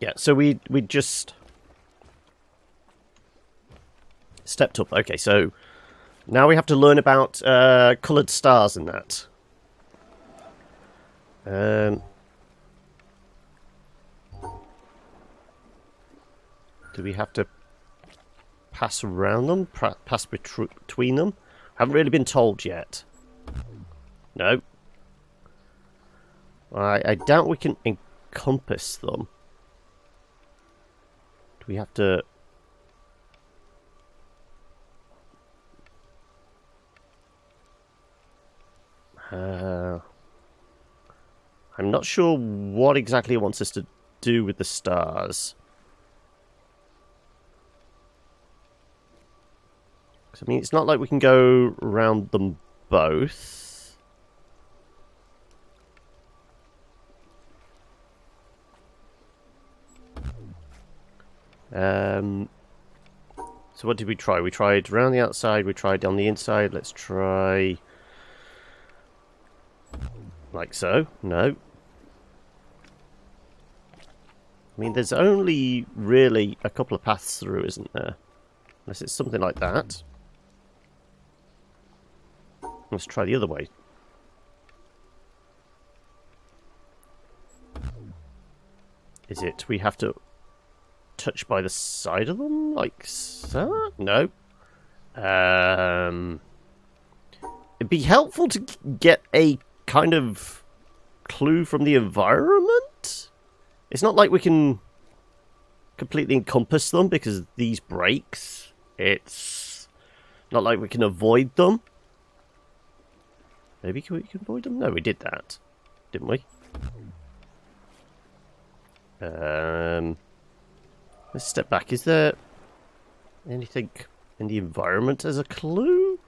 Yeah, so we just stepped up. Okay, so now we have to learn about coloured stars and that. Do we have to pass around them? Pass between them? Haven't really been told yet. No. I doubt we can encompass them. Do we have to... I'm not sure what exactly it wants us to do with the stars. I mean, it's not like we can go around them both. So what did we try? We tried around the outside, we tried on the inside. Let's try... like so. No. I mean, there's only really a couple of paths through, isn't there? Unless it's something like that. Let's try the other way. Is it we have to touch by the side of them? Like so? No. It'd be helpful to get a kind of clue from the environment. It's not like we can completely encompass them because these breaks. It's not like we can avoid them. Maybe we can avoid them? No, we did that, didn't we? Let's step back. Is there anything in the environment as a clue?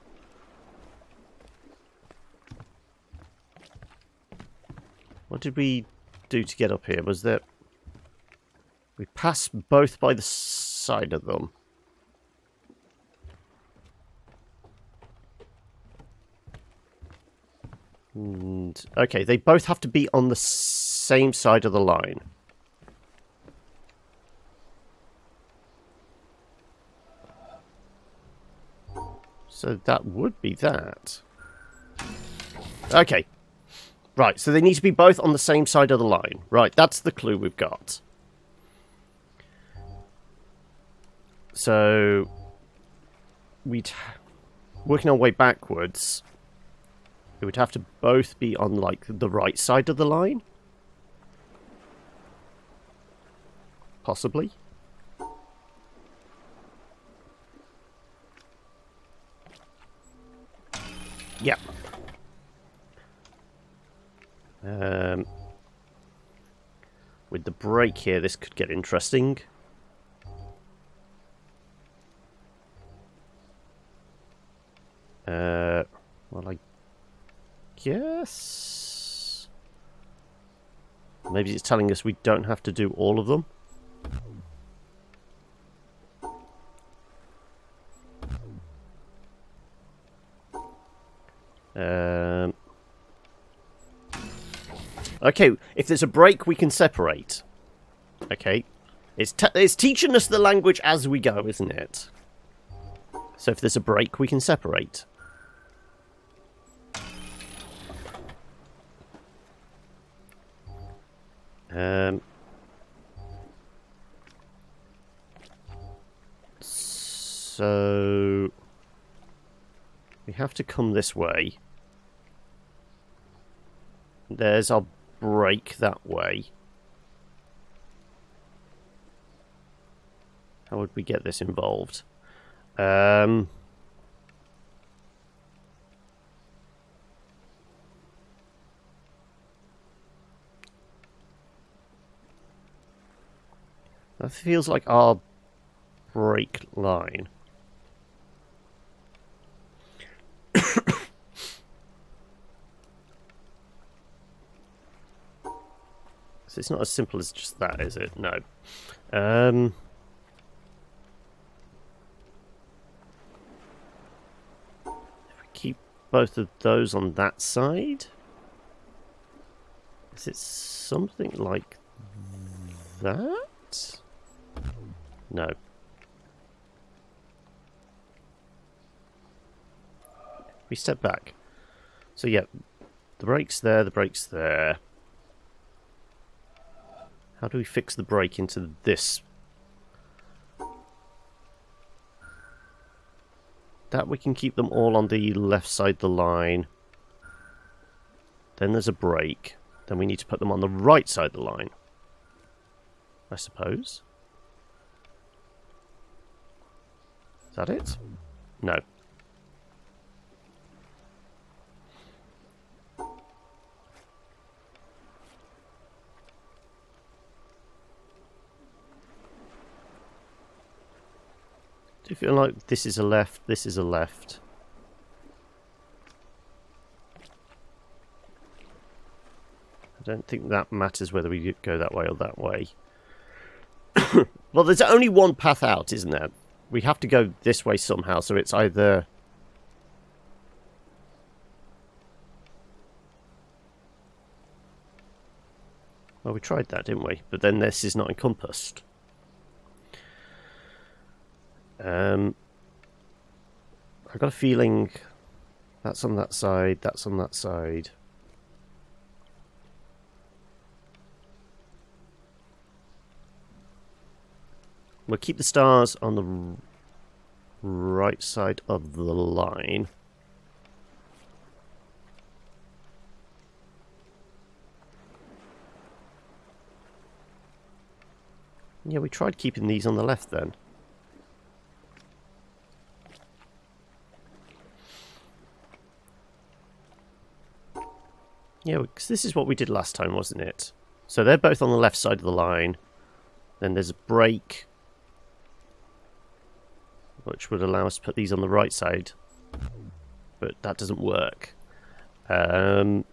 What did we do to get up here? Was there... we passed both by the side of them. And, okay, they both have to be on the same side of the line. So that would be that. Okay. Right, so they need to be both on the same side of the line. Right, that's the clue we've got. So, working our way backwards, it would have to both be on, like, the right side of the line. Possibly. Yeah. With the break here, this could get interesting. Well, I guess... maybe it's telling us we don't have to do all of them. Okay, if there's a break, we can separate. Okay. It's teaching us the language as we go, isn't it? So if there's a break, we can separate. So we have to come this way. There's our break that way. How would we get this involved? That feels like our break line. So it's not as simple as just that, is it? No. If we keep both of those on that side, is it something like that? it? No. We step back. So yeah, the brake's there, the brake's there. How do we fix the brake into this? That we can keep them all on the left side of the line. Then there's a brake. Then we need to put them on the right side of the line, I suppose. Is that it? No. Do you feel like this is a left, this is a left? I don't think that matters whether we go that way or that way. Well, there's only one path out, isn't there? We have to go this way somehow, so it's either... Well, we tried that, didn't we? But then this is not encompassed. I've got a feeling that's on that side, that's on that side. We'll keep the stars on the right side of the line. Yeah, we tried keeping these on the left then. Yeah, because this is what we did last time, wasn't it? So they're both on the left side of the line. Then there's a brake, which would allow us to put these on the right side. But that doesn't work. Or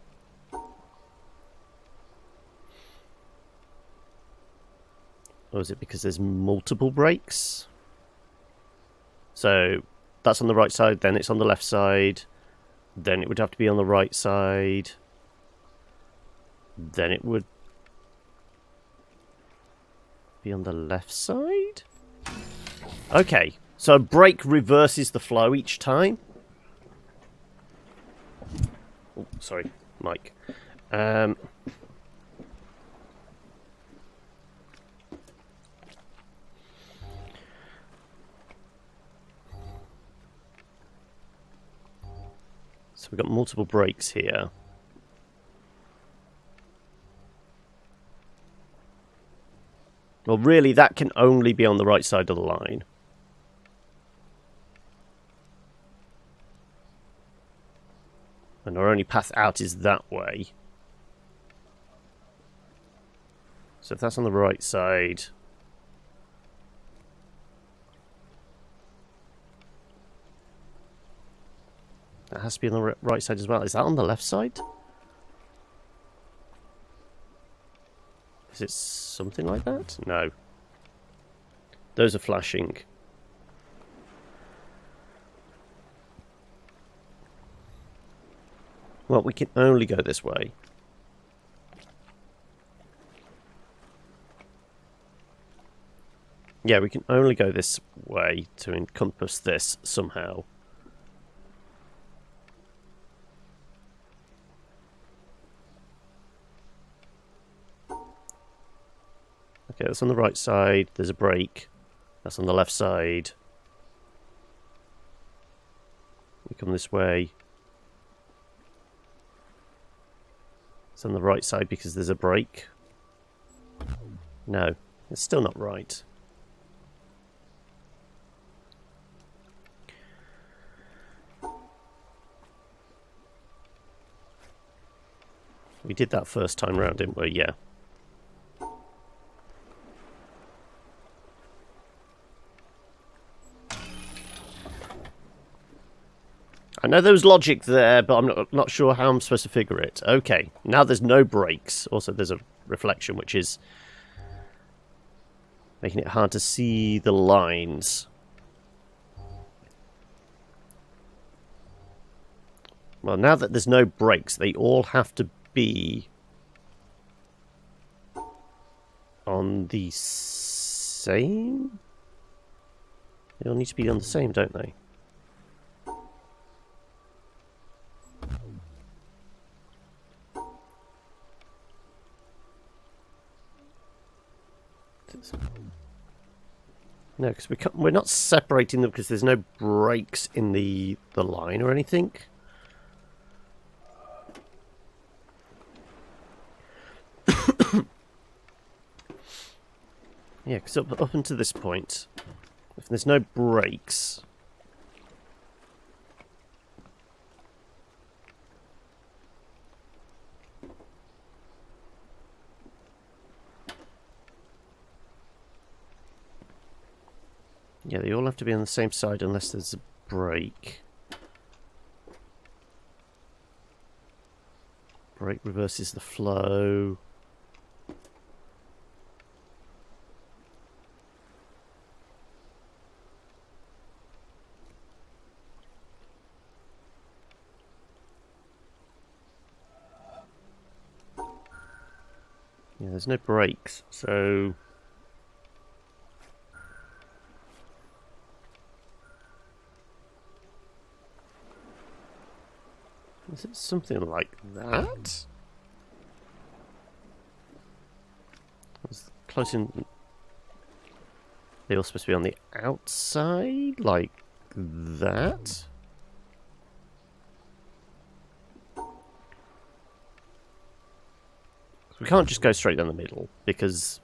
is it because there's multiple brakes? So that's on the right side, then it's on the left side. Then it would have to be on the right side. Then it would be on the left side? Okay, so brake reverses the flow each time. Oh, sorry, Mike. So we've got multiple brakes here. Well, really, that can only be on the right side of the line. And our only path out is that way. So if that's on the right side... That has to be on the right side as well. Is that on the left side? Is it something like that? No. Those are flashing. Well, we can only go this way. Yeah, we can only go this way to encompass this somehow. Okay, that's on the right side. There's a brake. That's on the left side. We come this way. It's on the right side because there's a brake. No, it's still not right. We did that first time round, didn't we? Yeah. I know there was logic there, but I'm not sure how I'm supposed to figure it. Okay, now there's no brakes. Also, there's a reflection, which is making it hard to see the lines. Well, now that there's no brakes, they all have to be on the same? They all need to be on the same, don't they? No, because we're not separating them because there's no breaks in the line or anything. Yeah, because up until this point, if there's no breaks, yeah, they all have to be on the same side unless there's a break. Break reverses the flow. Yeah, there's no breaks, so... Is it something like that? It's close in... They're all supposed to be on the outside, like that? We can't just go straight down the middle, because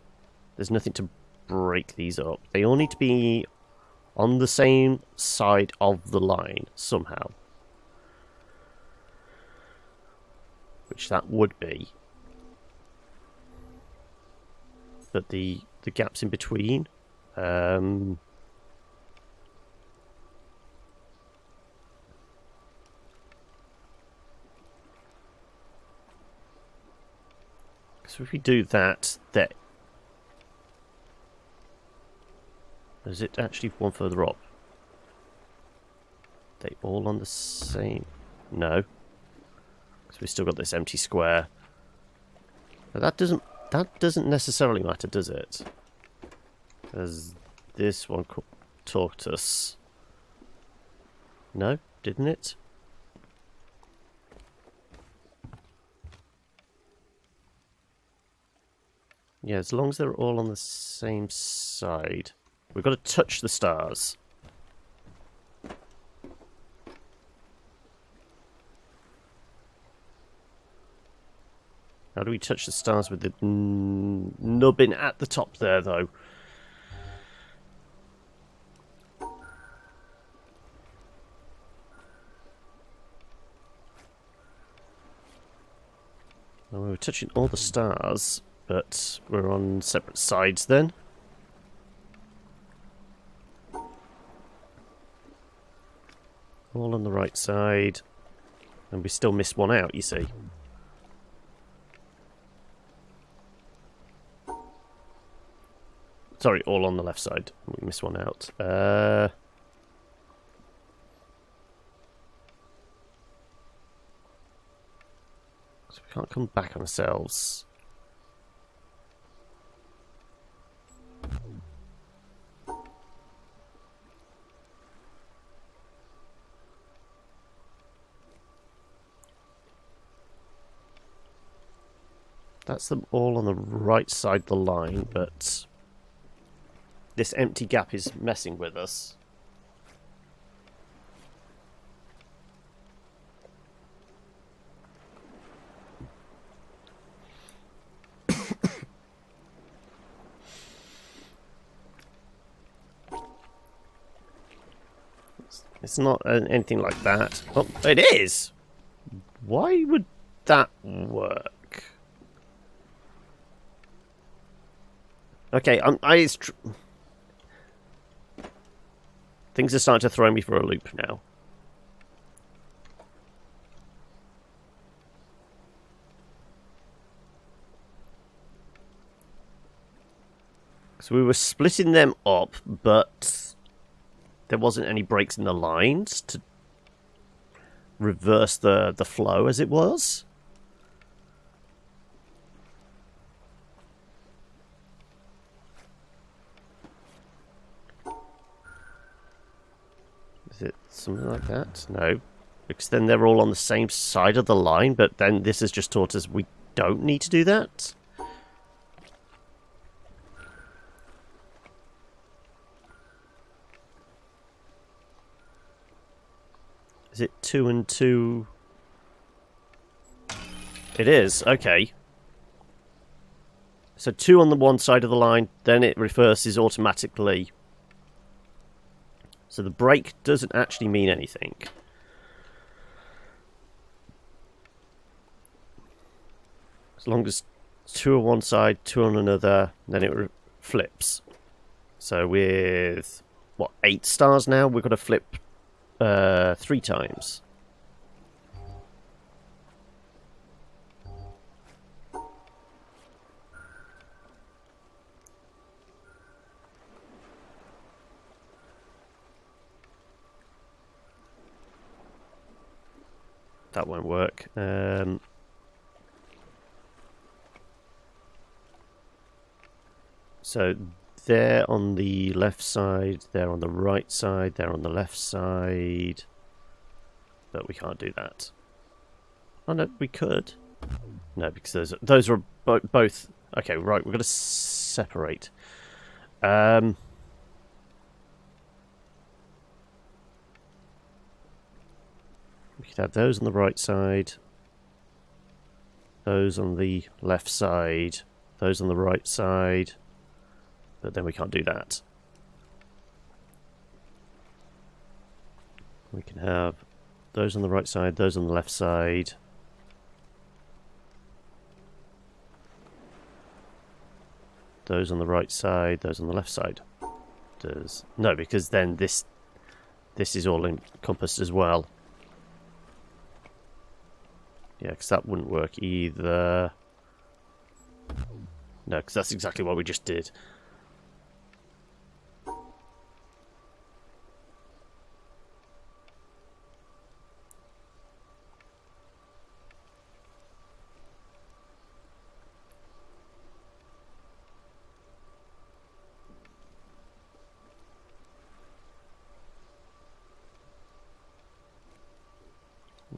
there's nothing to break these up. They all need to be on the same side of the line, somehow. Which that would be. But the gaps in between... So if we do that, there... Is it actually one further up? They all on the same... No. Because we've still got this empty square. But that doesn't necessarily matter, does it? Because this one taught us... No? Didn't it? Yeah, as long as they're all on the same side. We've got to touch the stars. How do we touch the stars with the nubbin at the top there, though? Well, we were touching all the stars, but we're on separate sides then. All on the right side. And we still missed one out, you see. Sorry, all on the left side. We missed one out. So we can't come back on ourselves. That's them all on the right side of the line, but this empty gap is messing with us. It's not anything like that. Oh, it is! Why would that work? Okay, things are starting to throw me for a loop now. So we were splitting them up, but there wasn't any breaks in the lines to reverse the flow as it was. Is it something like that? No. Because then they're all on the same side of the line, but then this has just taught us we don't need to do that. Is it 2 and 2? It is, okay. So 2 on the one side of the line, then it reverses automatically. So the break doesn't actually mean anything. As long as 2 on one side, 2 on another, then it flips. So with, what, 8 stars now? We've got to flip 3 times. That won't work. So they're on the left side, they're on the right side, they're on the left side. But we can't do that. Oh no, we could. No, because those are both... Okay, right, we're going to separate. We could have those on the right side, those on the left side, those on the right side, but then we can't do that. We can have those on the right side, those on the left side. Those on the right side, those on the left side. No, because then this is all encompassed as well. Yeah, because that wouldn't work either. No, because that's exactly what we just did.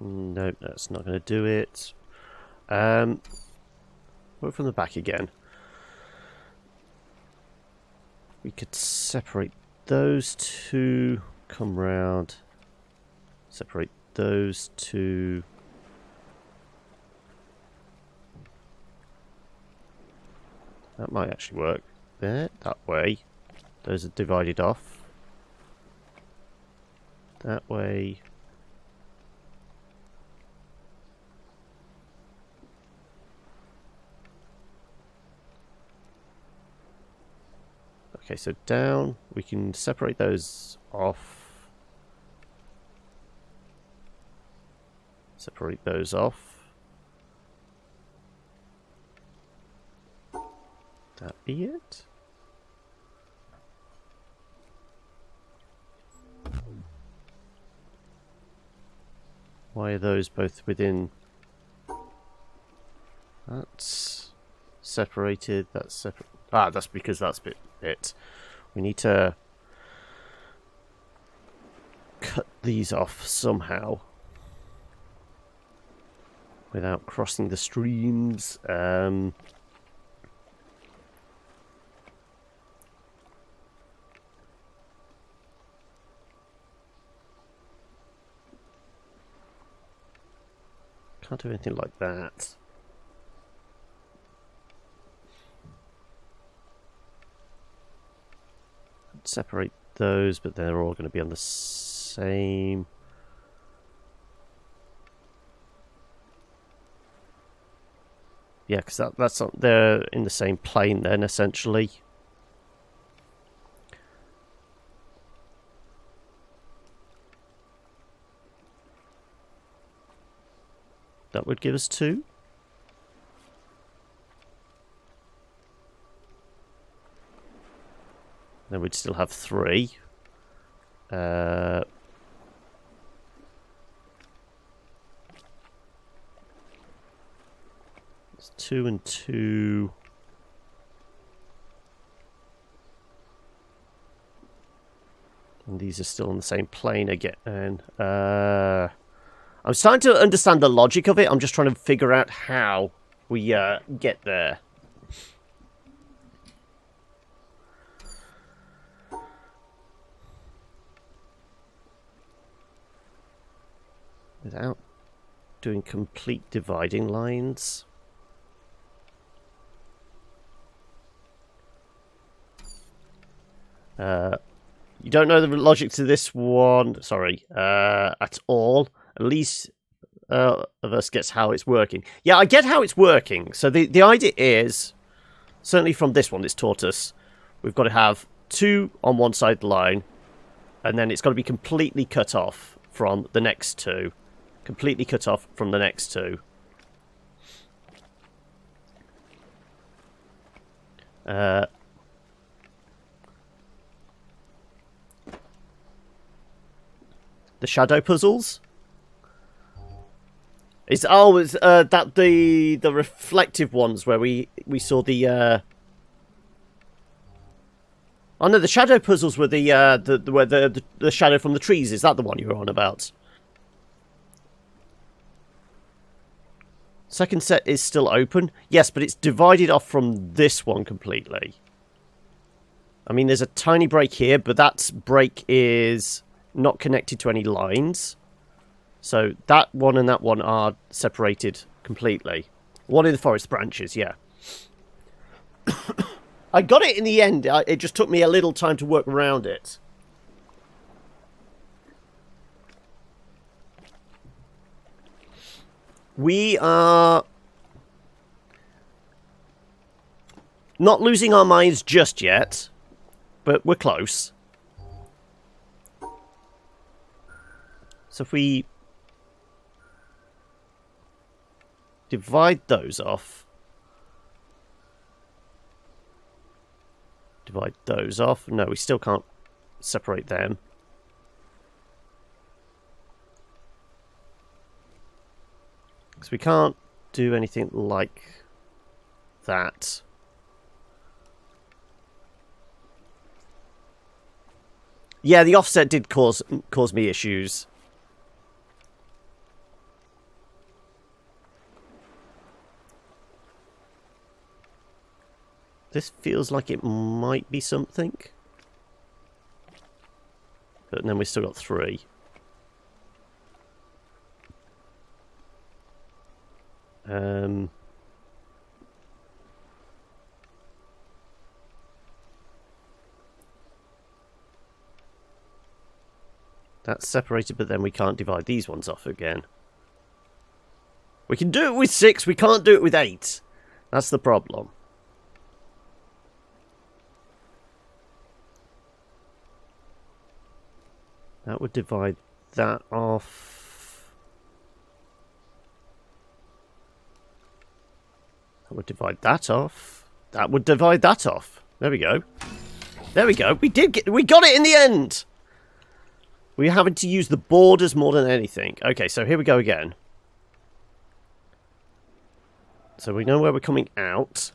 No, that's not going to do it. Work from the back again. We could separate those two, come round, separate those two. That might actually work. There, that way. Those are divided off. That way. Okay, so down, we can separate those off. Separate those off. That be it? Why are those both within? That's separated, that's separate. Ah, that's because that's it. We need to cut these off somehow without crossing the streams. Can't do anything like that. Separate those, but they're all going to be on the same. Yeah, because that's they're in the same plane then, essentially. That would give us 2. Then we'd still have 3. It's 2 and 2. And these are still on the same plane again. I'm starting to understand the logic of it. I'm just trying to figure out how we get there. Without doing complete dividing lines. You don't know the logic to this one, sorry, at all. At least of us gets how it's working. Yeah, I get how it's working. So the idea is, certainly from this one, it's taught us, we've got to have 2 on one side of the line, and then it's got to be completely cut off from the next 2. Completely cut off from the next 2. The shadow puzzles. It's that the reflective ones where we saw the. Oh no, the shadow puzzles were where the shadow from the trees. Is that the one you were on about? Second set is still open. Yes, but it's divided off from this one completely. I mean, there's a tiny break here, but that break is not connected to any lines. So that one and that one are separated completely. One in the forest branches, yeah. I got it in the end. It just took me a little time to work around it. We are not losing our minds just yet, but we're close. So if we divide those off, no, we still can't separate them. Because we can't do anything like that. Yeah, the offset did cause me issues. This feels like it might be something. But then we've still got 3. That's separated, but then we can't divide these ones off again. We can do it with 6, we can't do it with 8. That's the problem. That would divide that off. That would divide that off. That would divide that off. There we go. There we go. We got it in the end. We're having to use the borders more than anything. Okay, so here we go again. So we know where we're coming out.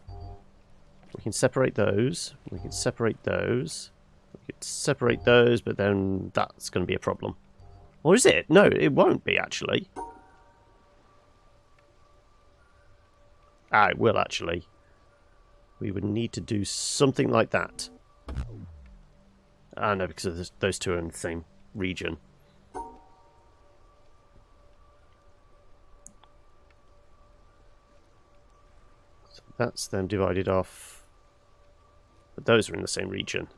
We can separate those. We can separate those. We can separate those, but then that's going to be a problem. Or is it? No, it won't be, actually. Ah, it will, actually. We would need to do something like that. Ah, no, because those two are in the same region. So that's them divided off. But those are in the same region.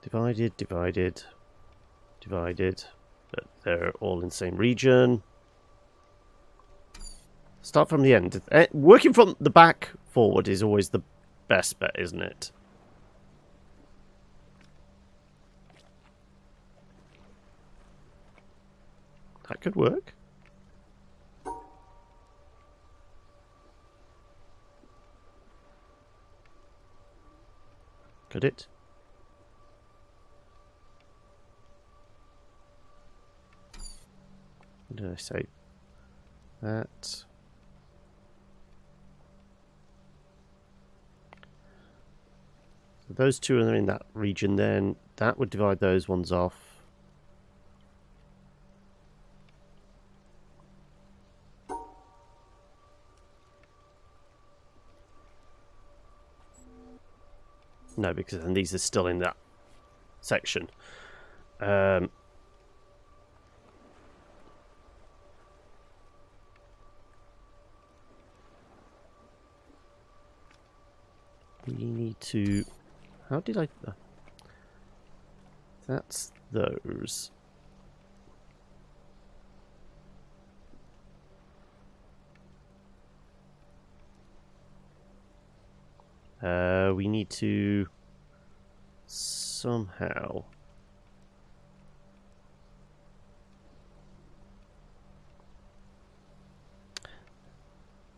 Divided, divided, divided. But they're all in the same region. Start from the end. Working from the back forward is always the best bet, isn't it? That could work. Could it? What did I say? That. Those two are in that region then. That would divide those ones off. No, because then these are still in that section. We need to... How did I... That's those. We need to somehow...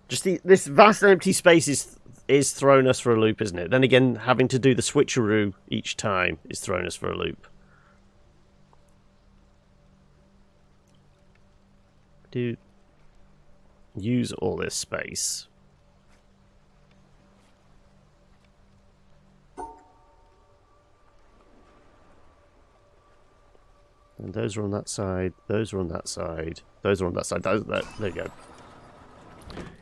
Just this vast empty space is throwing us for a loop, isn't it? Then again, having to do the switcheroo each time is throwing us for a loop. Do use all this space. And those are on that side, those are on that side, those are on that side. There you go.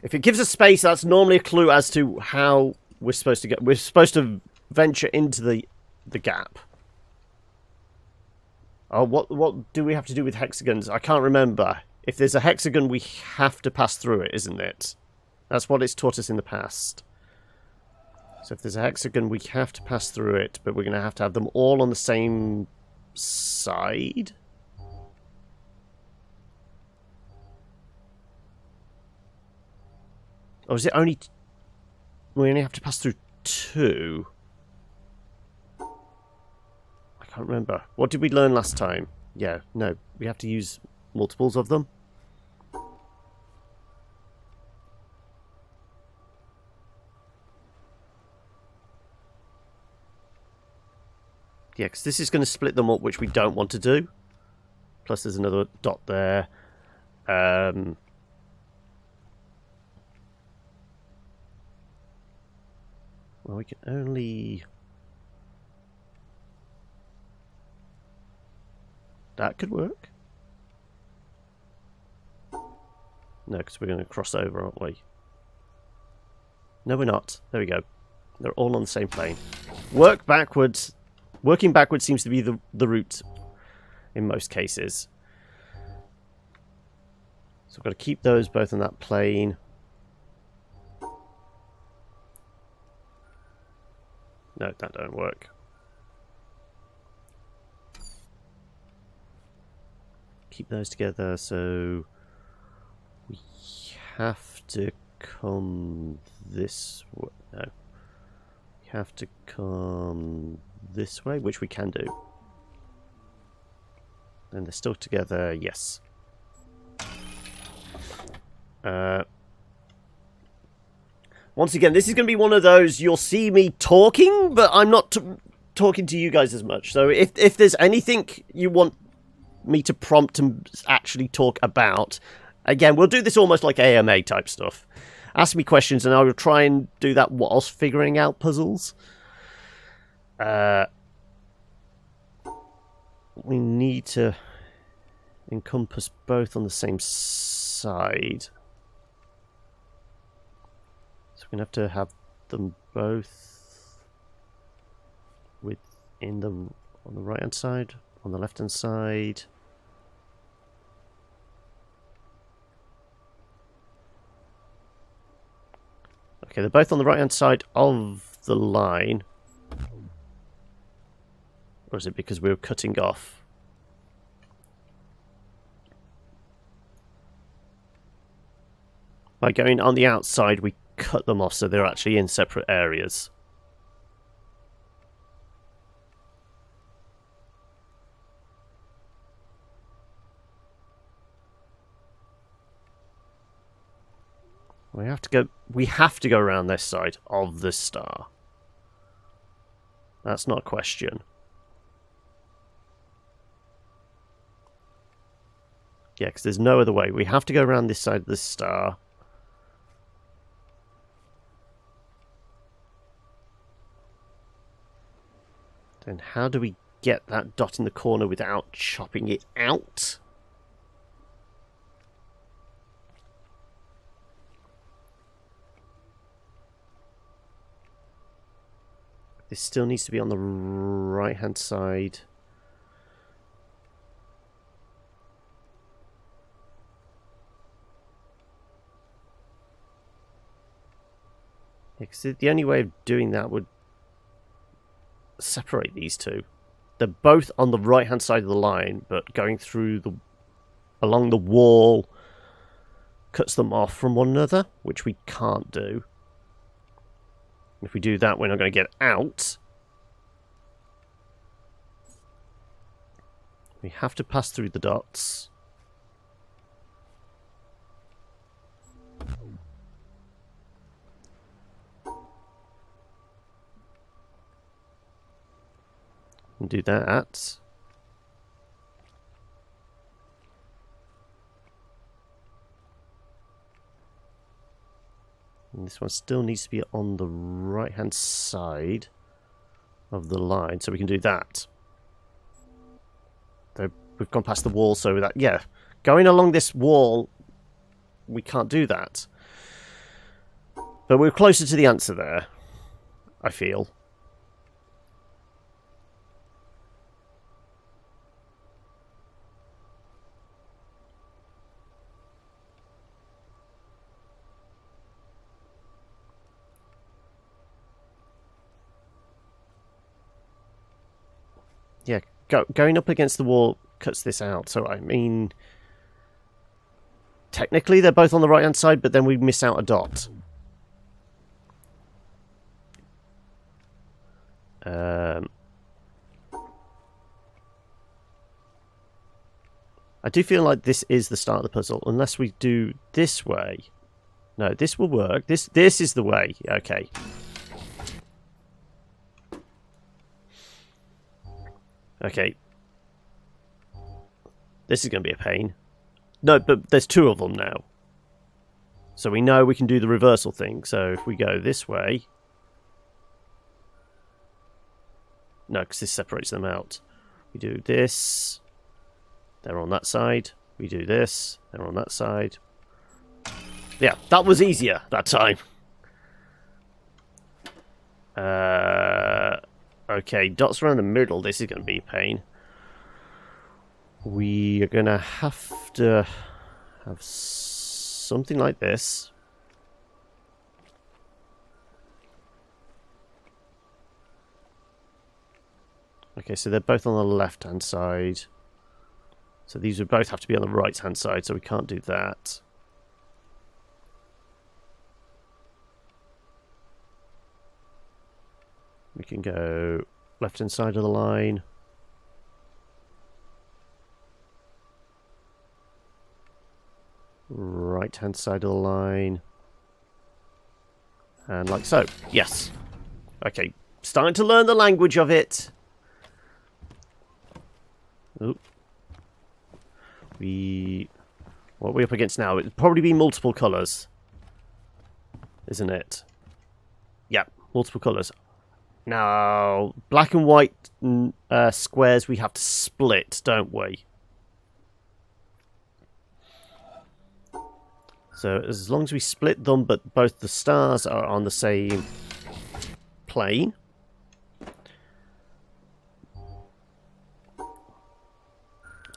If it gives us space, that's normally a clue as to how we're supposed to get. We're supposed to venture into the gap. Oh, what do we have to do with hexagons? I can't remember. If there's a hexagon, we have to pass through it, isn't it? That's what it's taught us in the past. So if there's a hexagon, we have to pass through it, but we're going to have them all on the same side. Or is it only... We only have to pass through 2? I can't remember. What did we learn last time? Yeah, no. We have to use multiples of them. Yeah, because this is going to split them up, which we don't want to do. Plus there's another dot there. Well, we can only... That could work. No, because we're going to cross over, aren't we? No, we're not. There we go. They're all on the same plane. Work backwards. Working backwards seems to be the route in most cases. So I've got to keep those both on that plane. No, that don't work. Keep those together, so we have to come this way. No. We have to come this way, which we can do. And they're still together, yes. Once again, this is going to be one of those, you'll see me talking, but I'm not talking to you guys as much. So if there's anything you want me to prompt and actually talk about, again, we'll do this almost like AMA type stuff. Ask me questions and I will try and do that whilst figuring out puzzles. We need to encompass both on the same side. So we're going to have to have them both on the right hand side, on the left hand side. Okay, they're both on the right hand side of the line. Or is it because we were cutting off? By going on the outside, we cut them off so they're actually in separate areas. We have to go around this side of the star. That's not a question. Yeah, because there's no other way. We have to go around this side of the star. Then how do we get that dot in the corner without chopping it out? This still needs to be on the right-hand side. Yeah, 'cause the only way of doing that would separate these two. They're both on the right-hand side of the line, but going through along the wall cuts them off from one another, which we can't do. If we do that, we're not going to get out. We have to pass through the dots. And do that. And this one still needs to be on the right-hand side of the line, so we can do that. Though we've gone past the wall, so that, yeah, going along this wall, we can't do that. But we're closer to the answer there, I feel. Yeah, going up against the wall cuts this out. So, I mean, technically they're both on the right-hand side, but then we miss out a dot. I do feel like this is the start of the puzzle, unless we do this way. No, this will work. This is the way. Okay. Okay. This is going to be a pain. No, but there's two of them now. So we know we can do the reversal thing. So if we go this way... No, because this separates them out. We do this. They're on that side. We do this. They're on that side. Yeah, that was easier that time. Okay, dots around the middle. This is going to be a pain. We are going to have to have something like this. Okay, so they're both on the left-hand side. So these would both have to be on the right-hand side, so we can't do that. We can go left-hand side of the line. Right-hand side of the line. And like so. Yes. Okay, starting to learn the language of it. Oop. What are we up against now? It'd probably be multiple colours. Isn't it? Yeah, multiple colours. Now, black and white squares we have to split, don't we? So as long as we split them, but both the stars are on the same plane.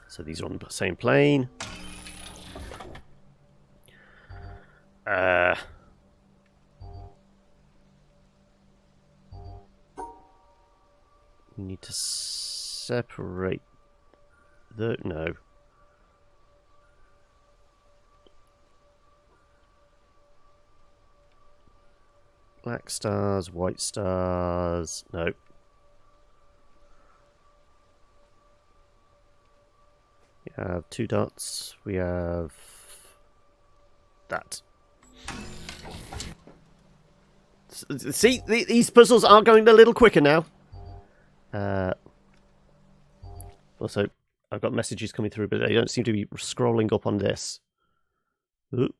So these are on the same plane. We need to separate the... No. Black stars, white stars... No. We have two dots. We have... that. See? These puzzles are going a little quicker now. Also, I've got messages coming through, but they don't seem to be scrolling up on this. Ooh.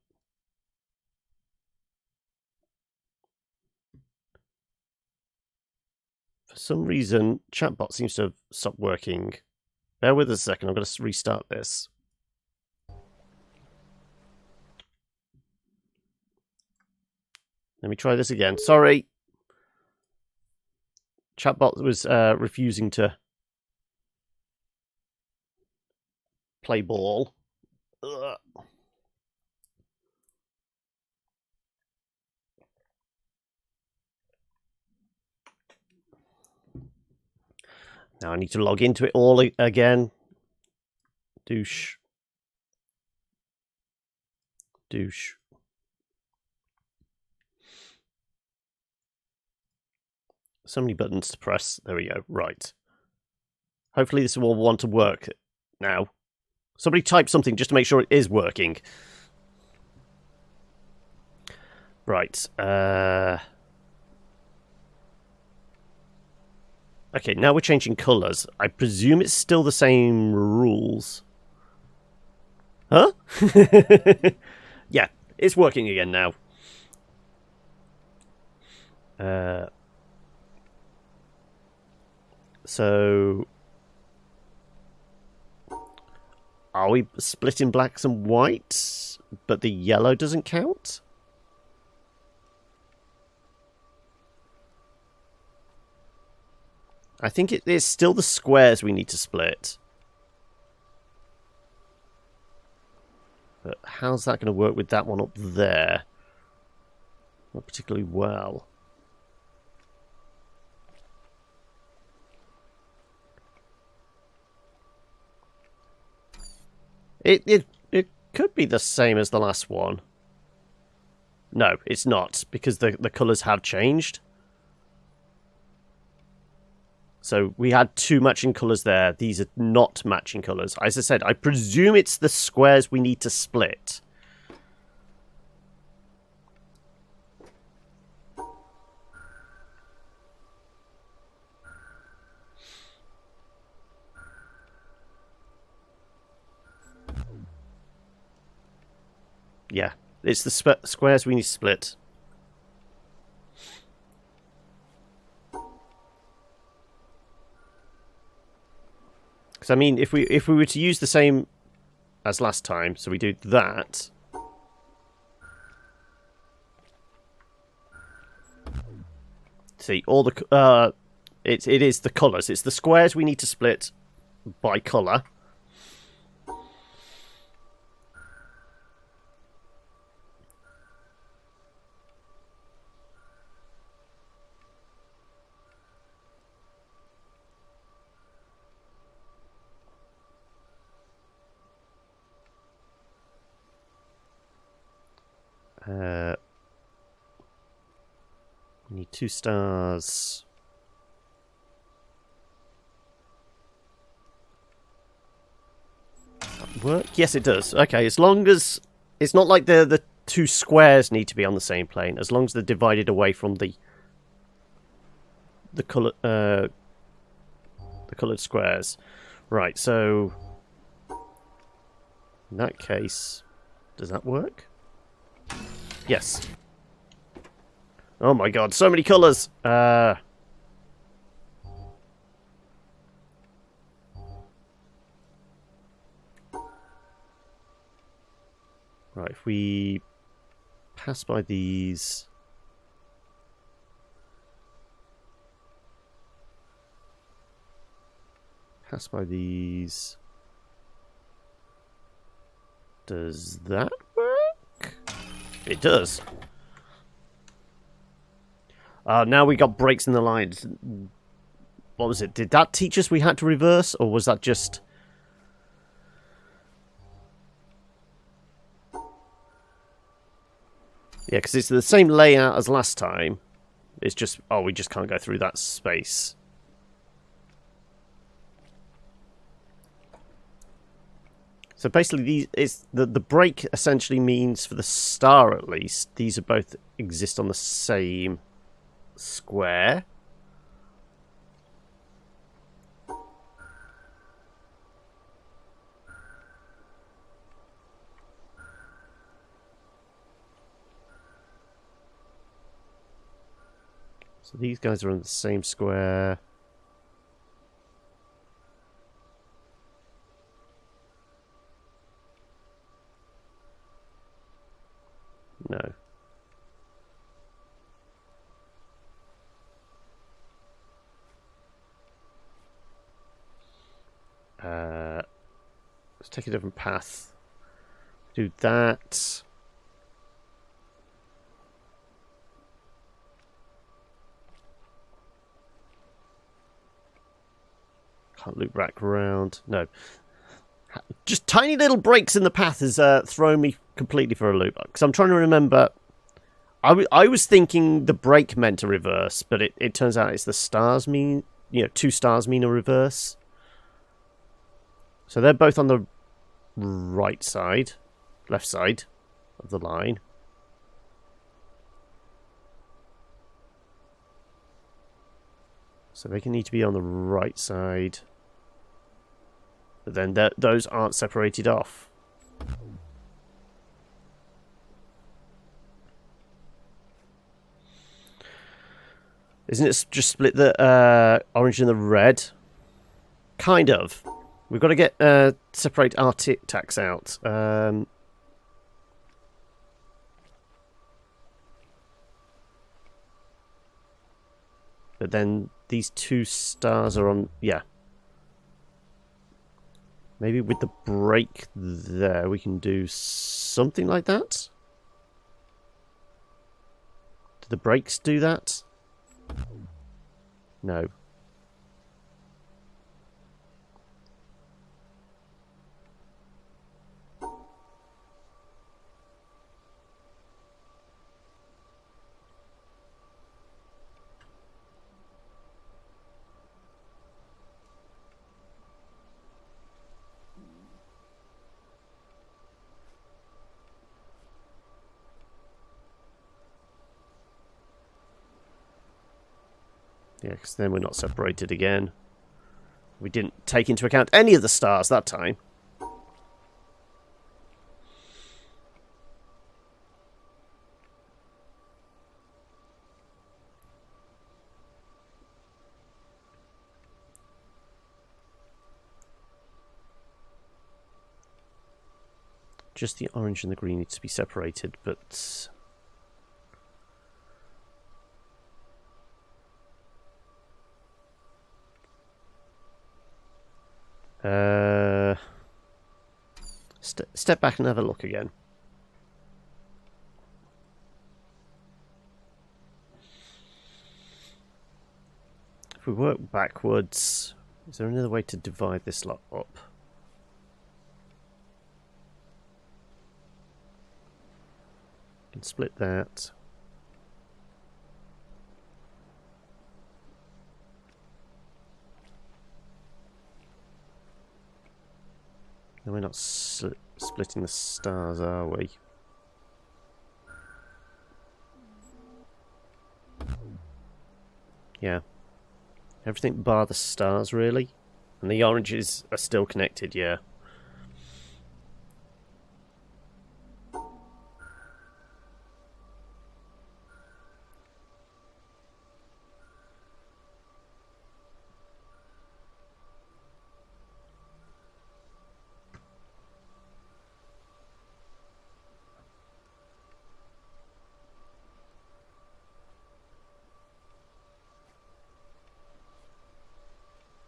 For For some reason, chatbot seems to have stopped working. Bear with us a second, I'm going to restart this. Let me try this again. Sorry. Chatbot was refusing to play ball. Ugh. Now I need to log into it all again. Douche. Douche. So many buttons to press. There we go. Right. Hopefully this will want to work now. Somebody type something just to make sure it is working. Right. Okay, now we're changing colours. I presume it's still the same rules. Huh? Yeah, it's working again now. So... Are we splitting blacks and whites, but the yellow doesn't count? I think it is still the squares we need to split. But how's that going to work with that one up there? Not particularly well. It could be the same as the last one. No, it's not, because the colours have changed. So we had two matching colours there. These are not matching colours. As I said, I presume it's the squares we need to split. Yeah, it's the squares we need to split. Because I mean, if we were to use the same as last time, so we do that. See, all the it is the colours. It's the squares we need to split by colour. We need 2 stars. That work? Yes, it does. Okay, as long as it's not like the 2 squares need to be on the same plane. As long as they're divided away from the coloured squares. Right. So in that case, does that work? Yes. Oh my god, so many colours! Right, if we pass by these... Pass by these... Does that work? It does. Now we got breaks in the lines. What was it? Did that teach us we had to reverse? Or was that just... Yeah, because it's the same layout as last time. It's just... Oh, we just can't go through that space. So basically, the break essentially means, for the star at least, these are both exist on the same square. So these guys are on the same square. No. Let's take a different path. Do that. Can't loop back around. No. Just tiny little breaks in the path has thrown me completely for a loop. Because I'm trying to remember. I was thinking the break meant a reverse, but it turns out it's the stars mean... You know, 2 stars mean a reverse. So they're both on the right side. Left side of the line. So they can need to be on the right side. But then those aren't separated off. Isn't it just split the orange and the red? Kind of. We've got to get separate our tic-tacs out. But then these 2 stars are on... Yeah. Maybe with the break there we can do something like that? Do the breaks do that? No. Yeah, because then we're not separated again. We didn't take into account any of the stars that time. Just the orange and the green needs to be separated, but... Step back and have a look again. If we work backwards, is there another way to divide this lot up? Can split that. No, we're not splitting the stars, are we? Yeah. Everything bar the stars, really. And the oranges are still connected, yeah.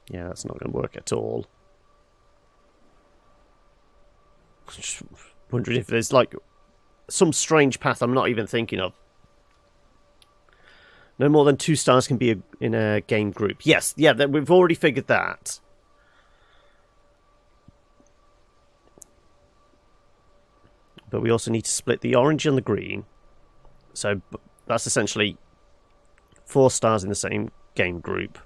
Yeah, that's not going to work at all. Just wondering if there's like some strange path I'm not even thinking of. No more than 2 stars can be in a game group. Yes, yeah, we've already figured that. But we also need to split the orange and the green. So that's essentially 4 stars in the same game group.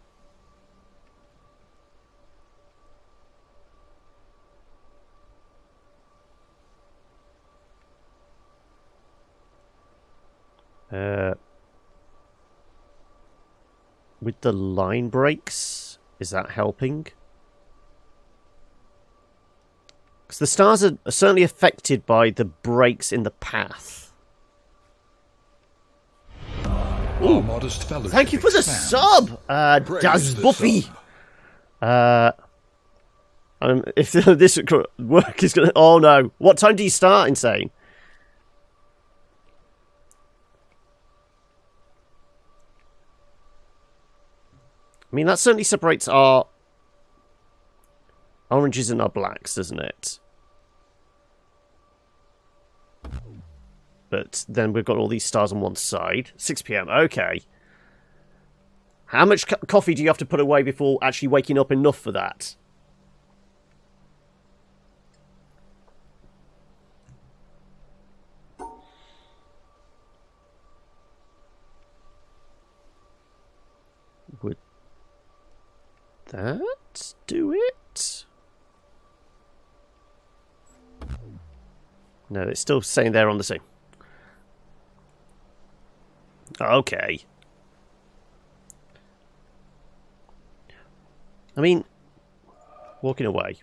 With the line breaks, is that helping? Because the stars are certainly affected by the breaks in the path. Our modest fellowship Thank you for the expands. sub, Praise Daz the Buffy. sun. If this work is gonna, oh no! What time do you start? Insane. I mean, that certainly separates our oranges and our blacks, doesn't it? But then we've got all these stars on one side. 6 PM. Okay. How much coffee do you have to put away before actually waking up enough for that? Would that do it? No, it's still saying they're on the same. Okay. I mean, walking away.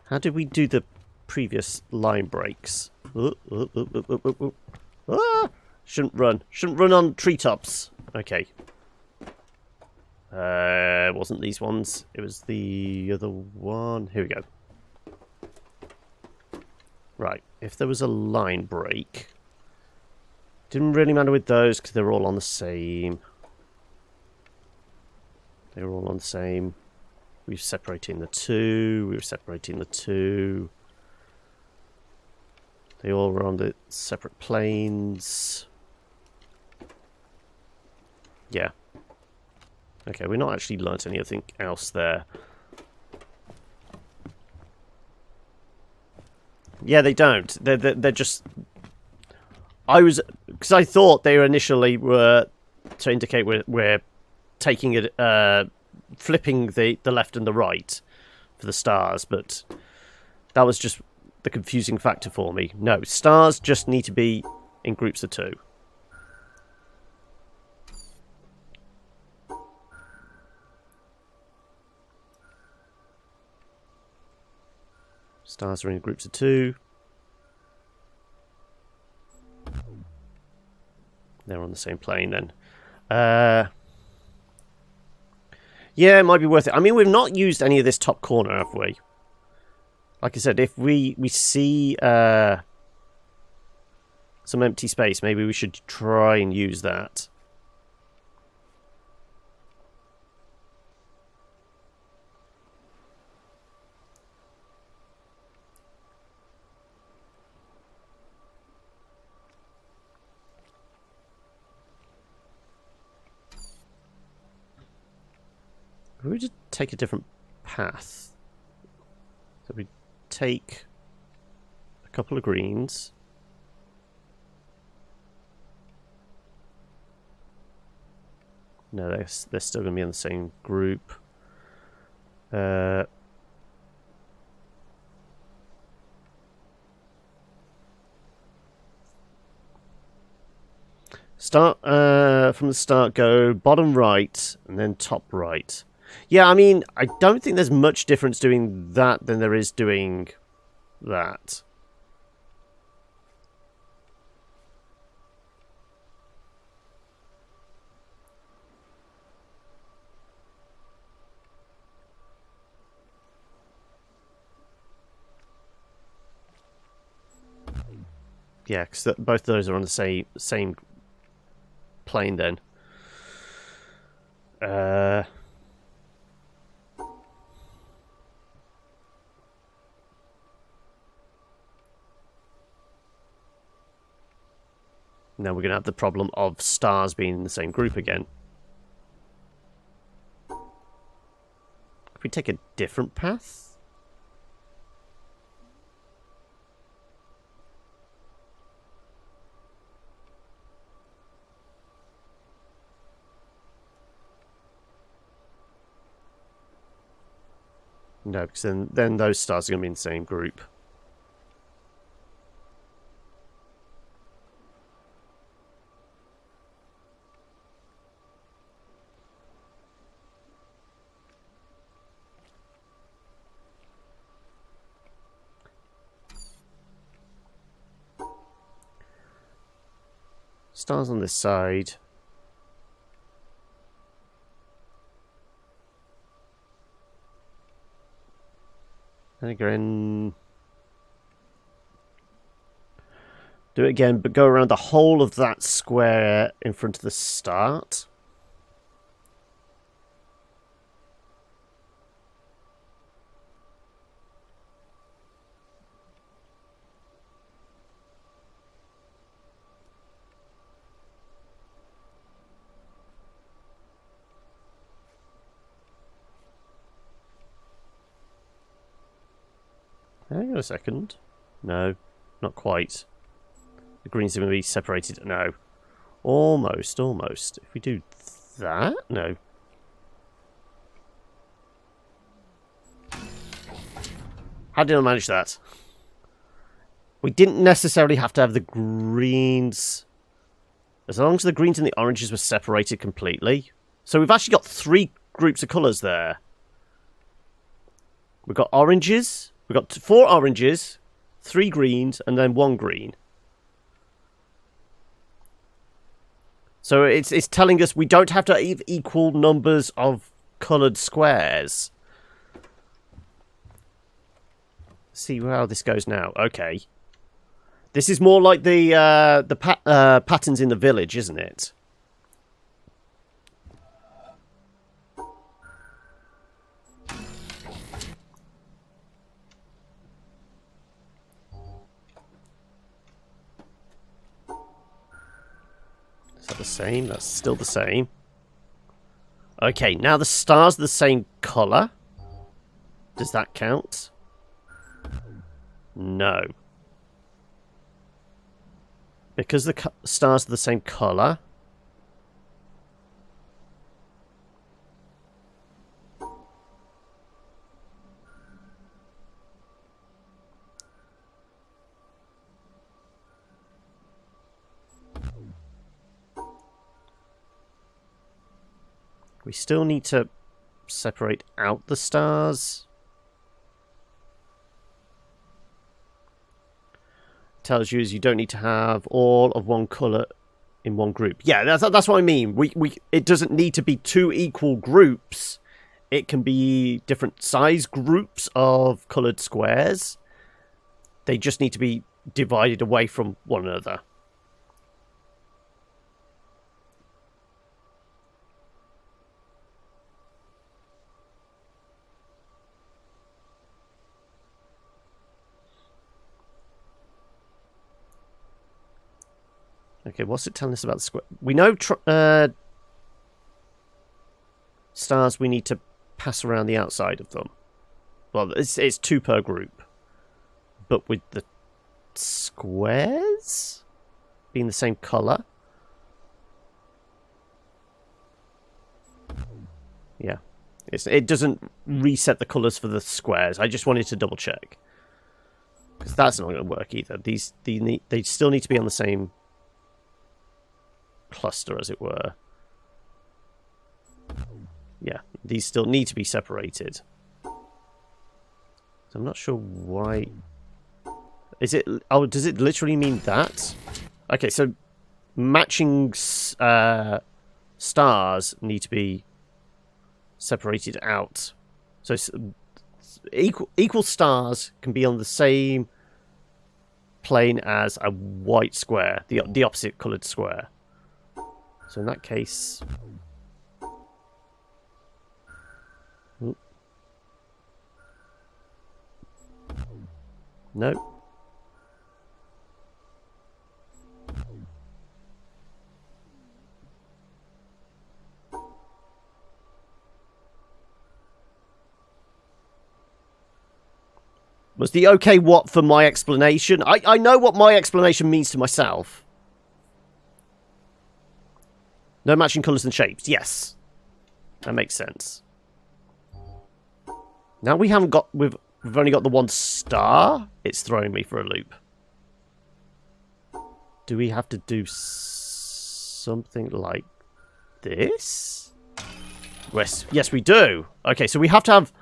How did we do the previous line breaks? Ah! Shouldn't run. Shouldn't run on treetops. Okay. It wasn't these ones. It was the other one. Here we go. Right. If there was a line break, didn't really matter with those because they were all on the same. They were all on the same. We were separating the two. We were separating the two. They all were on the separate planes. Yeah. Okay, we're not actually learnt anything else there. Yeah, they don't. They're just. Because I thought they initially were to indicate we're taking it, flipping the left and the right for the stars, but that was just the confusing factor for me. No, stars just need to be in groups of two. Stars are in groups of two. They're on the same plane then. Yeah, it might be worth it. I mean, we've not used any of this top corner, have we? Like I said, if we see some empty space, maybe we should try and use that. We would just take a different path. So we take a couple of greens. No, they're still going to be in the same group. Start from the start, go bottom right and then top right. Yeah, I mean, I don't think there's much difference doing that than there is doing that. Yeah, because both of those are on the same plane then. Now we're going to have the problem of stars being in the same group again. Could we take a different path? No, because then those stars are going to be in the same group. Stars on this side. And again... Do it again, but go around the whole of that square in front of the start. Hang on a second. No, not quite. The greens are going to be separated. No. Almost, almost. If we do that? No. How did I manage that? We didn't necessarily have to have the greens. As long as the greens and the oranges were separated completely. So we've actually got 3 groups of colours there. We've got oranges. We've got 4 oranges, 3 greens, and then 1 green. So it's telling us we don't have to have equal numbers of coloured squares. See how this goes now. Okay. This is more like the patterns in the village, isn't it? Is that the same? That's still the same. Okay, now the stars are the same colour. Does that count? No. Because the stars are the same colour. We still need to separate out the stars. Tells you is you don't need to have all of one colour in one group. Yeah, that's what I mean. It doesn't need to be 2 equal groups. It can be different size groups of coloured squares. They just need to be divided away from one another. Okay, what's it telling us about the square? We know stars we need to pass around the outside of them. Well, it's 2 per group. But with the squares being the same colour? Yeah. It doesn't reset the colours for the squares. I just wanted to double check. Because that's not going to work either. They still need to be on the same cluster, as it were. Yeah, these still need to be separated. So I'm not sure why. Is it? Oh, does it literally mean that? Okay, so matching stars need to be separated out. So equal stars can be on the same plane as a white square, the opposite coloured square. So in that case... Oop. No. Was the okay what for my explanation? I know what my explanation means to myself. No matching colours and shapes. Yes. That makes sense. Now we haven't got... We've only got the 1 star. It's throwing me for a loop. Do we have to do something like this? Yes, we do. Okay, so we have to have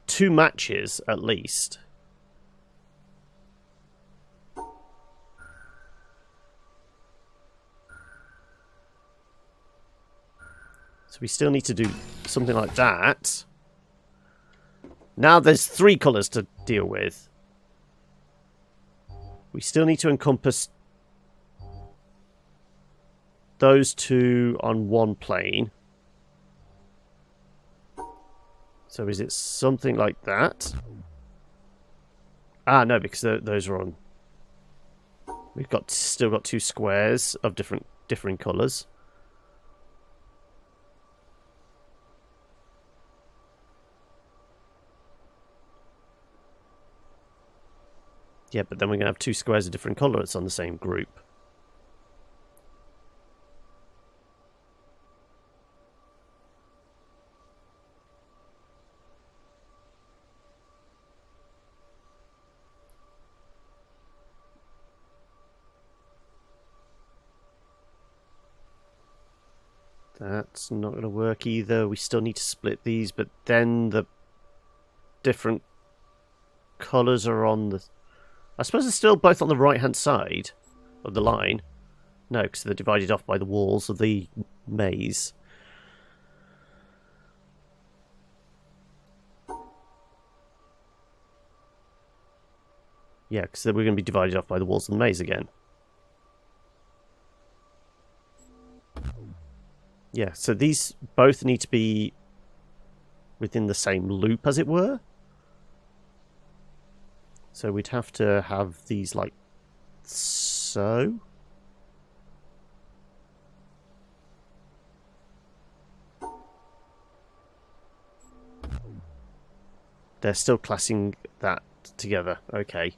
2 matches at least. So we still need to do something like that. Now there's 3 colours to deal with. We still need to encompass those 2 on one plane. So is it something like that? Ah, no, because those are on. We've still got 2 squares of differing colours. Yeah, but then we're going to have 2 squares of different colours on the same group. That's not going to work either. We still need to split these, but then the different colours are on the... I suppose they're still both on the right-hand side of the line. No, because they're divided off by the walls of the maze. Yeah, because we're going to be divided off by the walls of the maze again. Yeah, so these both need to be within the same loop, as it were. So we'd have to have these like so. They're still classing that together. Okay.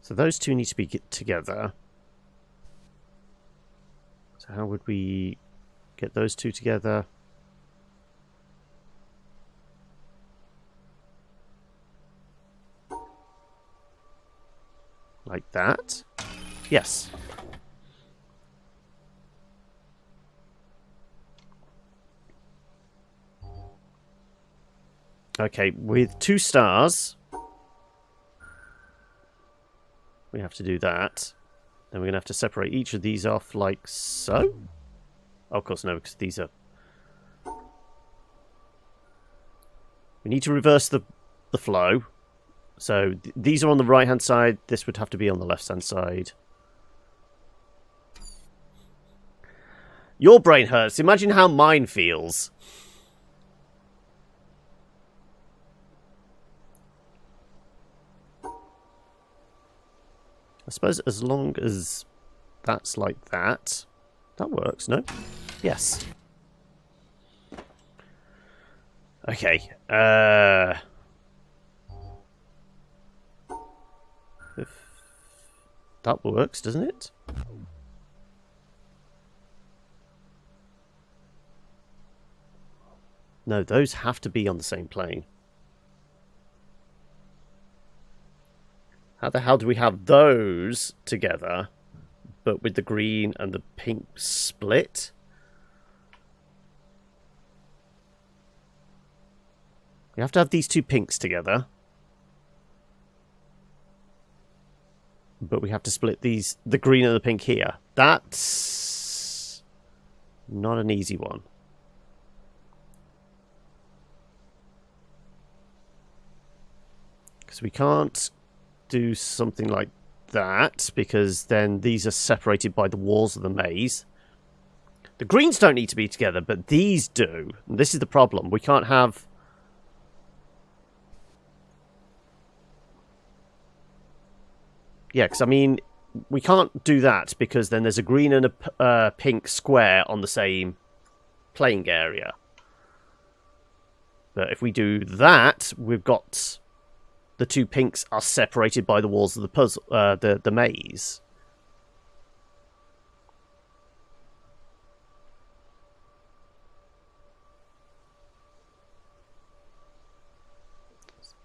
So those 2 need to be together. So how would we get those 2 together? Like that? Yes. Okay, with 2 stars, we have to do that. Then we're going to have to separate each of these off like so. Oh, of course, no, because these are... We need to reverse the flow. So these are on the right-hand side. This would have to be on the left-hand side. Your brain hurts. Imagine how mine feels. I suppose as long as that's like that, that works, no? Yes. Okay. If that works, doesn't it? No, those have to be on the same plane. How the hell do we have those together, but with the green and the pink split? We have to have these 2 pinks together. But we have to split these, the green and the pink here. That's not an easy one. Because we can't do something like that, because then these are separated by the walls of the maze. The greens don't need to be together, but these do. And this is the problem. We can't have... Yeah, because I mean, we can't do that because then there's a green and a pink square on the same playing area. But if we do that, we've got... The 2 pinks are separated by the walls of the puzzle, the maze.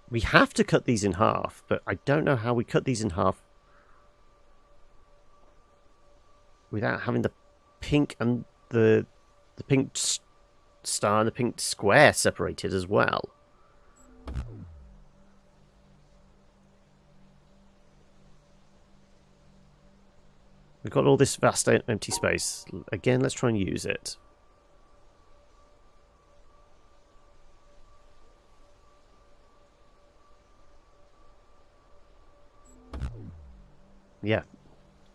We have to cut these in half, but I don't know how we cut these in half without having the pink and the pink star and the pink square separated as well. We've got all this vast empty space. Again, let's try and use it. Yeah.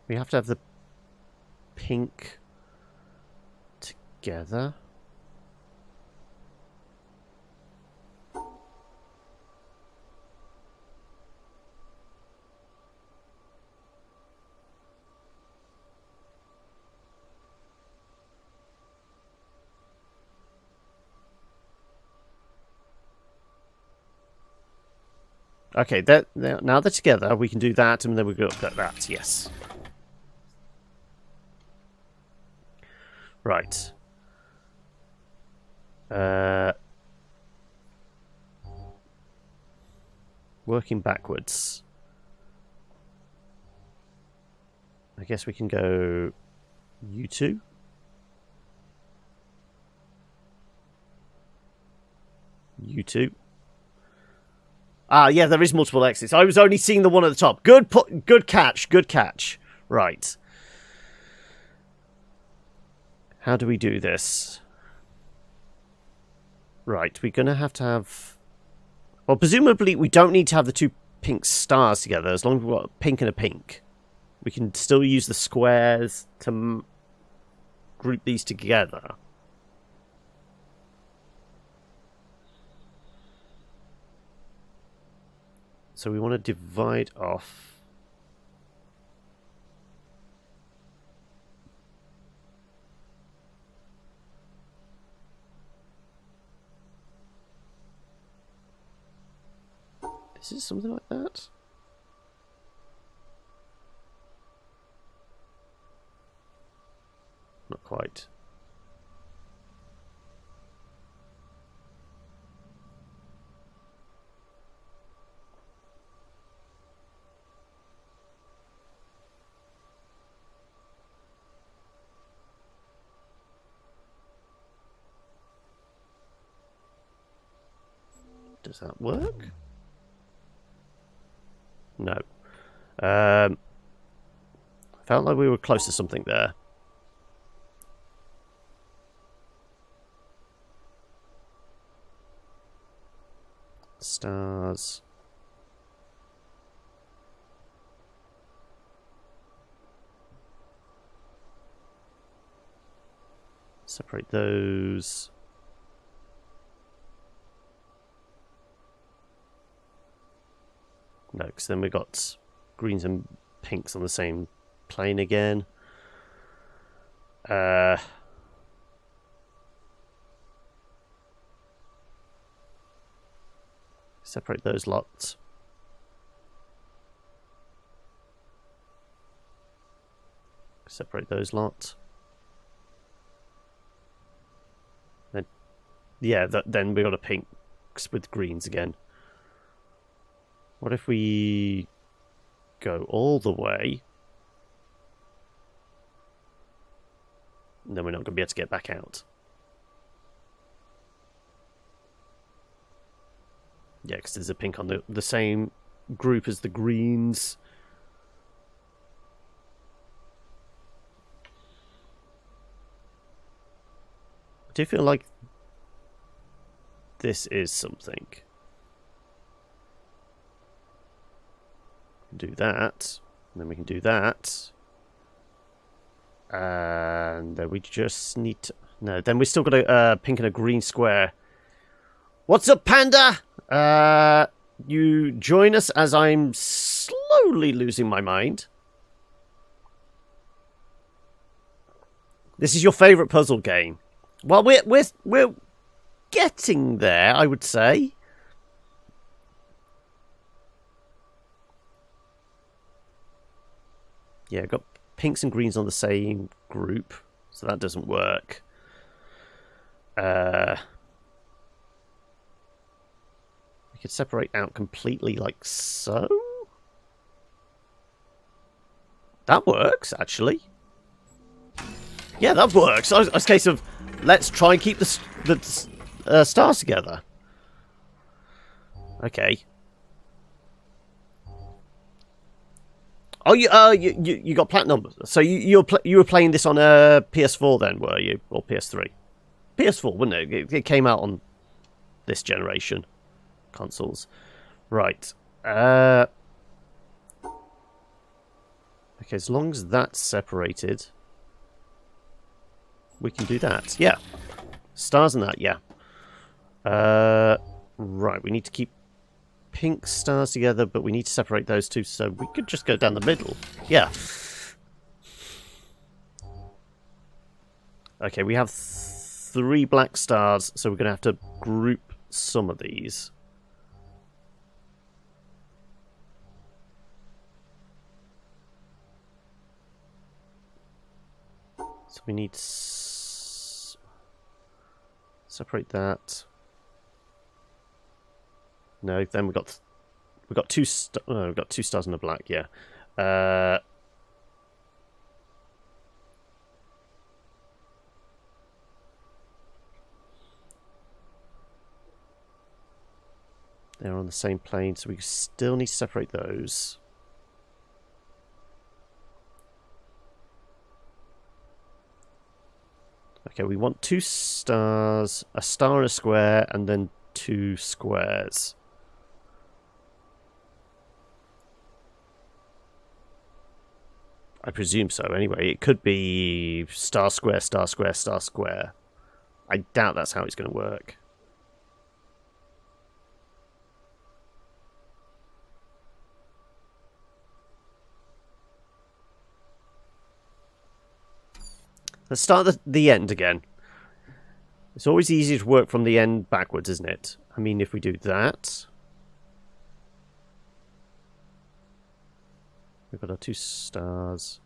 We have to have the pink together. Okay, now they're together, we can do that, and then we go up that, yes. Right. Working backwards. I guess we can go you two. You two. Ah, yeah, there is multiple exits. I was only seeing the one at the top. Good catch, good catch. Right. How do we do this? Right, we're going to have... Well, presumably we don't need to have the two pink stars together, as long as we've got a pink and a pink. We can still use the squares to group these together. So we want to divide off. Is it something like that? Not quite. Does that work? No. Felt like we were close to something there. Stars. Separate those. No, because then we got greens and pinks on the same plane again. Separate those lots. Separate those lots. Then, yeah, then we got a pinks with greens again. What if we go all the way? And then we're not going to be able to get back out. Yeah, because there's a pink on the same group as the greens. I do feel like this is something. Do that, and then we can do that, and then we just need to... No, then we still got a pink and a green square. What's up, Panda? You join us as I'm slowly losing my mind. This is your favourite puzzle game. Well, we're getting there, I would say. Yeah, got pinks and greens on the same group, so that doesn't work. We could separate out completely like so. That works, actually. Yeah, that works. It's a case of, let's try and keep the stars together. Okay. Oh, you got platinum. So you were playing this on a PS4 then, were you, or PS3? PS4, wasn't it? It came out on this generation consoles, right? Okay, as long as that's separated, we can do that. Yeah, stars and that. Yeah. Right. We need to keep pink stars together, but we need to separate those two, so we could just go down the middle. Yeah. Okay, we have 3 black stars, so we're going to have to group some of these. So we need to separate that. No, then we've got 2 we've got 2 stars in the black. Yeah. They're on the same plane, so we still need to separate those. Okay, we want 2 stars, a star and a square, and then 2 squares. I presume so, anyway. It could be star, square, star, square, star, square. I doubt that's how it's going to work. Let's start at the end again. It's always easier to work from the end backwards, isn't it? I mean, if we do that... We've got our 2 stars.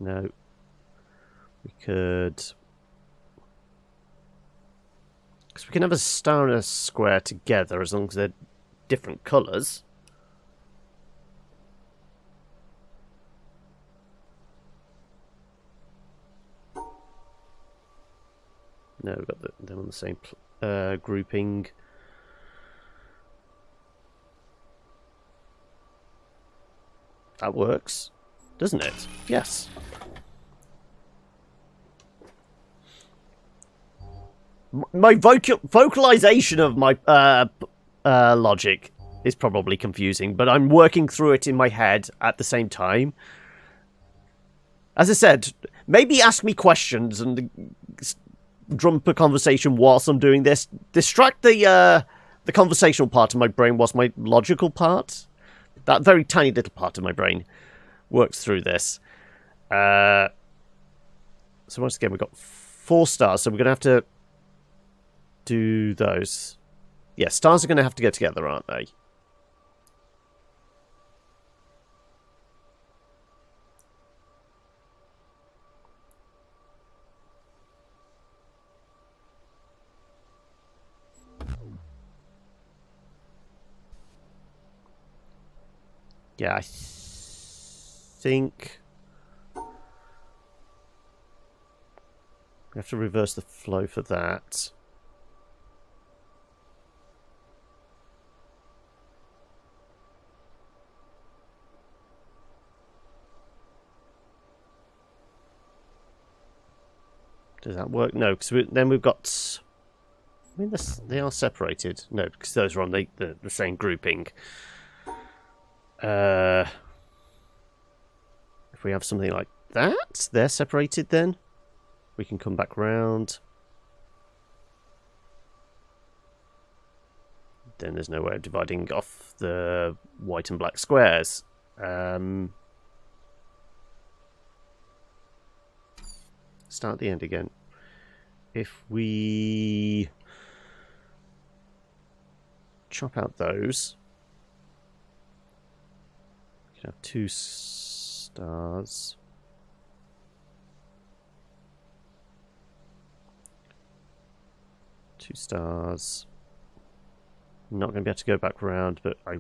No. We could... Because we can have a star and a square together as long as they're different colours. No, we've got them on the same grouping. That works, doesn't it? Yes. My vocalization of my logic is probably confusing, but I'm working through it in my head at the same time. As I said, maybe ask me questions and drum up a conversation whilst I'm doing this. Distract the conversational part of my brain whilst my logical part, that very tiny little part of my brain, works through this. So once again, we've got 4 stars, so we're going to have to do those. Yeah, stars are going to have to go together, aren't they? Yeah, I think we have to reverse the flow for that. Does that work? No, because then we've got... I mean, they are separated. No, because those are on the same grouping. If we have something like that, they're separated then. We can come back round. Then there's no way of dividing off the white and black squares. Start at the end again. If we chop out those, we can have 2 stars. Two stars. Not going to be able to go back round, but I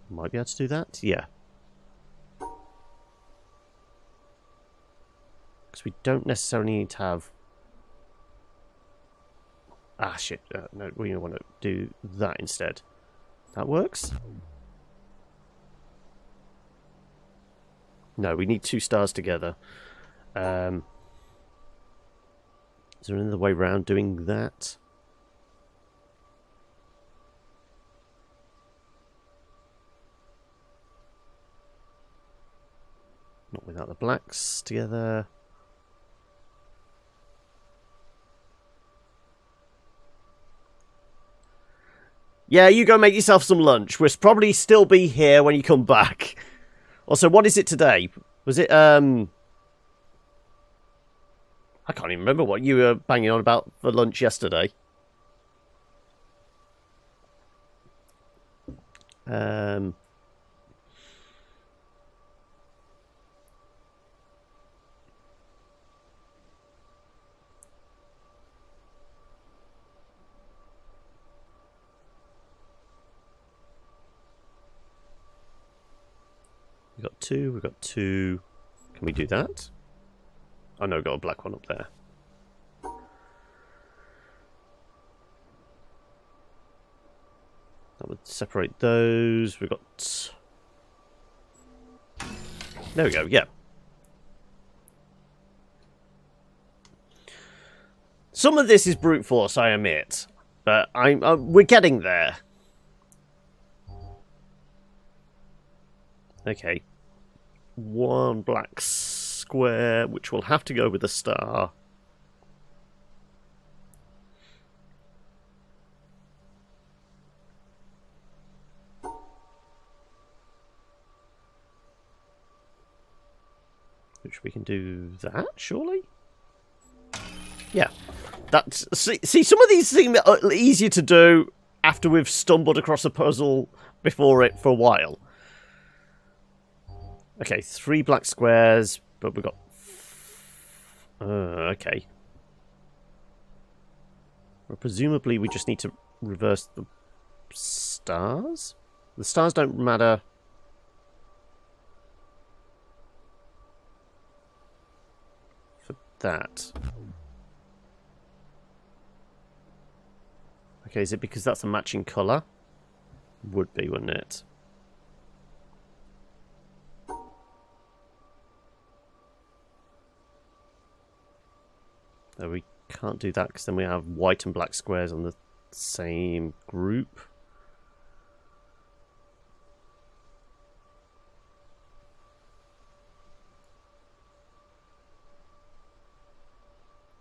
might be able to do that. Yeah. Because we don't necessarily need to have Ah, shit. No, we want to do that instead. That works? No, we need 2 stars together. Is there another way around doing that? Not without the blacks together. Yeah, you go make yourself some lunch. We'll probably still be here when you come back. Also, what is it today? Was it, I can't even remember what you were banging on about for lunch yesterday. We've got 2, we've got 2. Can we do that? Oh no, we've got a black one up there. That would separate those. We've got... There we go, yeah. Some of this is brute force, I admit. But we're getting there. Okay. 1 black square, which will have to go with a star. Which we can do that, surely? Yeah. That's, see, some of these seem easier to do after we've stumbled across a puzzle before it for a while. Okay, 3 black squares, but we've got... okay. Well, presumably we just need to reverse the stars? The stars don't matter... for that. Okay, is it because that's a matching colour? Would be, wouldn't it? No, we can't do that because then we have white and black squares on the same group.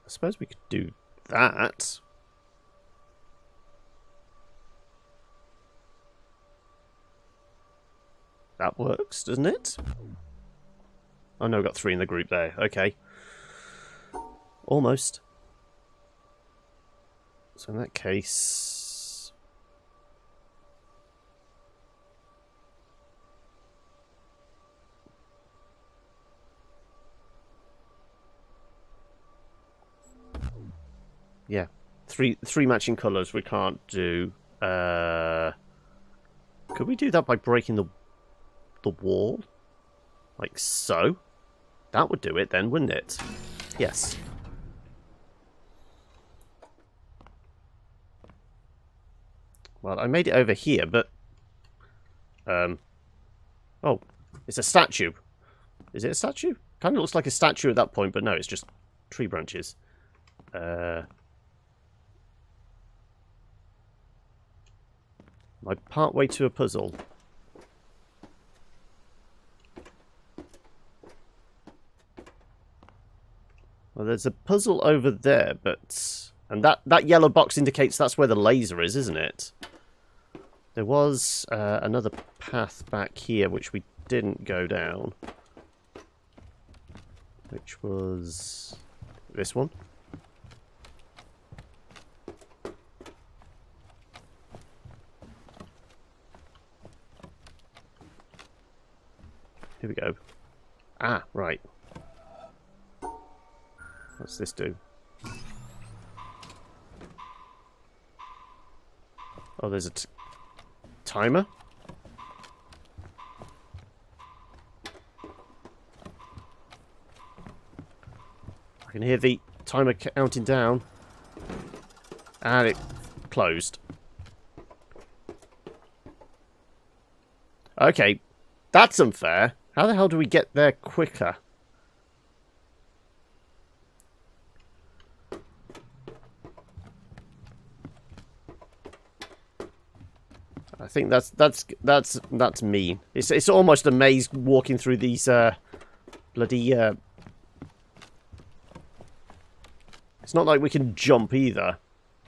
I suppose we could do that. That works, doesn't it? Oh no, we've got 3 in the group there. Okay. Almost. So in that case... yeah. Three matching colours we can't do. Could we do that by breaking the wall? Like so? That would do it then, wouldn't it? Yes. Well, I made it over here, but... oh, it's a statue. Is it a statue? Kind of looks like a statue at that point, but no, it's just tree branches. Am I part way to a puzzle? Well, there's a puzzle over there, but... And that yellow box indicates that's where the laser is, isn't it? There was another path back here, which we didn't go down. Which was... this one. Here we go. Ah, right. What's this do? Oh, there's a timer? I can hear the timer counting down. And it closed. Okay, that's unfair. How the hell do we get there quicker? I think that's mean. It's almost a maze walking through these bloody. It's not like we can jump either.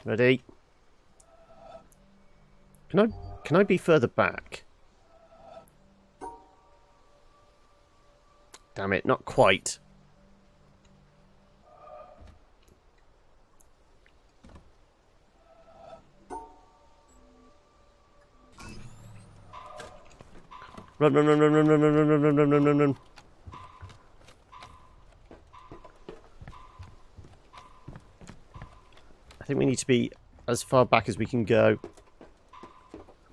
Ready? Can I be further back? Damn it, not quite. Run, run, run, run, run, run, run, run, run, run, run, run, run. I think we need to be as far back as we can go.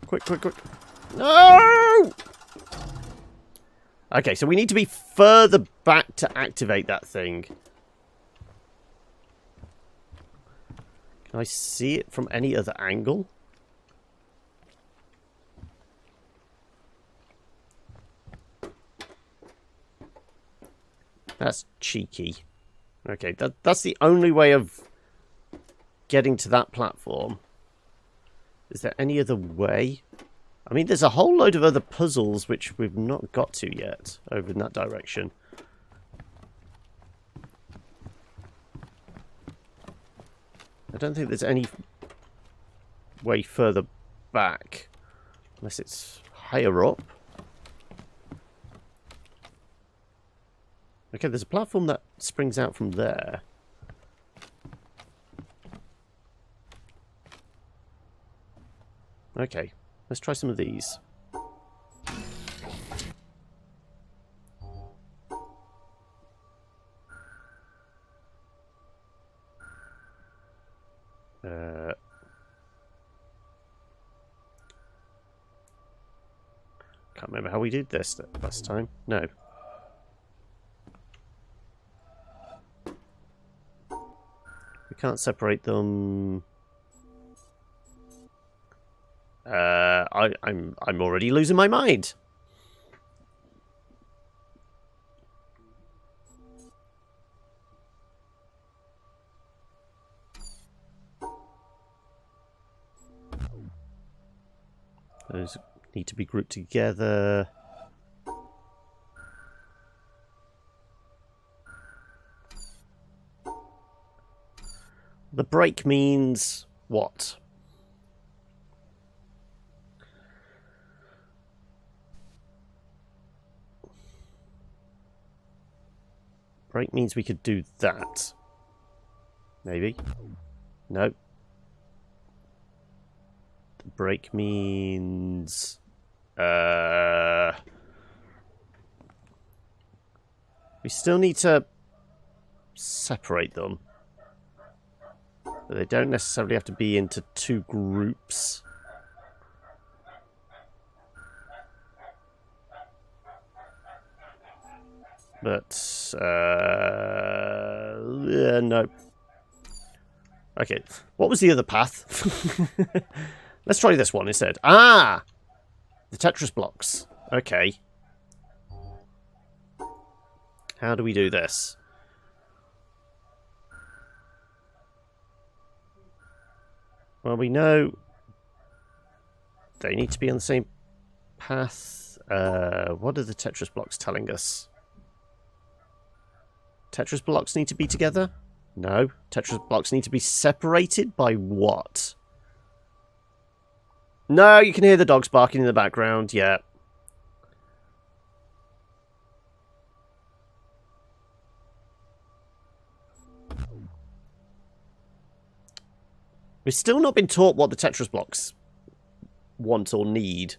Quick, quick, quick. No! Okay, so we need to be further back to activate that thing. Can I see it from any other angle? That's cheeky. Okay, that's the only way of getting to that platform. Is there any other way? I mean, there's a whole load of other puzzles which we've not got to yet over in that direction. I don't think there's any way further back. Unless it's higher up. Okay, there's a platform that springs out from there. Okay, let's try some of these. Can't remember how we did this last time. No. We can't separate them. I'm already losing my mind. Those need to be grouped together. The break means what? Break means we could do that. Maybe. No. The break means... we still need to separate them. But they don't necessarily have to be into two groups. But, no. Okay, what was the other path? Let's try this one instead. Ah! The Tetris blocks. Okay. How do we do this? Well, we know they need to be on the same path. What are the Tetris blocks telling us? Tetris blocks need to be together? No. Tetris blocks need to be separated by what? No, you can hear the dogs barking in the background. Yeah. We've still not been taught what the Tetris blocks want or need.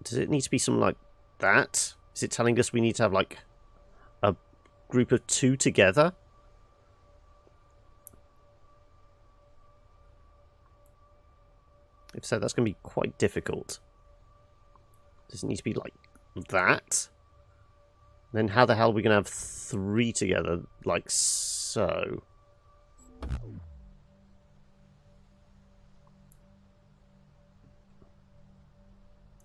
Does it need to be something like that? Is it telling us we need to have, like, a group of two together? If so, that's going to be quite difficult. Does it need to be, like, that. Then how the hell are we going to have 3 together? Like so.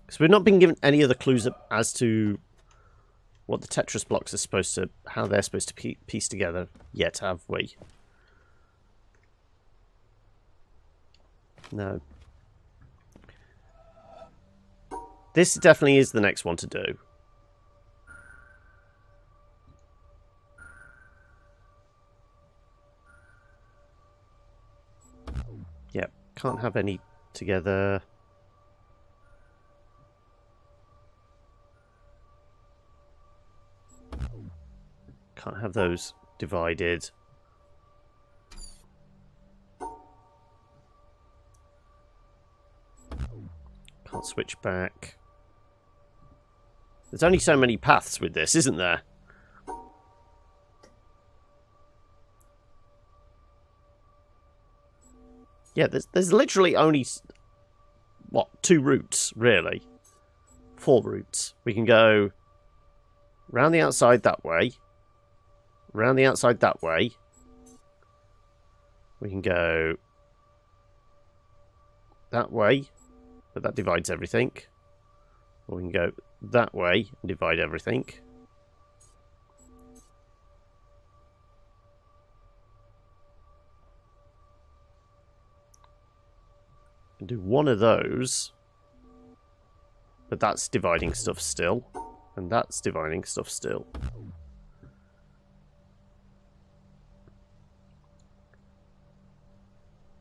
So we've not been given any other clues as to what the Tetris blocks are supposed to, how they're supposed to piece together yet, have we? No. This definitely is the next one to do. Yep, can't have any together. Can't have those divided. Can't switch back. There's only so many paths with this, isn't there? Yeah, there's literally only, what, 2 routes, really? 4 routes. We can go round the outside that way. Round the outside that way. We can go that way, but that divides everything. Or we can go that way and divide everything. And do one of those, but that's dividing stuff still, and that's dividing stuff still.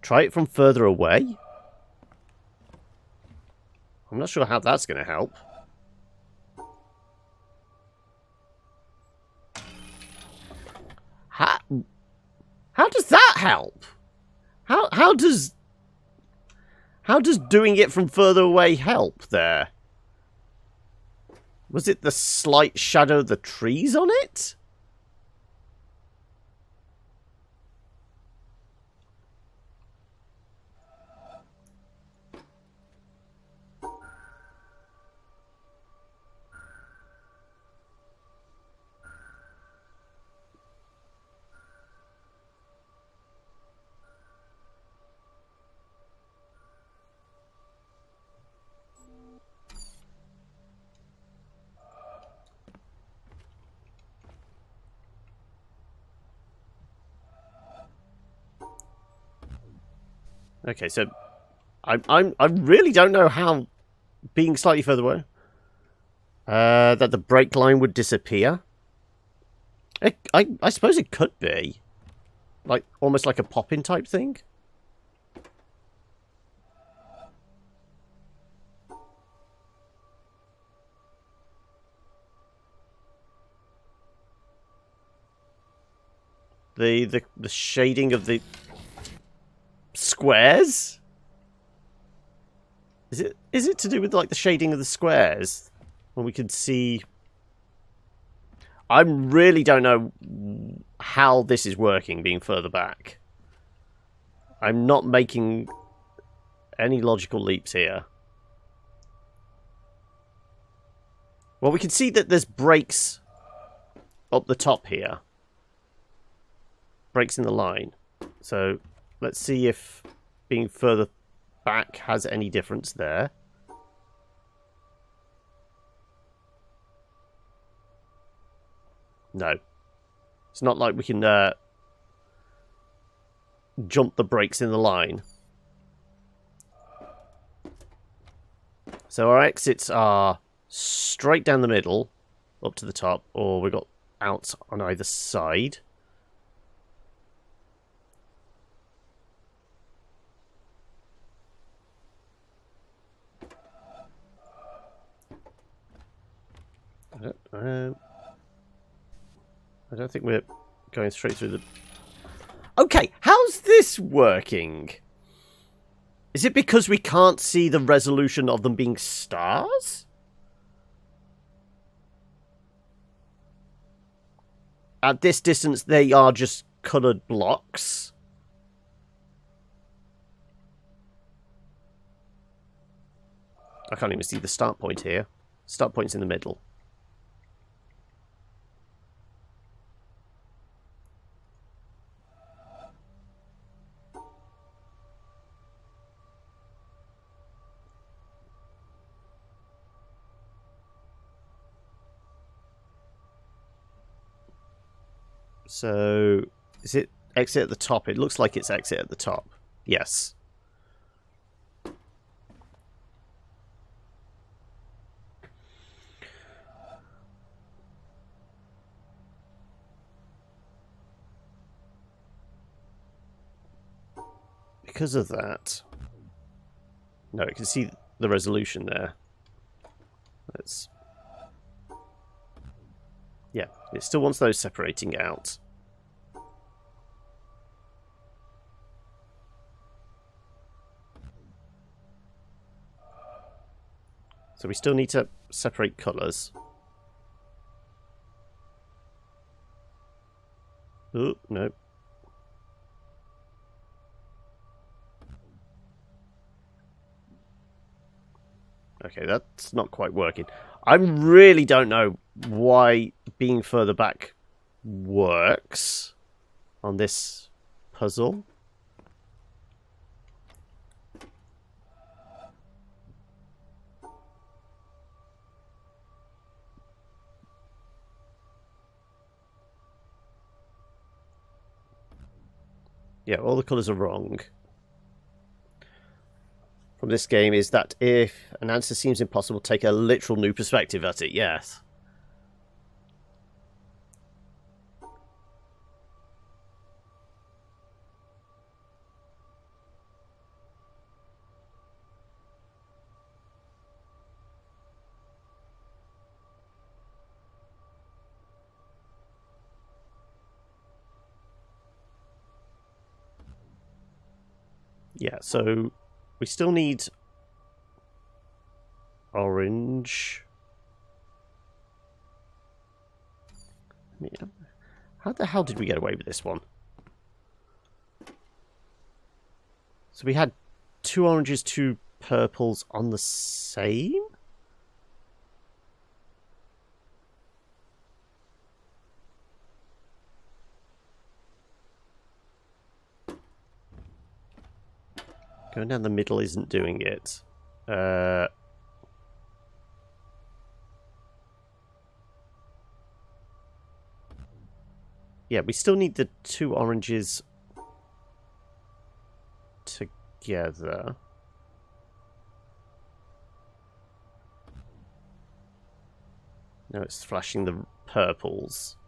Try it from further away? I'm not sure how that's going to help. How does that help? How does doing it from further away help there? Was it the slight shadow of the trees on it? Okay, so I really don't know how being slightly further away that the brake line would disappear. I suppose it could be like almost like a pop-in type thing. The shading of the squares? Is it to do with like the shading of the squares? When we can see, I really don't know how this is working being further back. I'm not making any logical leaps here. Well, we can see that there's brakes up the top here. Brakes in the line. So let's see if being further back has any difference there. No. It's not like we can jump the brakes in the line. So our exits are straight down the middle, up to the top, or we've got outs on either side. I don't think we're going straight through the... Okay, how's this working? Is it because we can't see the resolution of them being stars? At this distance, they are just coloured blocks. I can't even see the start point here. Start point's in the middle. So, is it exit at the top? It looks like it's exit at the top. Yes. Because of that... No, you can see the resolution there. Let's... Yeah, it still wants those separating out. So we still need to separate colours. Oh, no. Okay, that's not quite working. I really don't know why being further back works on this puzzle. Yeah, all the colours are wrong. From this game is that if an answer seems impossible, take a literal new perspective at it, yes. Yeah, so we still need orange. How the hell did we get away with this one? So we had 2 oranges, 2 purples on the same? Going down the middle isn't doing it. Yeah, we still need the 2 oranges together. Now it's flashing the purples.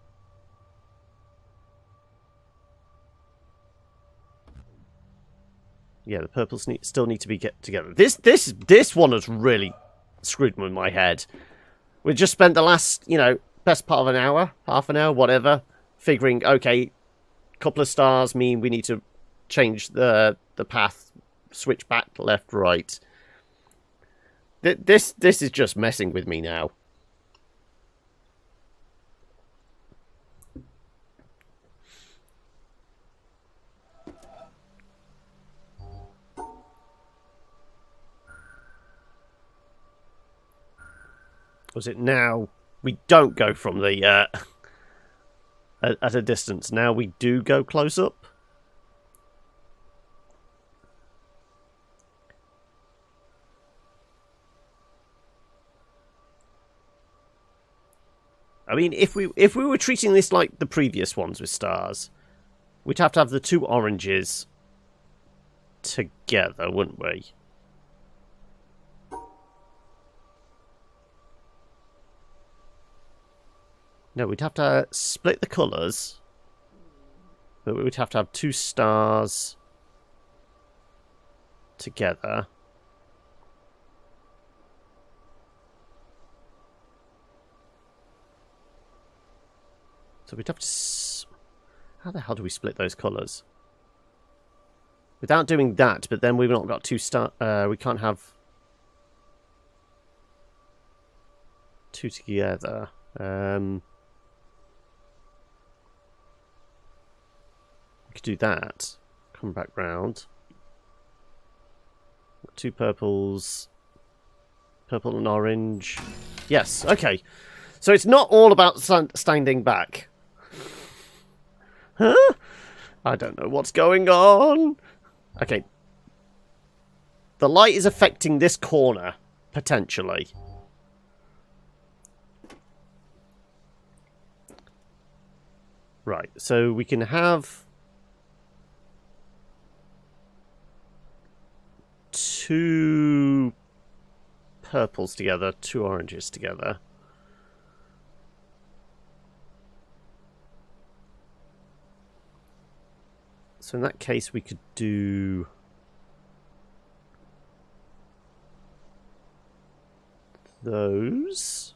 Yeah, the purples still need to be get together. This one has really screwed with my head. We just spent the last, best part of an hour, half an hour, whatever, figuring, okay, couple of stars mean we need to change the path, switch back, left, right. This is just messing with me now. Was it now we don't go from the at a distance, now we do go close up? I mean, if we were treating this like the previous ones with stars, we'd have to have the 2 oranges together, wouldn't we? No, we'd have to split the colours, but we'd have to have 2 stars together. So we'd have to... How the hell do we split those colours? Without doing that, but then we've not got 2 stars... we can't have 2 together. We could do that. Come back round. 2 purples. Purple and orange. Yes, okay. So it's not all about standing back. Huh? I don't know what's going on. Okay. The light is affecting this corner, potentially. Right, so we can have 2 purples together, 2 oranges together. So in that case, we could do those.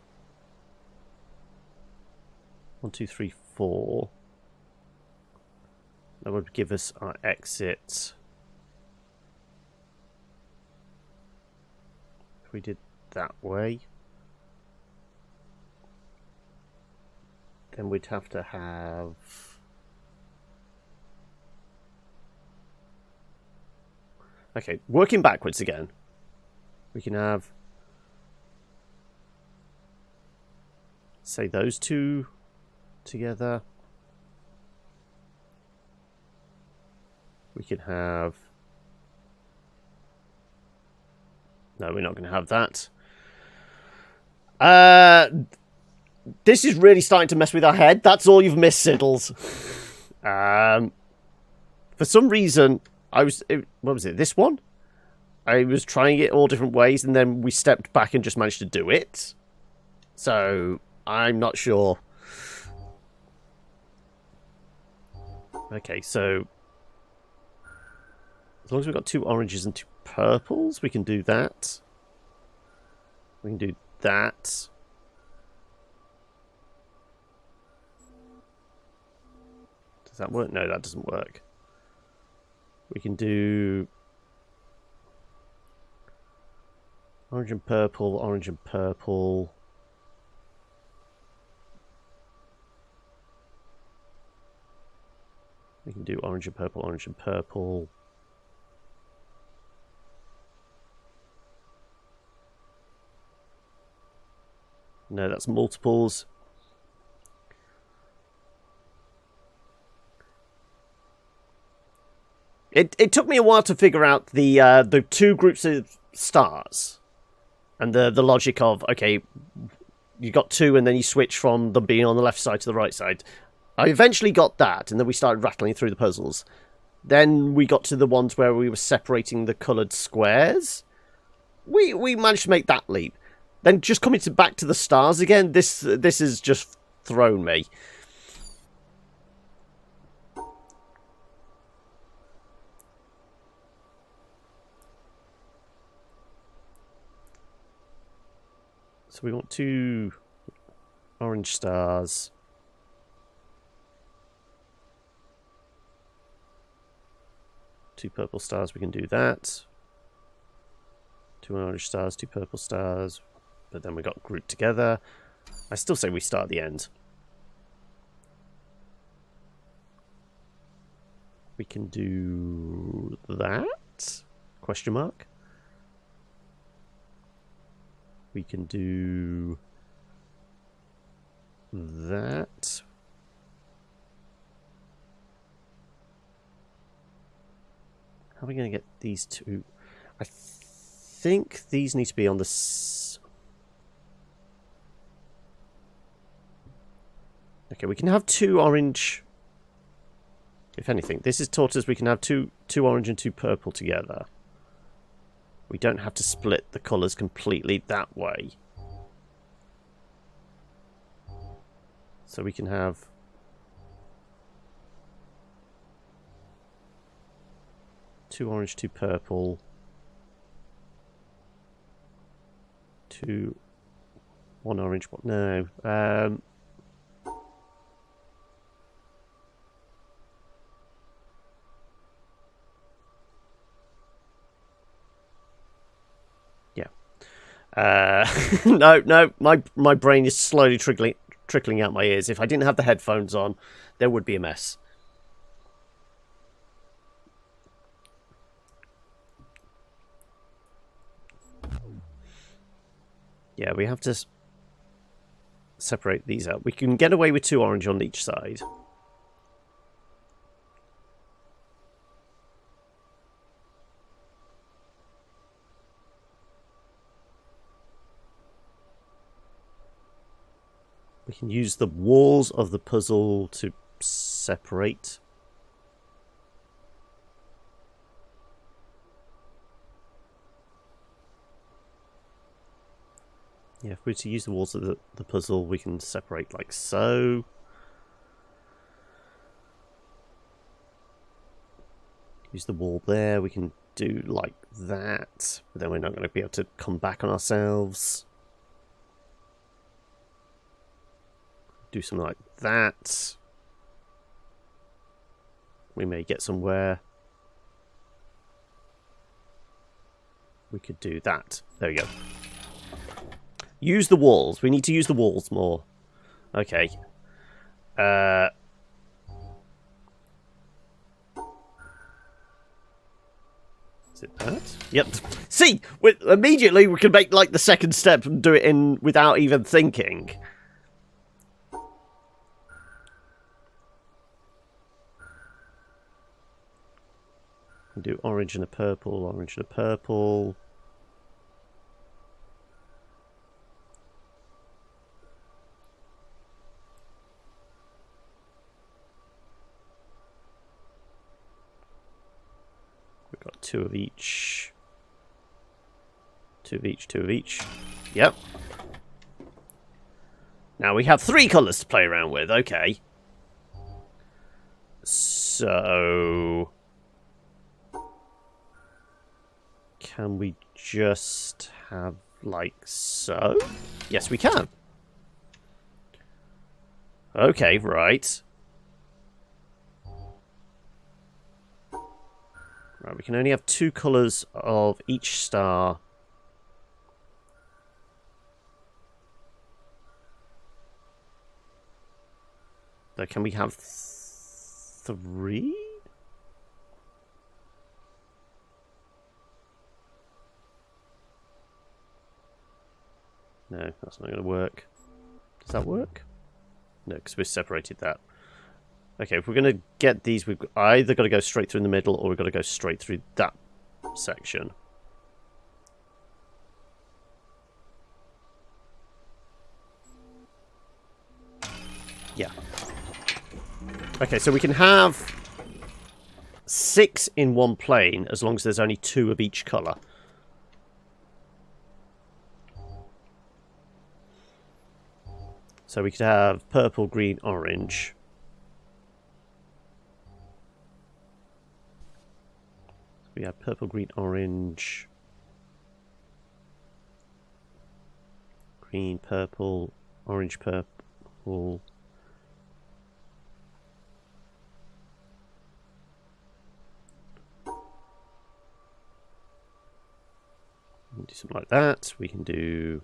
1, 2, 3, 4. That would give us our exit. If we did that way, then we'd have to have... Okay, working backwards again. We can have, say, those 2 together. We can have... No, we're not going to have that. This is really starting to mess with our head. That's all you've missed, Siddles. For some reason, what was it? This one? I was trying it all different ways, and then we stepped back and just managed to do it. So, I'm not sure. Okay, so... As long as we've got 2 oranges and 2 purples, we can do that. We can do that. Does that work? No, that doesn't work. We can do... orange and purple, orange and purple. We can do orange and purple, orange and purple. No, that's multiples. It took me a while to figure out the 2 groups of stars. And the logic of, okay, you got 2 and then you switch from them being on the left side to the right side. I eventually got that, and then we started rattling through the puzzles. Then we got to the ones where we were separating the coloured squares. We managed to make that leap. Then just coming back to the stars again, this has just thrown me. So we want 2 orange stars. 2 purple stars, we can do that. 2 orange stars, 2 purple stars. But then we got grouped together. I still say we start at the end. We can do that? Question mark. We can do that. How are we going to get these 2? I think these need to be on the... Okay, we can have 2 orange... If anything, this has taught us we can have 2 orange and 2 purple together. We don't have to split the colours completely that way. So we can have... 2 orange, 2 purple. 1 orange, what? No. No, my brain is slowly trickling out my ears. If I didn't have the headphones on, there would be a mess. Yeah, we have to separate these out. We can get away with 2 orange on each side. We can use the walls of the puzzle to separate. Yeah, if we were to use the walls of the puzzle, we can separate like so. Use the wall there, we can do like that. But then we're not going to be able to come back on ourselves. Do something like that. We may get somewhere. We could do that. There we go. Use the walls. We need to use the walls more. Okay. Is it that? Yep. See! Immediately we can make like the second step and do it in without even thinking. Do orange and a purple, orange and a purple. We've got 2 of each. 2 of each, 2 of each. Yep. Now we have 3 colours to play around with, okay. So... can we just have like so? Yes, we can. Okay, right. Right, we can only have 2 colours of each star. So can we have 3? No, that's not going to work. Does that work? No, because we've separated that. Okay, if we're going to get these, we've either got to go straight through in the middle or we've got to go straight through that section. Yeah. Okay, so we can have 6 in one plane as long as there's only 2 of each colour. So we could have purple, green, orange. We have purple, green, orange. Green, purple, orange, purple. We can do something like that. We can do...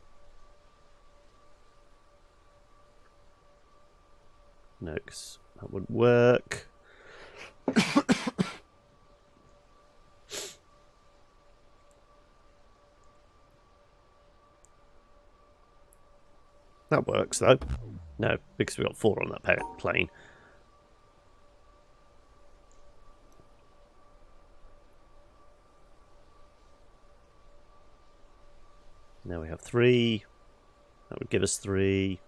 no, because that would work. That works, though. No, because we've got 4 on that plane. Now we have 3. That would give us 3.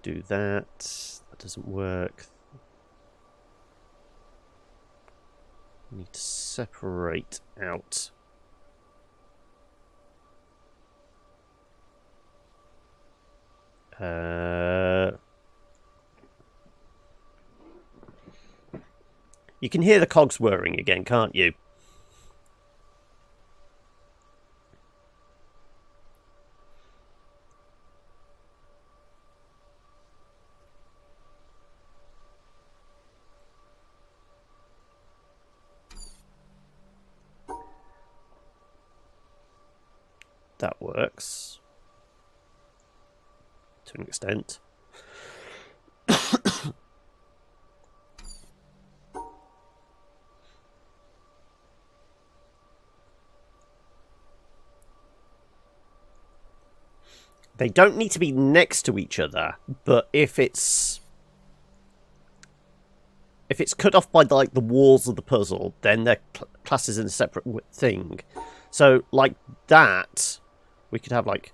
Do that. That doesn't work. We need to separate out. You can hear the cogs whirring again, can't you? That works. To an extent. They don't need to be next to each other, but if it's cut off by like the walls of the puzzle, then they're classed as a separate thing. So like that, we could have like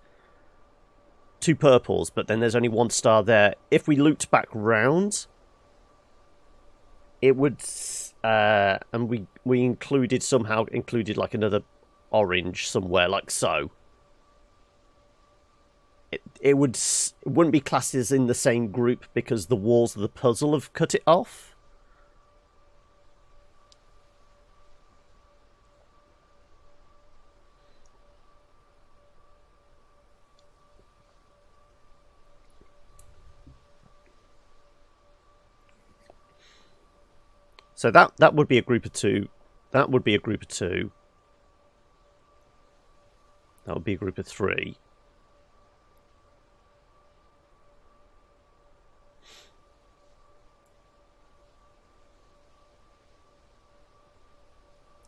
2 purples, but then there's only 1 star there. If we looped back round, it would, and we somehow included like another orange somewhere, like so. It wouldn't be classed as in the same group because the walls of the puzzle have cut it off. So that would be a group of 2. That would be a group of 2. That would be a group of 3.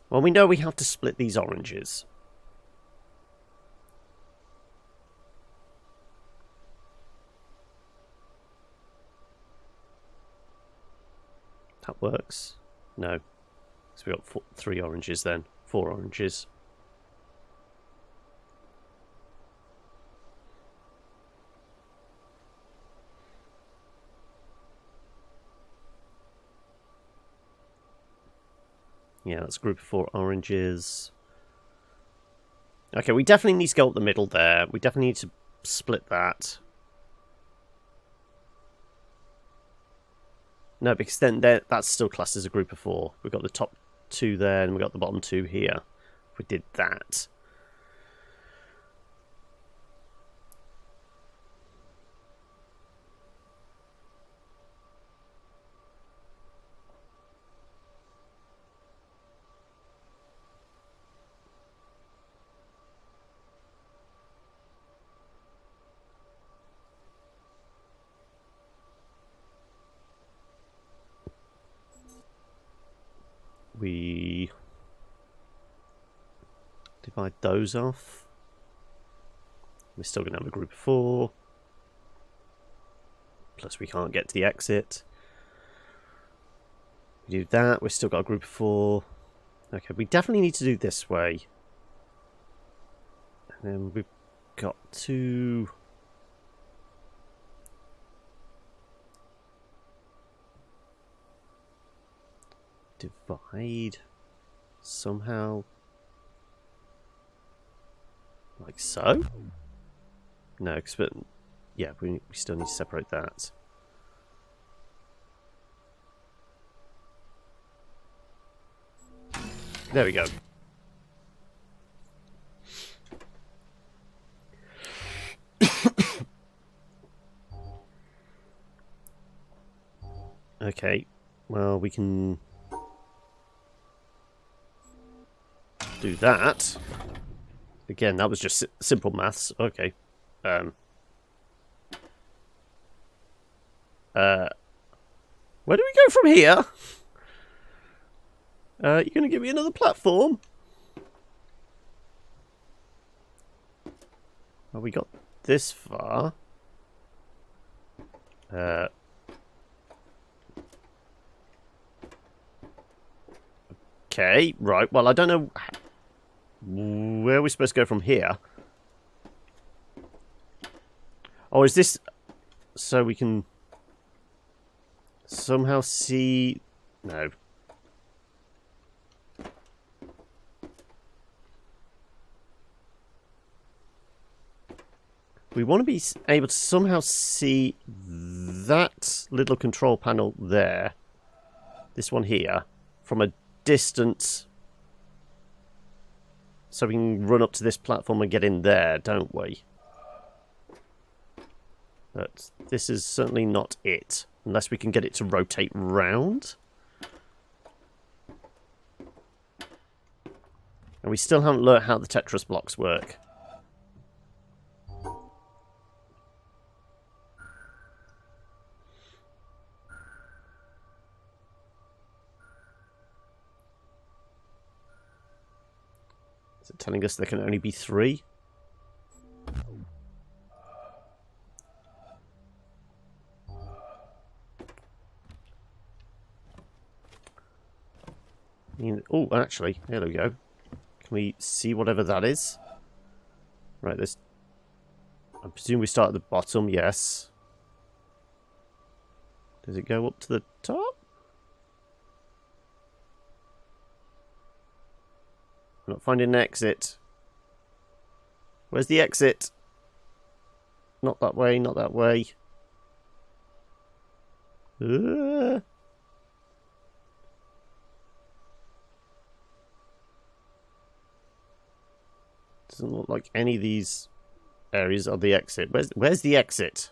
Well, we know we have to split these oranges. That works. No. So we got 3 oranges then. 4 oranges. Yeah, that's a group of 4 oranges. Okay, we definitely need to go up the middle there. We definitely need to split that. No, because then that's still classed as a group of 4. We've got the top 2 there, and we've got the bottom 2 here. If we did that. We divide those off. We're still going to have a group of 4. Plus we can't get to the exit. We do that, we've still got a group of 4. Okay, we definitely need to do this way. And then we've got to... divide somehow, like so. No, but yeah, we still need to separate that. There we go. Okay, well we can do that. Again, that was just simple maths. Okay. Where do we go from here? You're going to give me another platform? Well, we got this far. Okay, right. Well, I don't know where we're supposed to go from here. Or is this so we can somehow see... No. We want to be able to somehow see that little control panel there. This one here. From a distance. So we can run up to this platform and get in there, don't we? But this is certainly not it. Unless we can get it to rotate round. And we still haven't learnt how the Tetris blocks work. Is it telling us there can only be 3? Oh, actually, there we go. Can we see whatever that is? Right, this... I presume we start at the bottom, yes. Does it go up to the top? I'm not finding an exit. Where's the exit? Not that way, not that way. Doesn't look like any of these areas are the exit. Where's the exit?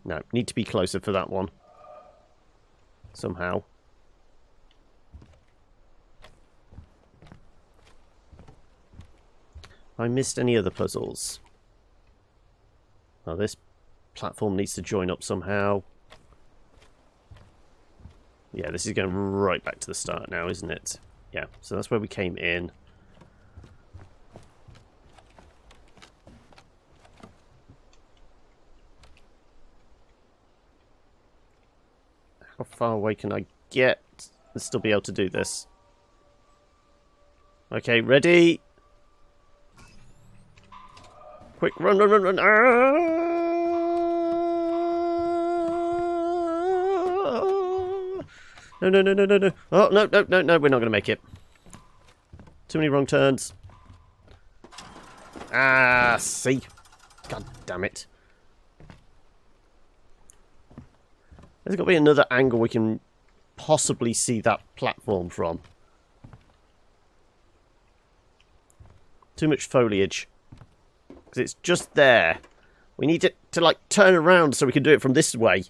No, need to be closer for that one. Somehow. I missed any other puzzles. Oh, this platform needs to join up somehow. Yeah, this is going right back to the start now, isn't it? Yeah, so that's where we came in. How far away can I get and still be able to do this? Okay, ready? Quick, run, run, run, run! No, no, no, no, no, no. Oh, no, no, no, no, we're not going to make it. Too many wrong turns. Ah, see? God damn it. There's got to be another angle we can possibly see that platform from. Too much foliage. Because it's just there. We need it to, like, turn around so we can do it from this way.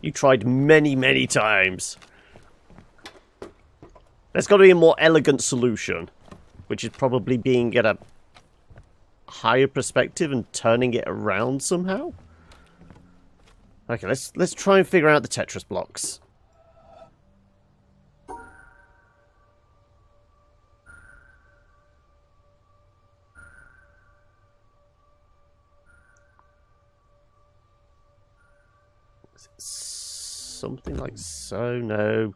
You tried many, many times. There's got to be a more elegant solution, which is probably being at a higher perspective and turning it around somehow. Okay, let's try and figure out the Tetris blocks. Is it something like so? No.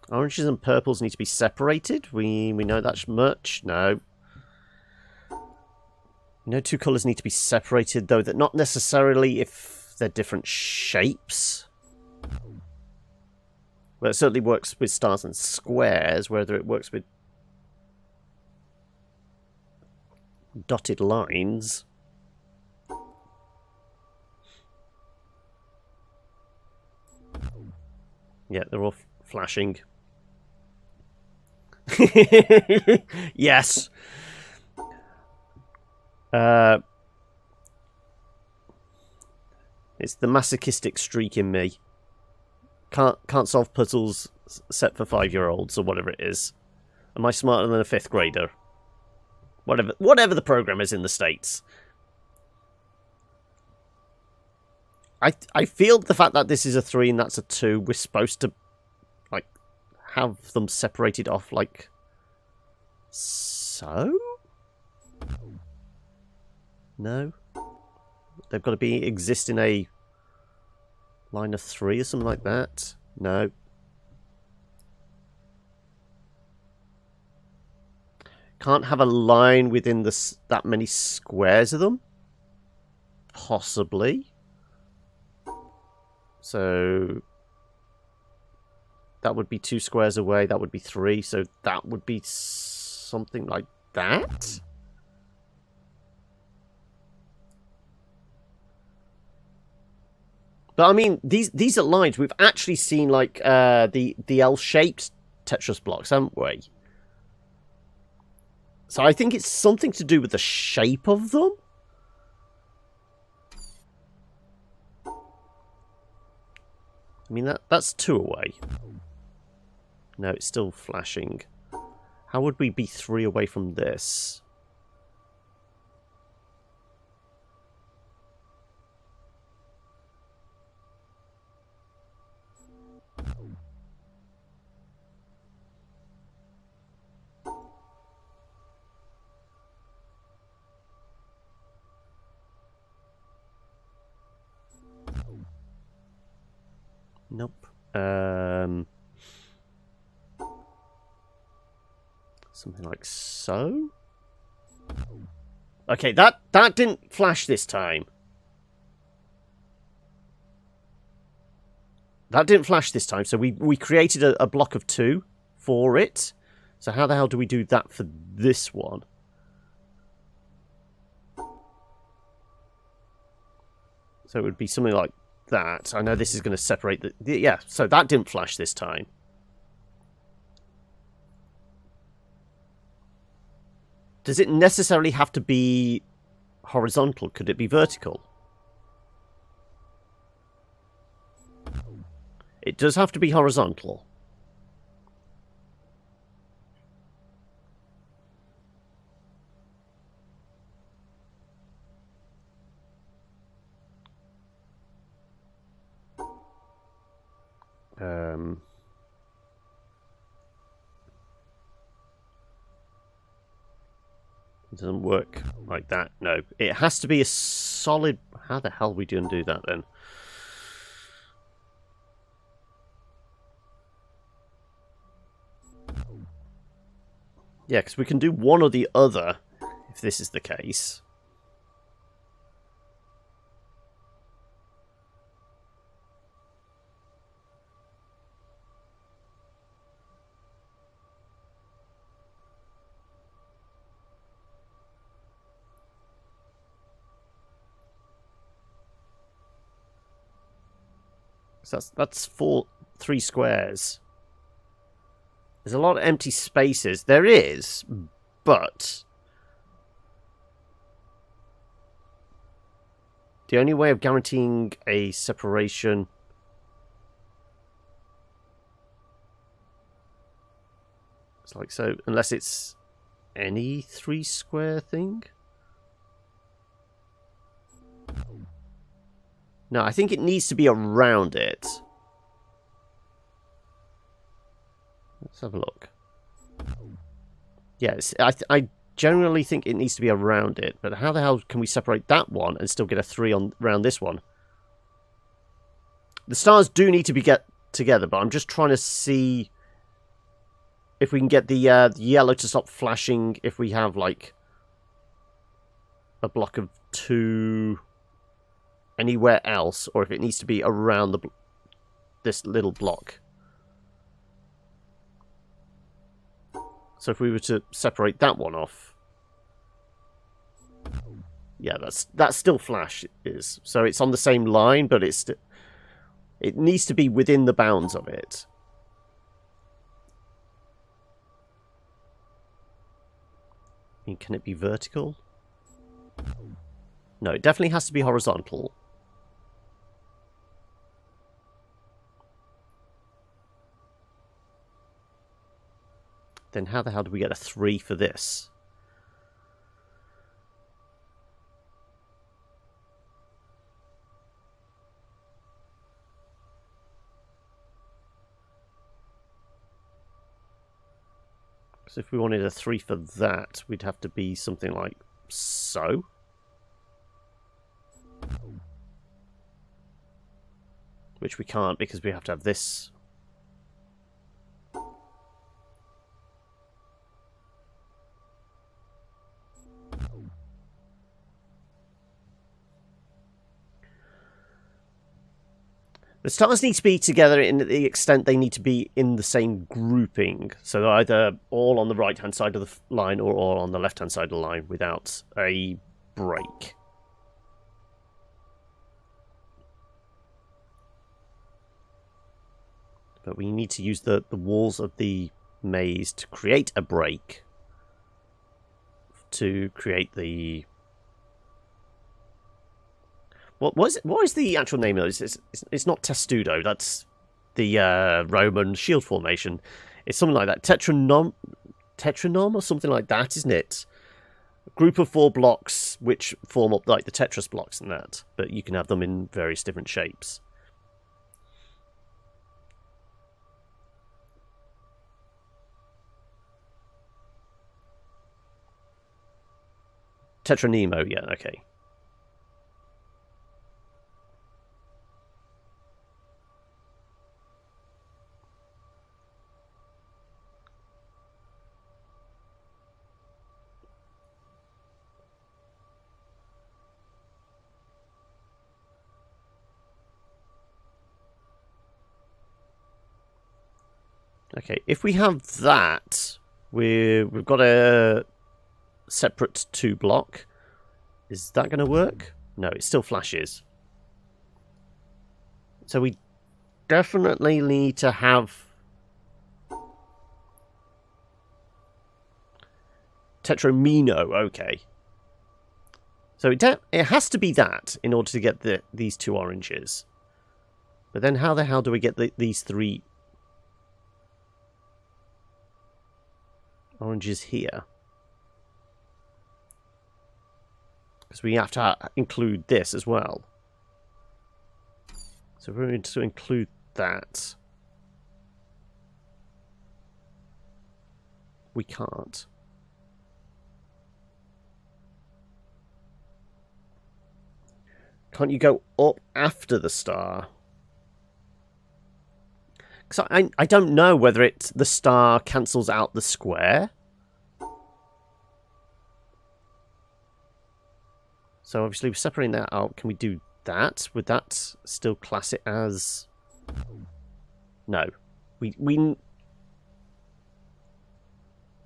Oranges and purples need to be separated. We know that much. No. We know two colours need to be separated, though that not necessarily if they're different shapes. Well, it certainly works with stars and squares, whether it works with dotted lines. Yeah, they're all flashing. Yes. It's the masochistic streak in me. Can't solve puzzles set for 5-year-olds or whatever it is. Am I smarter than a 5th grader? Whatever the program is in the States. I feel the fact that this is a 3 and that's a 2, we're supposed to, like, have them separated off, like, so? No? They've got to exist in a line of 3 or something like that? No. Can't have a line within that many squares of them? Possibly. So that would be 2 squares away, that would be 3, so that would be something like that? But I mean, these are lines. We've actually seen like the L-shaped Tetris blocks, haven't we? So I think it's something to do with the shape of them. I mean, that's 2 away. No, it's still flashing. How would we be 3 away from this? Nope. Something like so. Okay, that didn't flash this time. That didn't flash this time, so we created a block of 2 for it. So how the hell do we do that for this one? So it would be something like that. I know this is going to separate the... Yeah, so that didn't flash this time. Does it necessarily have to be horizontal? Could it be vertical? It does have to be horizontal. It doesn't work like that. No, it has to be a solid... How the hell are we going to do that then? Yeah, because we can do one or the other, if this is the case. So that's 3 squares. There's a lot of empty spaces. There is, but the only way of guaranteeing a separation is like so, unless it's any 3 square thing. No, I think it needs to be around it. Let's have a look. Yes, I generally think it needs to be around it, but how the hell can we separate that one and still get a 3 on around this one? The stars do need to be together, but I'm just trying to see if we can get the yellow to stop flashing if we have, like, a block of 2 anywhere else, or if it needs to be around this little block. So if we were to separate that one off, yeah, that's still flash is. So it's on the same line, but it needs to be within the bounds of it. I mean, can it be vertical? No, it definitely has to be horizontal. Then how the hell do we get a 3 for this? So if we wanted a 3 for that, we'd have to be something like so. Which we can't because we have to have this. The stars need to be together in the extent they need to be in the same grouping. So they're either all on the right-hand side of the line or all on the left-hand side of the line without a break. But we need to use the walls of the maze to create a break. To create the... What is the actual name of this? It's not testudo. That's the Roman shield formation. It's something like that. Tetranom or something like that, isn't it? A group of 4 blocks which form up like the Tetris blocks and that. But you can have them in various different shapes. Tetranemo, yeah, okay. Okay, if we have that, we've got a separate 2 block. Is that going to work? No, it still flashes. So we definitely need to have Tetromino. Okay. So it has to be that in order to get these 2 oranges. But then how the hell do we get these 3 oranges here? Because we have to include this as well. So we're going to include that. We can't. Can't you go up after the star? Because I don't know whether the star cancels out the square. So obviously we're separating that out. Can we do that? Would that still class it as... No. We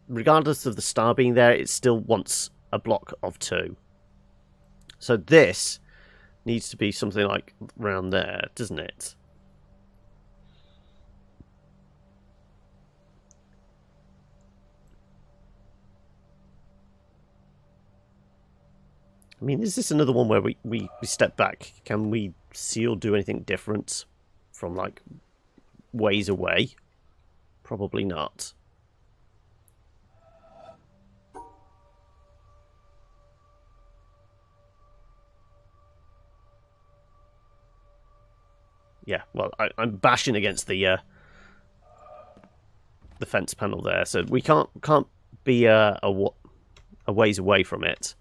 regardless of the star being there, it still wants a block of 2. So this needs to be something like around there, doesn't it? I mean, is this another one where we step back? Can we see or do anything different from, like, ways away? Probably not. Yeah, well, I'm bashing against the fence panel there, so we can't be a ways away from it.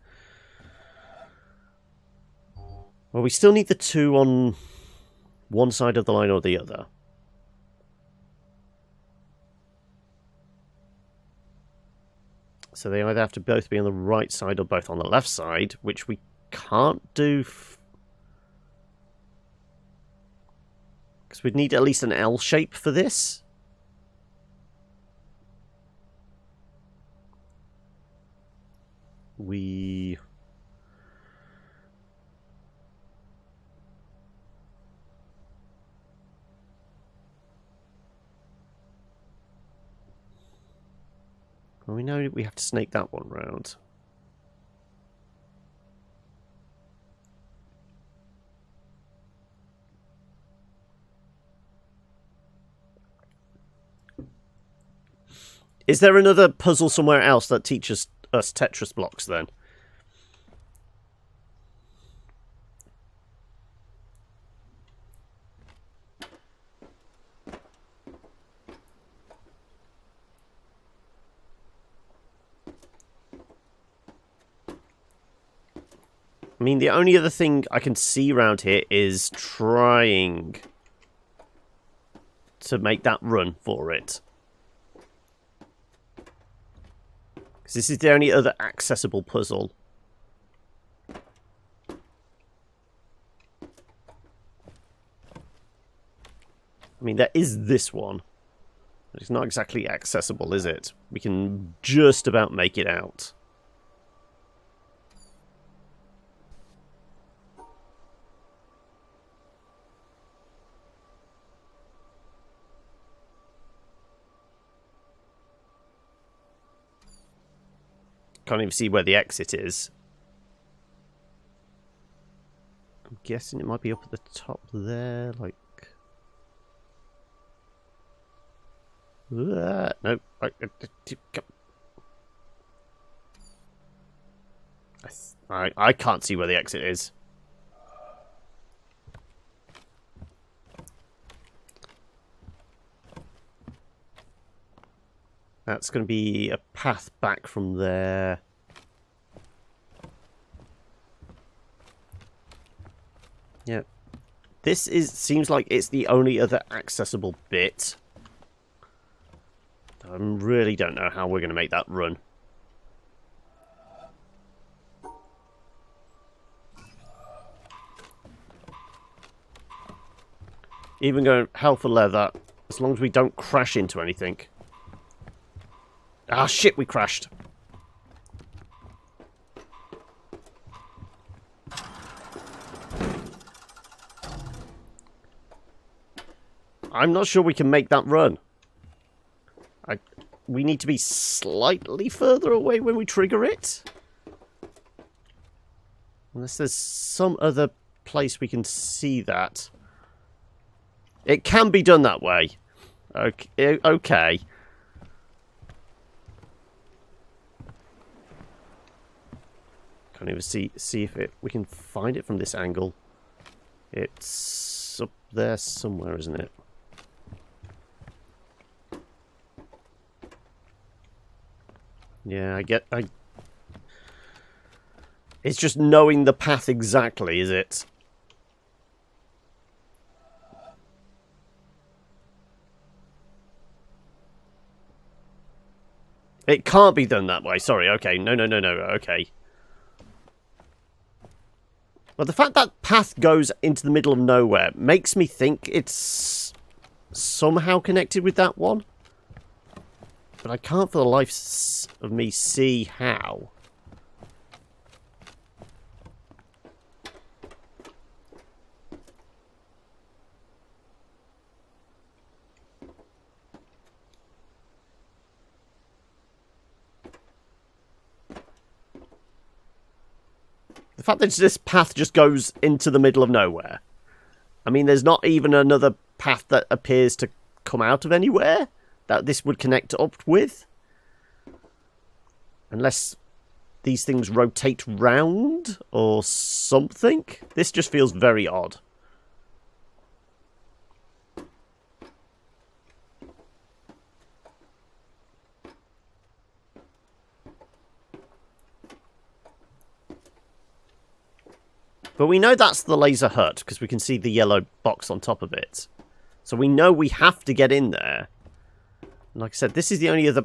Well, we still need the 2 on one side of the line or the other. So they either have to both be on the right side or both on the left side, which we can't do. Because we'd need at least an L shape for this. Well, we know we have to snake that one round. Is there another puzzle somewhere else that teaches us Tetris blocks then? I mean, the only other thing I can see around here is trying to make that run for it. Because this is the only other accessible puzzle. I mean, there is this one. But it's not exactly accessible, is it? We can just about make it out. Can't even see where the exit is. I'm guessing it might be up at the top there, like... Nope. I can't see where the exit is. That's going to be a path back from there. Yep. This seems like it's the only other accessible bit. I really don't know how we're going to make that run. Even going hell for leather, As long as we don't crash into anything. Ah, shit, we crashed. I'm not sure we can make that run. We need to be slightly further away when we trigger it. Unless there's some other place we can see that. It can be done that way. Okay. Can't even see if we can find it from this angle. It's up there somewhere, isn't it? Yeah, it's just knowing the path exactly, is it? It can't be done that way. Sorry, okay. No, okay. Well, the fact that path goes into the middle of nowhere makes me think it's somehow connected with that one. But I can't for the life of me see how. The fact that this path just goes into the middle of nowhere. I mean, there's not even another path that appears to come out of anywhere that this would connect up with. Unless these things rotate round or something. This just feels very odd. But we know that's the laser hut, because we can see the yellow box on top of it. So we know we have to get in there. And like I said, this is the only other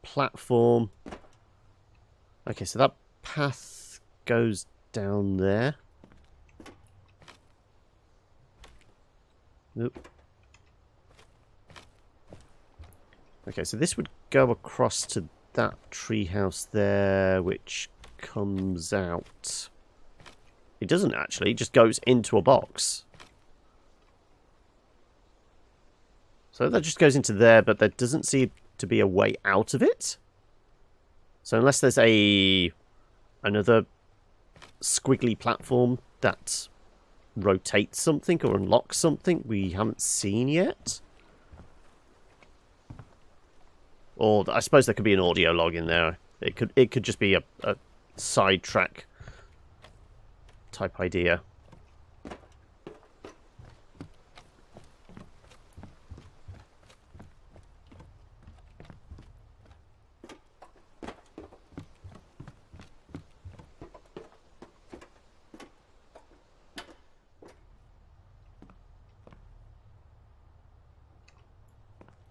platform. Okay, so that path goes down there. Nope. Okay, so this would go across to that treehouse there, which comes out. It doesn't actually, it just goes into a box. So that just goes into there, but there doesn't seem to be a way out of it. So unless there's another squiggly platform that rotates something or unlocks something we haven't seen yet. Or I suppose there could be an audio log in there. It could just be a sidetrack type idea.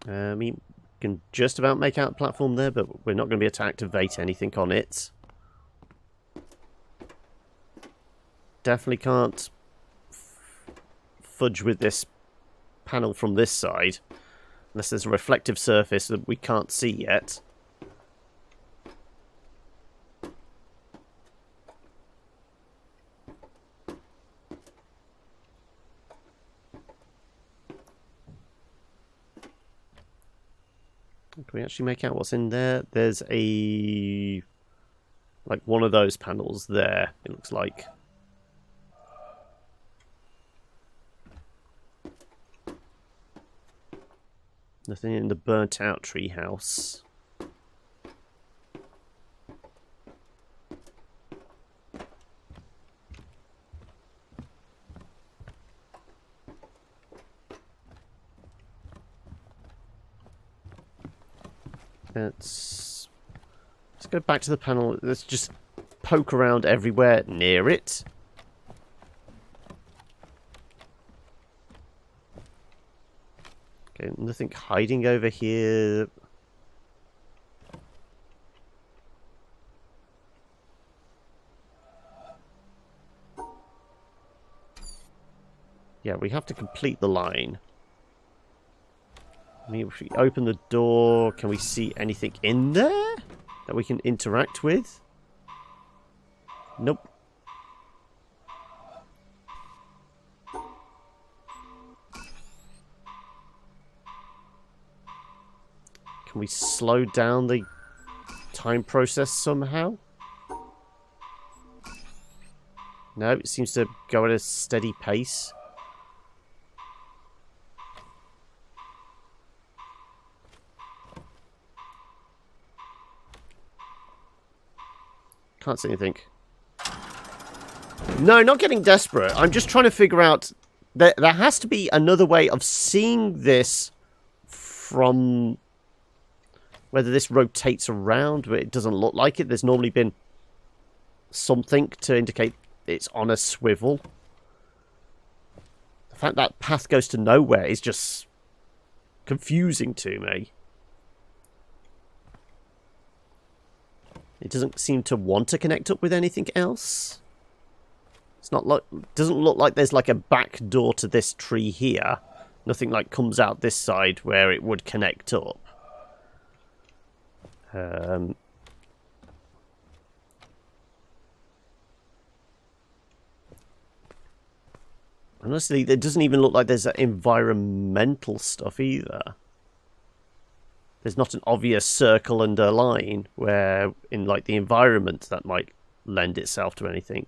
I mean, can just about make out the platform there, but we're not going to be able to activate anything on it. Definitely can't fudge with this panel from this side, unless there's a reflective surface that we can't see yet. Can we actually make out what's in there? There's like one of those panels there, it looks like. Nothing in the burnt out treehouse. Let's go back to the panel. Let's just poke around everywhere near it. Okay, nothing hiding over here. Yeah, we have to complete the line. I mean, if we open the door, can we see anything in there that we can interact with? Nope. Can we slow down the time process somehow? No, it seems to go at a steady pace. Can't see anything. No, not getting desperate. I'm just trying to figure out... There has to be another way of seeing this from... Whether this rotates around, but it doesn't look like it. There's normally been something to indicate it's on a swivel. The fact that path goes to nowhere is just confusing to me. It doesn't seem to want to connect up with anything else. It's not like, doesn't look like there's like a back door to this tree here. Nothing like comes out this side where it would connect up. Honestly, it doesn't even look like there's environmental stuff either. There's not an obvious circle and a line where in like the environment that might lend itself to anything.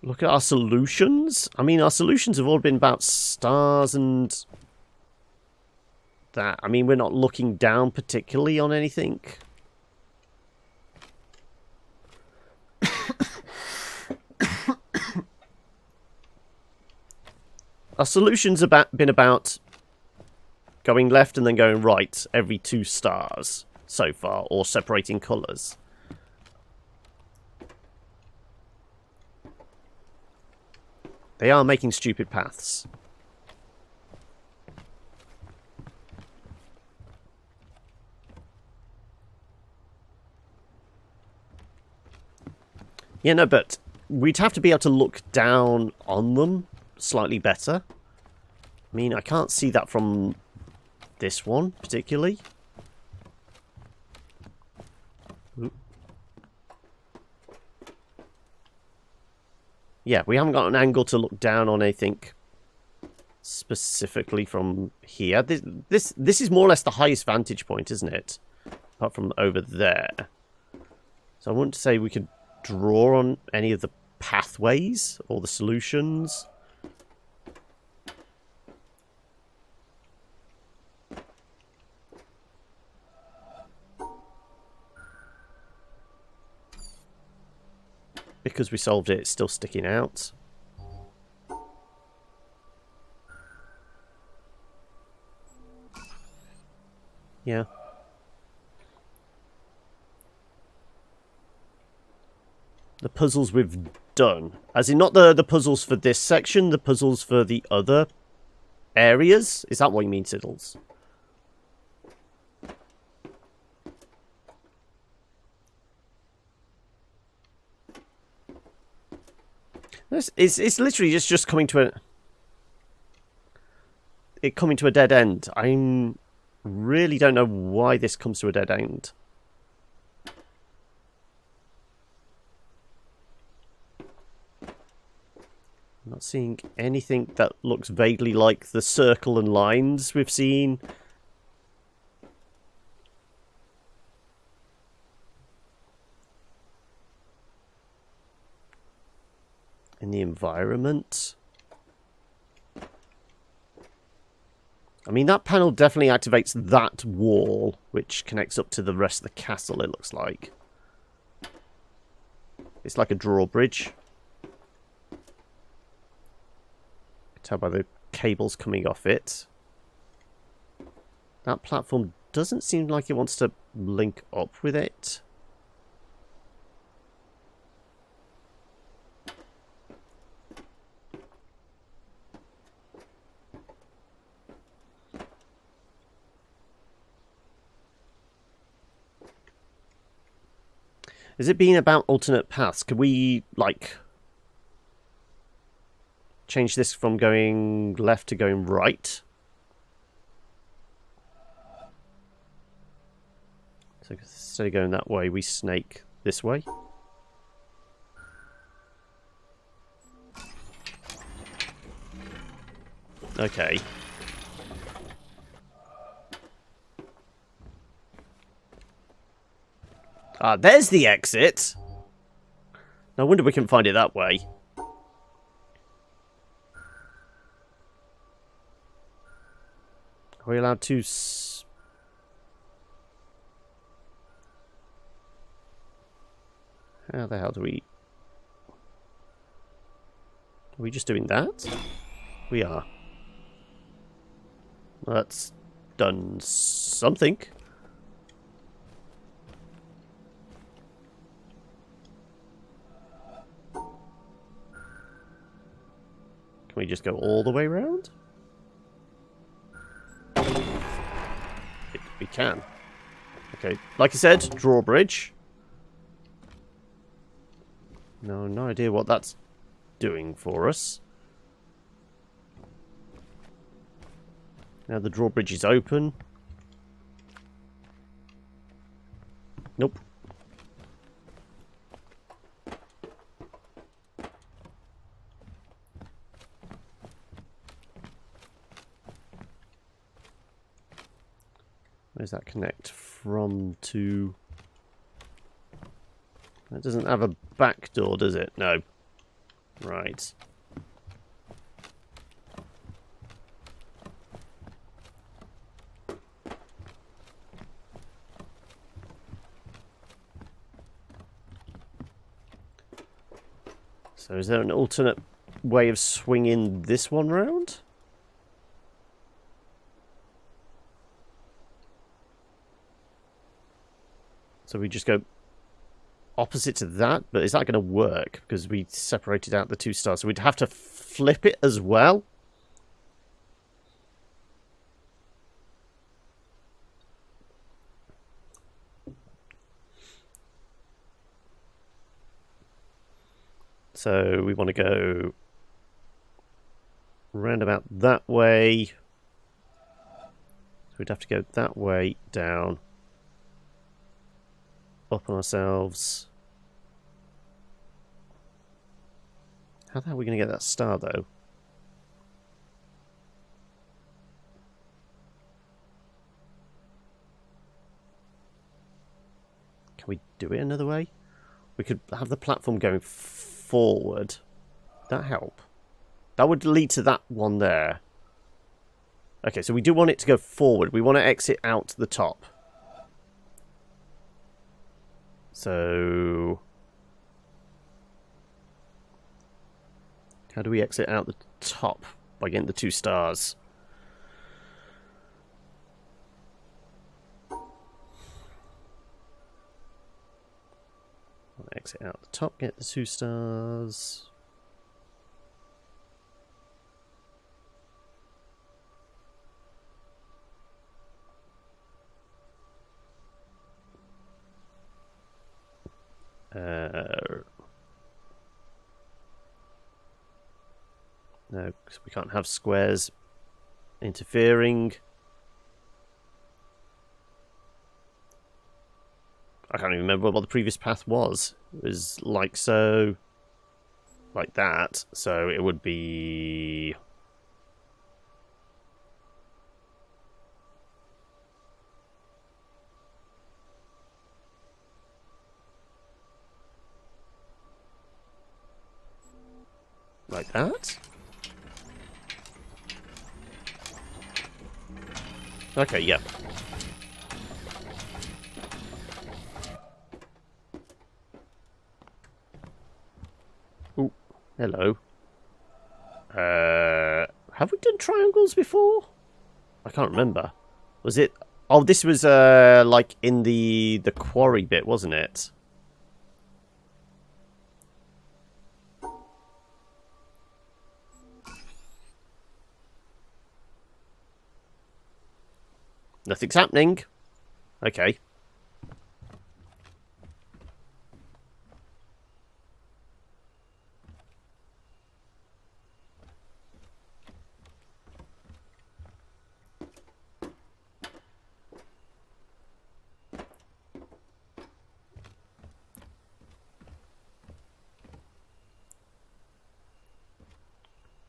Look at our solutions. I mean, our solutions have all been about stars and that. I mean, we're not looking down particularly on anything. Our solutions have been about going left and then going right every 2 stars so far, or separating colours. They are making stupid paths. Yeah, no, but we'd have to be able to look down on them slightly better. I mean, I can't see that from this one, particularly. Oop. Yeah, we haven't got an angle to look down on anything specifically from here. This is more or less the highest vantage point, isn't it? Apart from over there. So I wouldn't say we could draw on any of the pathways or the solutions. Because we solved it, it's still sticking out. Yeah. The puzzles we've done. As in, not the puzzles for this section, the puzzles for the other areas. Is that what you mean, Siddles? It's literally just coming to a dead end. I really don't know why this comes to a dead end. I'm not seeing anything that looks vaguely like the circle and lines we've seen. In the environment. I mean, that panel definitely activates that wall, which connects up to the rest of the castle, it looks like. It's like a drawbridge. You can tell by the cables coming off it. That platform doesn't seem like it wants to link up with it. Is it being about alternate paths? Could we, like, change this from going left to going right? So instead of going that way, we snake this way. Okay. Ah, there's the exit. No wonder we can find it that way. Are we allowed to... How the hell do we... Are we just doing that? We are. Well, that's done something. Can we just go all the way around? We can. Okay, like I said, drawbridge. No idea what that's doing for us. Now the drawbridge is open. Nope. Where does that connect from to? That doesn't have a back door, does it? No. Right. So is there an alternate way of swinging this one round? So we just go opposite to that, but is that going to work? Because we separated out the two stars, so we'd have to flip it as well. So we want to go round about that way. So we'd have to go that way, down, up on ourselves. How the hell are we going to get that star, though? Can we do it another way? We could have the platform going forward. Would that help? That would lead to that one there. Okay, so we do want it to go forward. We want to exit out the top. So... how do we exit out the top? By getting the two stars. Exit out the top, get the two stars. No, because we can't have squares interfering. I can't even remember what the previous path was. It was like so, like that. So it would be... like that? Okay, yeah. Ooh, hello. Have we done triangles before? I can't remember. Was it... oh, this was, like, in the quarry bit, wasn't it? Nothing's happening. Okay.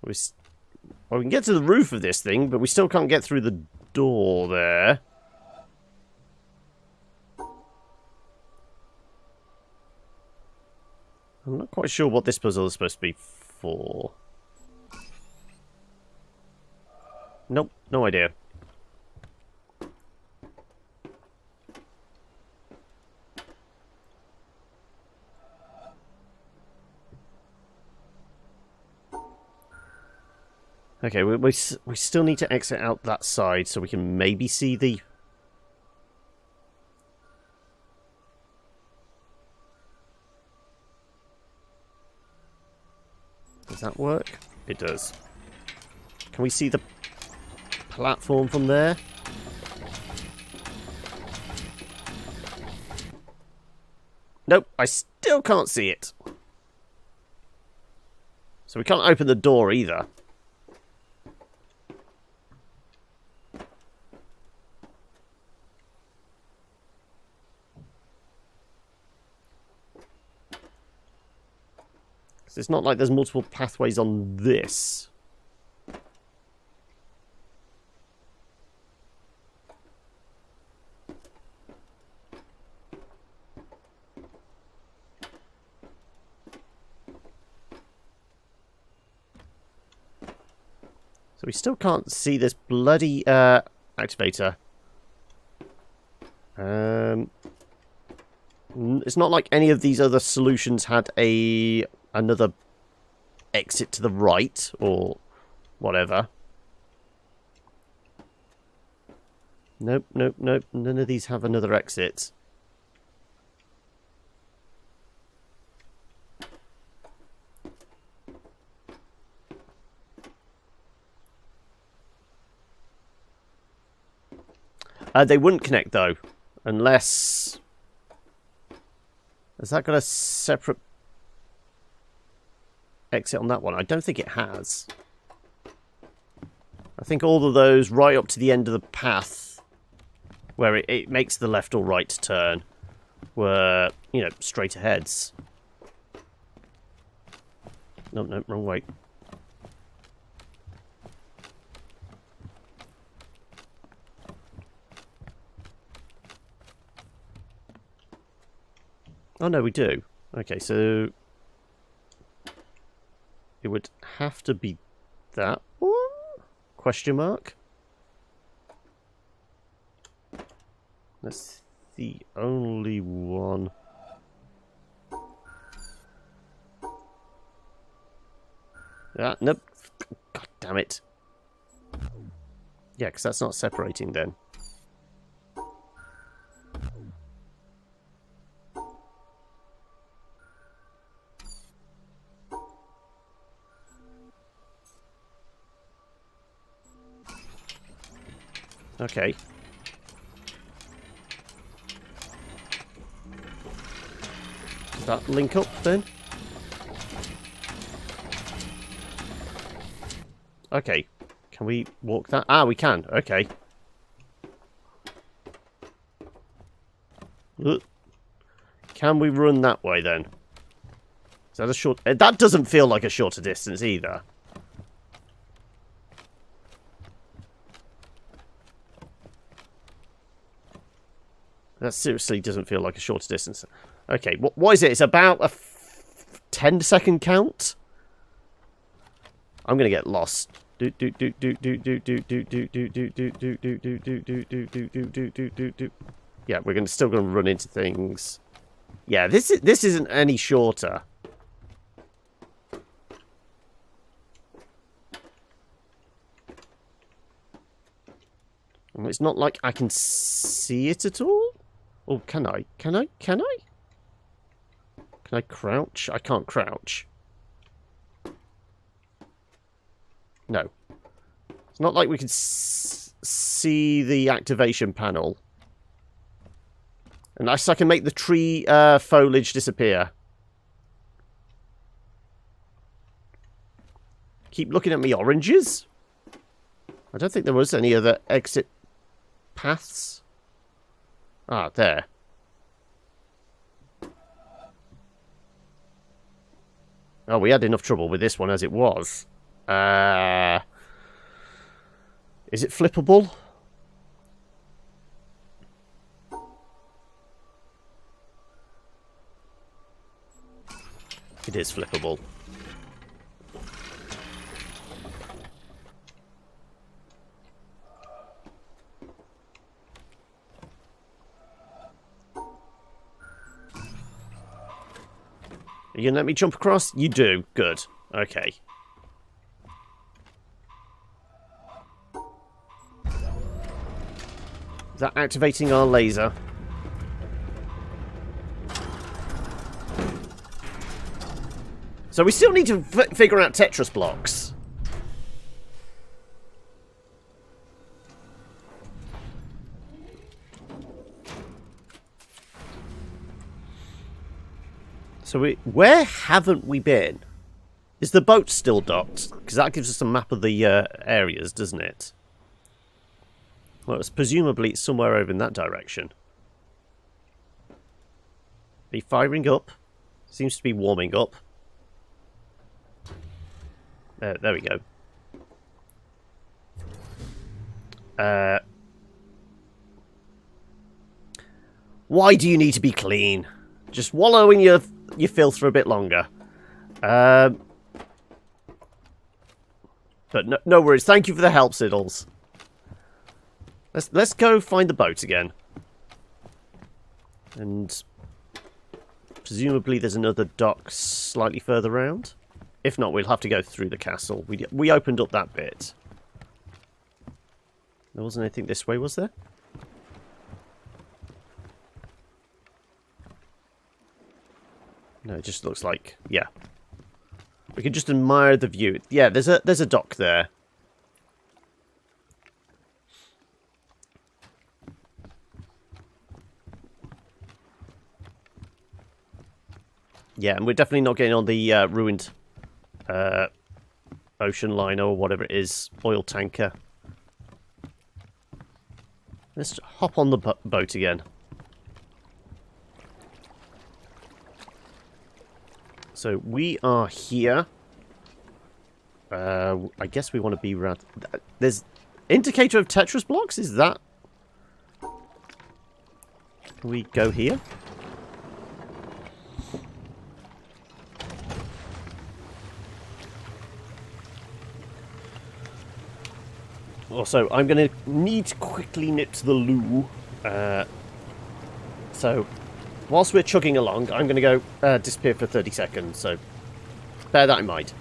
Well, we can get to the roof of this thing, but we still can't get through the door there. I'm not quite sure what this puzzle is supposed to be for. Nope, no idea. Okay, we still need to exit out that side so we can maybe see the... Does that work? It does. Can we see the platform from there? Nope, I still can't see it. So we can't open the door either. It's not like there's multiple pathways on this. So we still can't see this bloody activator. It's not like any of these other solutions had another exit to the right or whatever. Nope, nope, nope. None of these have another exit. They wouldn't connect though, unless... Has that got a separate exit on that one? I don't think it has. I think all of those right up to the end of the path where it makes the left or right turn were, you know, straight aheads. Nope, nope, wrong way. Oh no, we do. Okay, so it would have to be that one? Question mark? That's the only one. Ah, nope. God damn it. Yeah, because that's not separating then. Okay. Does that link up then? Okay. Can we walk that? Ah, we can. Okay. Can we run that way then? Is that a short... That doesn't feel like a shorter distance either. That seriously doesn't feel like a shorter distance. Okay, what is it? It's about a 10-second count? I'm gonna get lost. Yeah, we're still gonna run into things. Yeah, this isn't any shorter. It's not like I can see it at all. Oh, can I? Can I? Can I? Can I crouch? I can't crouch. No. It's not like we can see the activation panel. Unless I can make the tree foliage disappear. Keep looking at me oranges. I don't think there was any other exit paths. Ah, there. Oh, we had enough trouble with this one as it was. Is it flippable? It is flippable. Are you gonna let me jump across? You do. Good. Okay. Is that activating our laser? So we still need to figure out Tetris blocks. So where haven't we been? Is the boat still docked? Because that gives us a map of the areas, doesn't it? Well, it's presumably somewhere over in that direction. Be firing up. Seems to be warming up. There we go. Why do you need to be clean? Just wallow in your filth for a bit longer. But no worries. Thank you for the help, Siddles. Let's go find the boat again. And presumably there's another dock slightly further round. If not, we'll have to go through the castle. We opened up that bit. There wasn't anything this way, was there? No, it just looks like, yeah. We can just admire the view. Yeah, there's a dock there. Yeah, and we're definitely not getting on the ruined ocean liner or whatever it is, oil tanker. Let's hop on the boat again. So we are here. I guess we want to be around. There's indicator of Tetris blocks. Is that? Can we go here? Also, I'm going to need to quickly nip to the loo. So, whilst we're chugging along, I'm going to go disappear for 30 seconds. So, bear that in mind.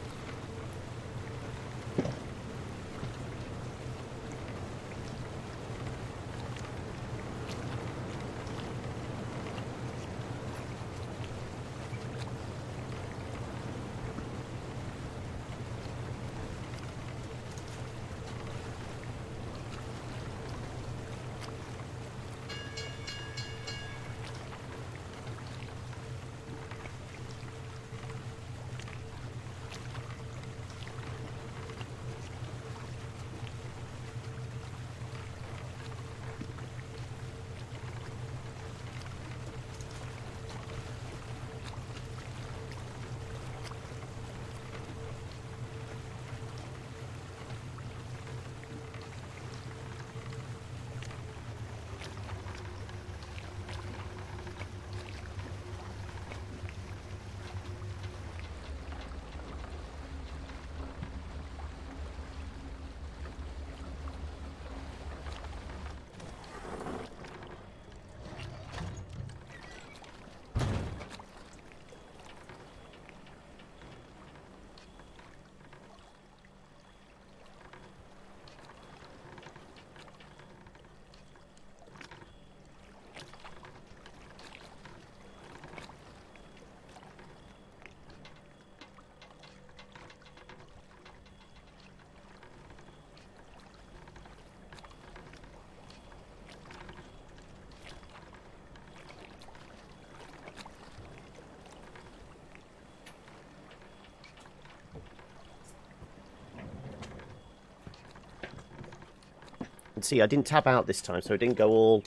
See, I didn't tab out this time, so it didn't go all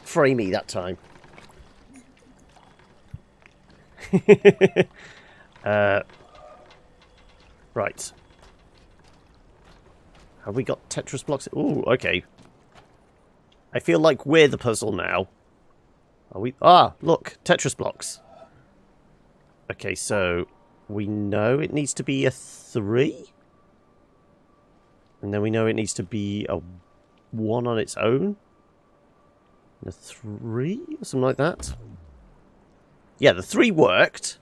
framey that time. Right. Have we got Tetris blocks? Ooh, okay. I feel like we're the puzzle now. Are we? Ah, look, Tetris blocks. Okay, so we know it needs to be a 3. And then we know it needs to be a 1 on its own. And a 3? Or something like that. Yeah, the 3 worked.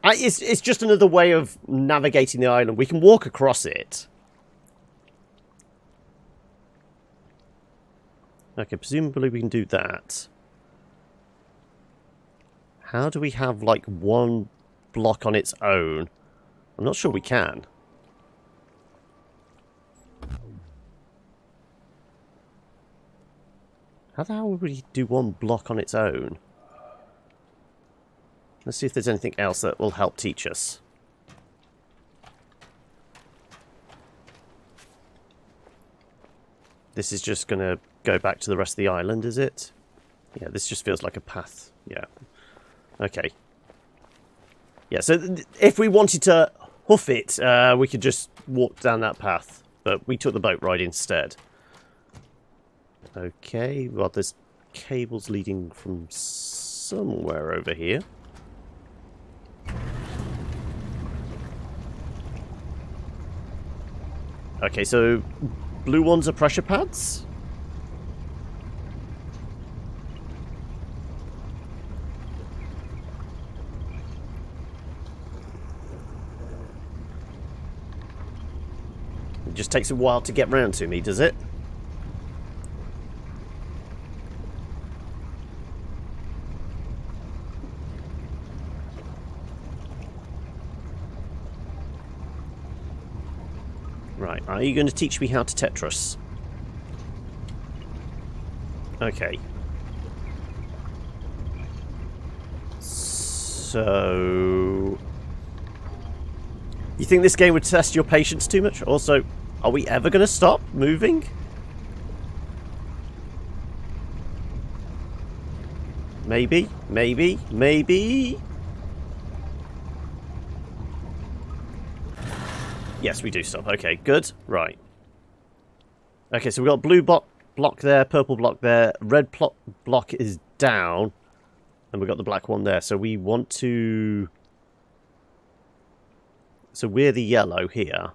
It's just another way of navigating the island. We can walk across it. Okay, presumably we can do that. How do we have, like, 1 block on its own? I'm not sure we can. How the hell would we do 1 block on its own? Let's see if there's anything else that will help teach us. This is just going to go back to the rest of the island, is it? Yeah, this just feels like a path. Yeah. Okay. Yeah, so if we wanted to hoof it, we could just walk down that path. But we took the boat ride instead. Okay, well, there's cables leading from somewhere over here. Okay, so blue ones are pressure pads? It just takes a while to get round to me, does it? Right, are you going to teach me how to Tetris? Okay. So... you think this game would test your patience too much? Also, are we ever going to stop moving? Maybe, maybe, maybe... yes, we do stop. Okay, good. Right. Okay, so we've got blue block there, purple block there, red block is down, and we've got the black one there. So we want to... so we're the yellow here.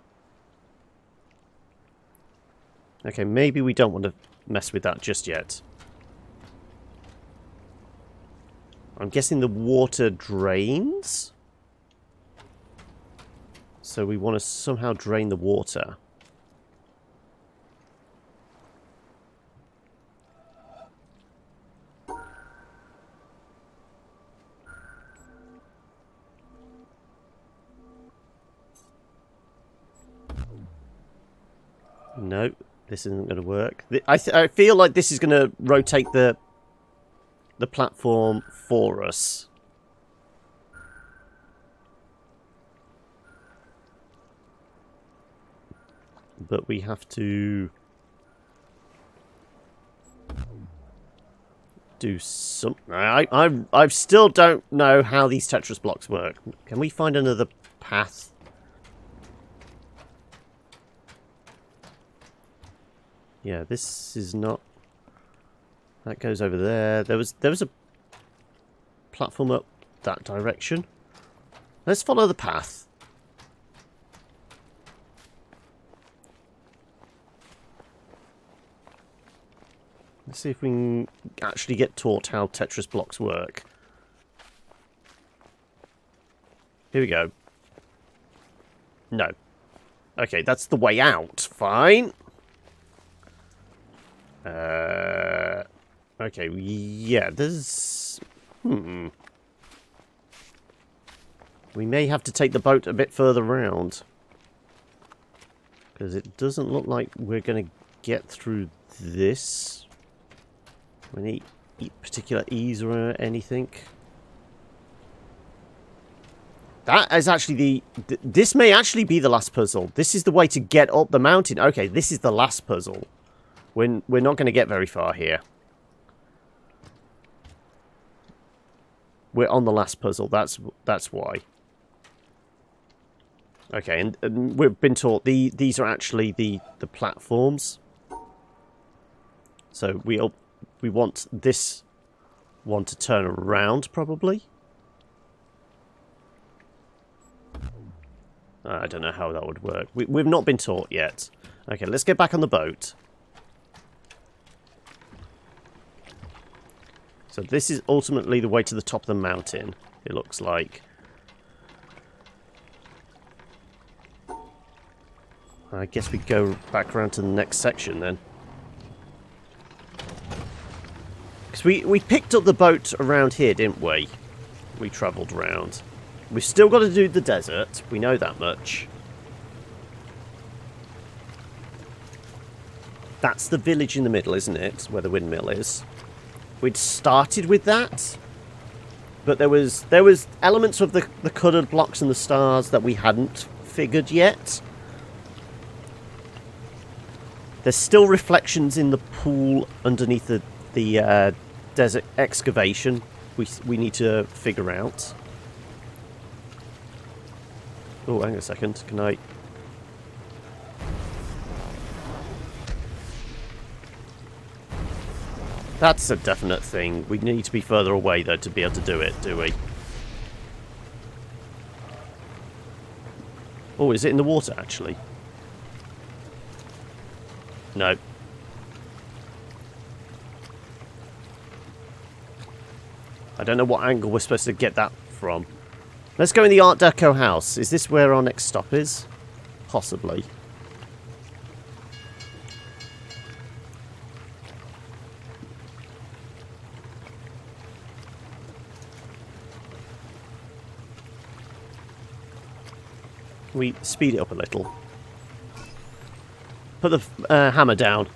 Okay, maybe we don't want to mess with that just yet. I'm guessing the water drains? So we want to somehow drain the water. No, this isn't going to work. I feel like this is going to rotate the platform for us. But we have to do something. I still don't know how these Tetris blocks work. Can we find another path? Yeah, this is not... that goes over there. There was a platform up that direction. Let's follow the path. Let's see if we can actually get taught how Tetris blocks work. Here we go. No. Okay, that's the way out. Fine. Okay, yeah, there's... we may have to take the boat a bit further round. Because it doesn't look like we're going to get through this. Any particular ease or anything? That is actually this may actually be the last puzzle. This is the way to get up the mountain. Okay, this is the last puzzle. We're not going to get very far here. we're on the last puzzle. That's why. Okay, and we've been taught these are actually the platforms. So we want this one to turn around, probably. I don't know how that would work. We've not been taught yet. Okay, let's get back on the boat. So this is ultimately the way to the top of the mountain, it looks like. I guess we go back around to the next section then. Because we picked up the boat around here, didn't we? We travelled around. We've still got to do the desert. We know that much. That's the village in the middle, isn't it? Where the windmill is. We'd started with that. But there was elements of the coloured blocks and the stars that we hadn't figured yet. There's still reflections in the pool underneath the desert excavation we need to figure out. Oh, hang on a second. Can I... That's a definite thing. We need to be further away, though, to be able to do it, do we? Oh, is it in the water, actually? No. I don't know what angle we're supposed to get that from. Let's go in the Art Deco house. Is this where our next stop is? Possibly. Can we speed it up a little? Put the hammer down.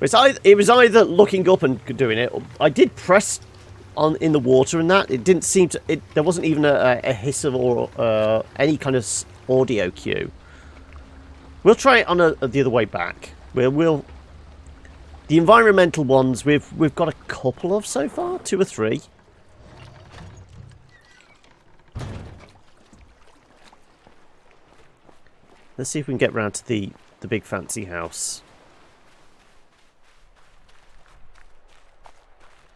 It was either looking up and doing it. I did press on in the water and that. It didn't seem to. There wasn't even a hiss of or any kind of audio cue. We'll try it on the other way back. We'll. The environmental ones we've got a couple of so far, 2 or 3. Let's see if we can get round to the big fancy house.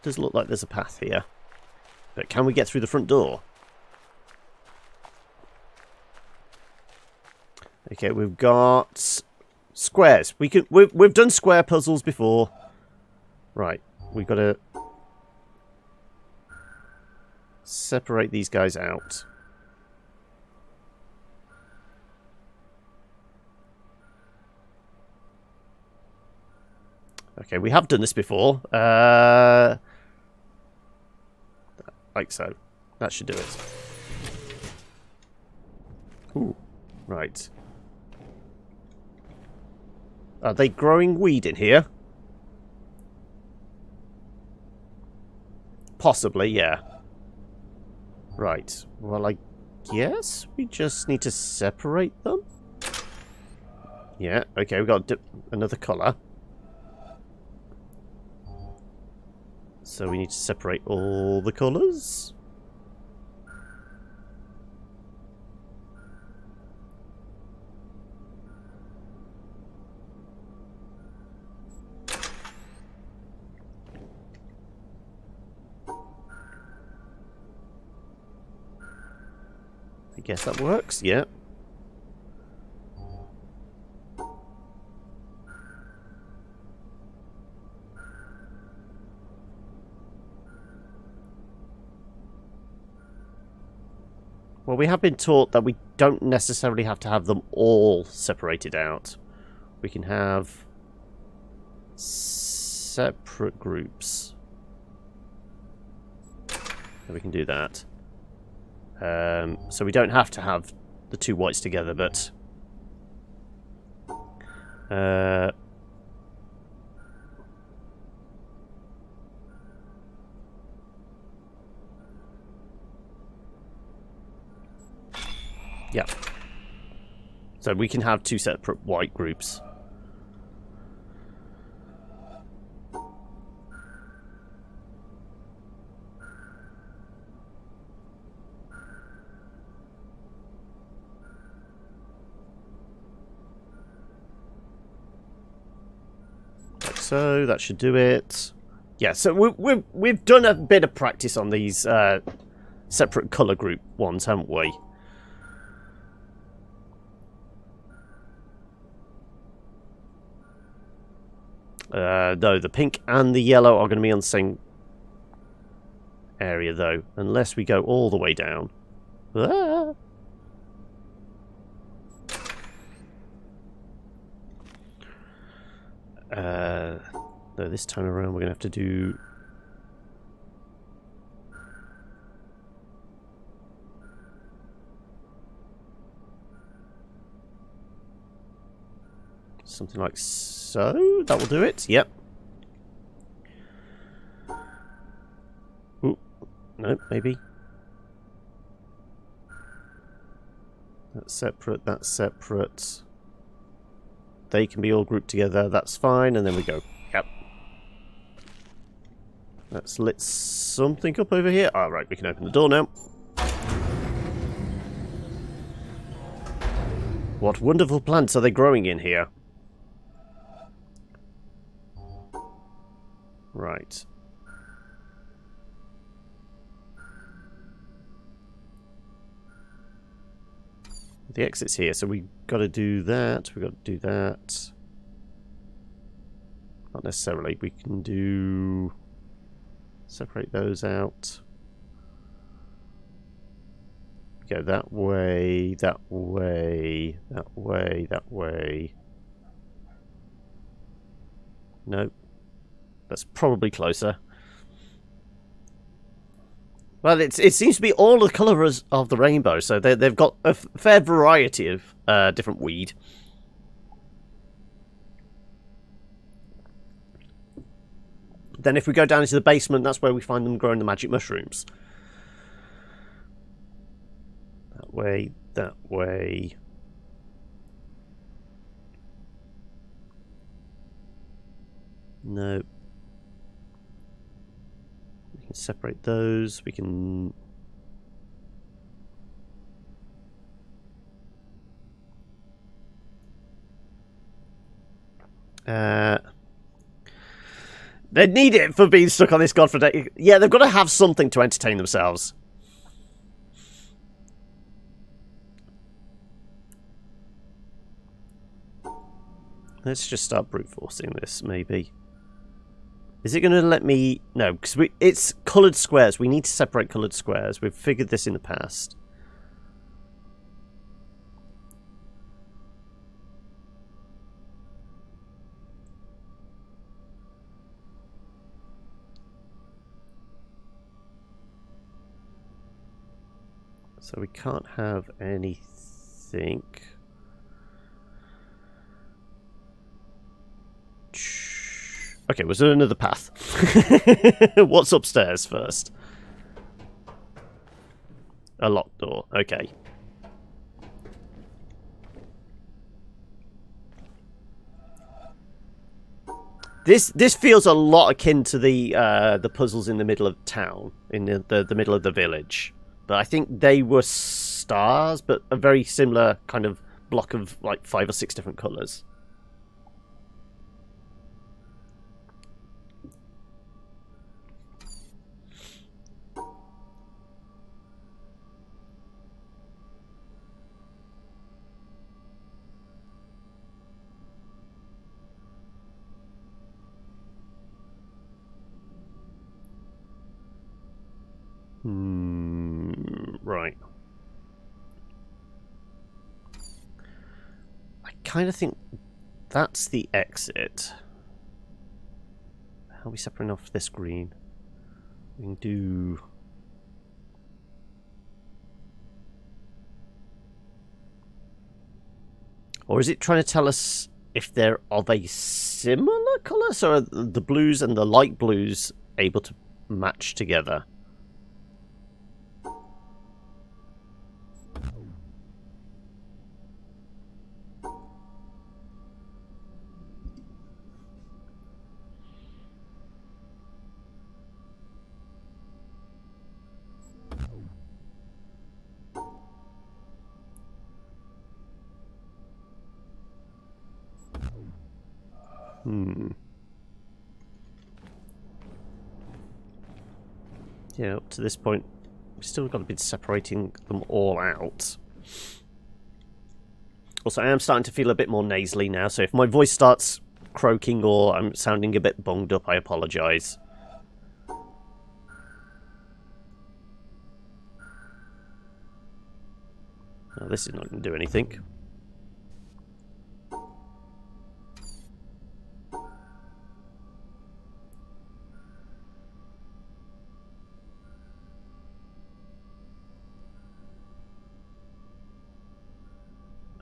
Does look like there's a path here. But can we get through the front door? Okay, we've got squares. We've done square puzzles before. Right, we've got to separate these guys out. Okay, we have done this before. Like so. That should do it. Ooh, right. Are they growing weed in here? Possibly, yeah. Right. Well, I guess we just need to separate them. Yeah, okay, we've got another colour. So we need to separate all the colours. I guess that works, yeah. Well, we have been taught that we don't necessarily have to have them all separated out. We can have separate groups. So we can do that. So we don't have to have the 2 whites together, but... yeah. So we can have two separate white groups. Like so, that should do it. Yeah, so we've done a bit of practice on these separate colour group ones, haven't we? No, the pink and the yellow are going to be on the same area, though, unless we go all the way down. Ah! No, this time around we're going to have to do... something like so. That will do it. Yep. Ooh. No, maybe. That's separate. That's separate. They can be all grouped together. That's fine. And then we go. Yep. Let's lit something up over here. All right, we can open the door now. What wonderful plants are they growing in here? Right. The exit's here, so we got to do that. We got to do that. Not necessarily. We can do... separate those out. Go that way, that way, that way, that way. Nope. That's probably closer. Well, it seems to be all the colours of the rainbow, so they've got a fair variety of different weed. Then if we go down into the basement, that's where we find them growing the magic mushrooms. That way, that way. No. We can separate those. We can... they need it for being stuck on this god for days. Yeah, they've got to have something to entertain themselves. Let's just start brute forcing this, maybe. Is it going to let me... No, because it's coloured squares. We need to separate coloured squares. We've figured this in the past. So we can't have anything... Okay, was there another path? What's upstairs first? A locked door. Okay. This feels a lot akin to the puzzles in the middle of town, in the middle of the village. But I think they were stars, but a very similar kind of block of like 5 or 6 different colours. Right. I kind of think that's the exit. How are we separating off this green? We can do... Or is it trying to tell us if they're of a similar colour? So are the blues and the light blues able to match together? Yeah, up to this point, we've still got to be separating them all out. Also, I am starting to feel a bit more nasally now, so if my voice starts croaking or I'm sounding a bit bunged up, I apologise. Oh, this is not going to do anything.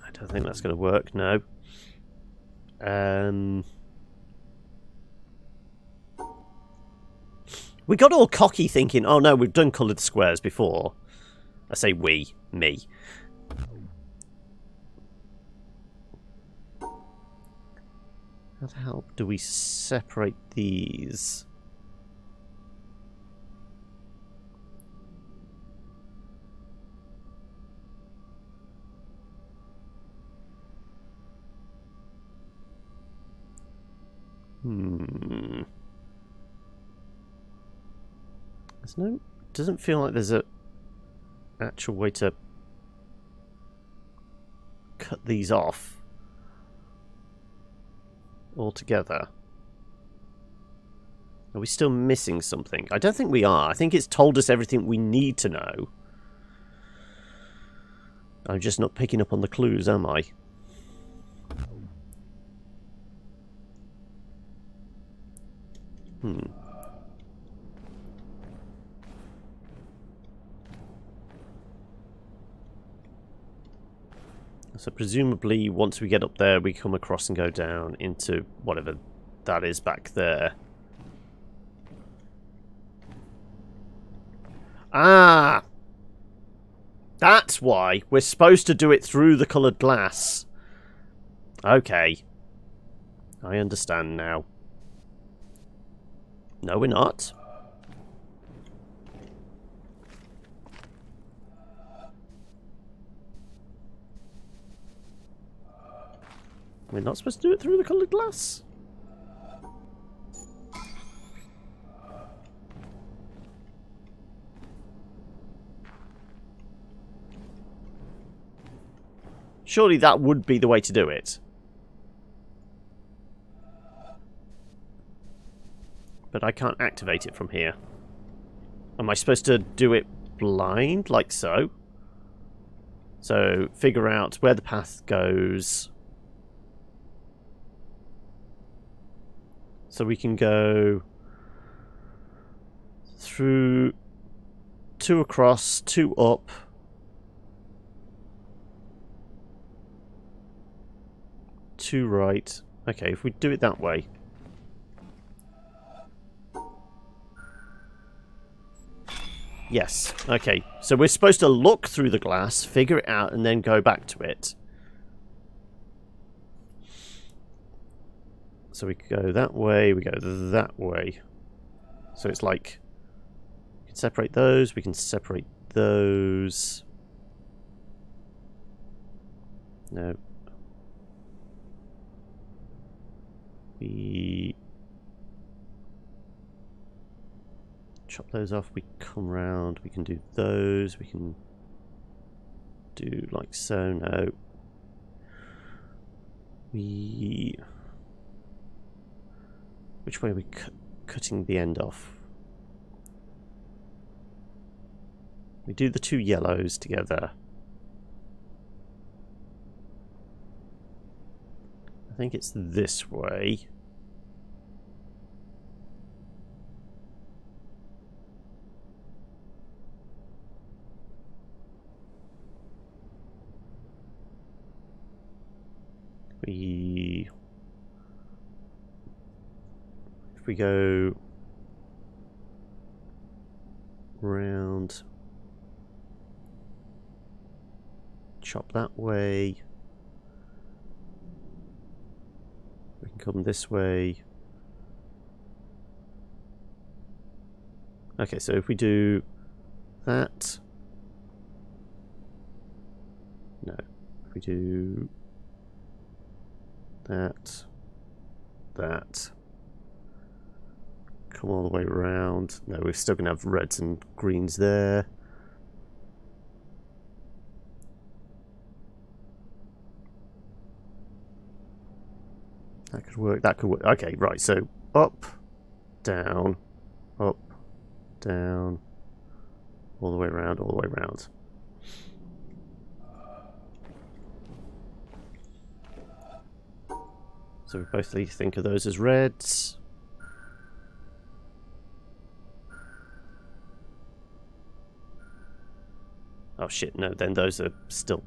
I don't think that's going to work, no. We got all cocky thinking, oh no, we've done coloured squares before. I say we, me. How the hell do we separate these? There's no... Doesn't feel like there's a actual way to cut these off altogether. Are we still missing something? I don't think we are. I think it's told us everything we need to know. I'm just not picking up on the clues, am I? So presumably once we get up there we come across and go down into whatever that is back there. Ah! That's why we're supposed to do it through the coloured glass. Okay. I understand now. No, we're not. We're not supposed to do it through the coloured glass? Surely that would be the way to do it. But I can't activate it from here. Am I supposed to do it blind, like so? So, figure out where the path goes. So we can go through 2 across, 2 up. Two right. Okay, if we do it that way. Yes. Okay, so we're supposed to look through the glass, figure it out, and then go back to it. So we go that way, we go that way. So it's like, we can separate those, we can separate those. No. We chop those off, we come round, we can do those, we can do like so, no. Which way are we cutting the end off? We do the 2 yellows together. I think it's this way. If we go round, chop that way, we can come this way. Okay, so if we do that, no, if we do that, way around. No, we're still going to have reds and greens there. That could work. That could work. Okay, right. So up, down, all the way around, all the way around. So we both think of those as reds. Oh shit, no, then those are still...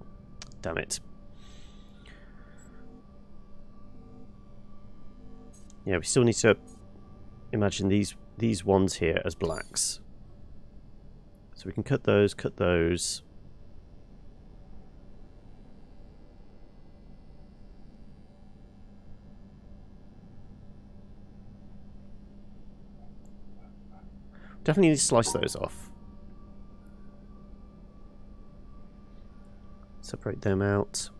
Damn it. Yeah, we still need to imagine these ones here as blacks. So we can cut those, cut those. Definitely need to slice those off. Separate them out.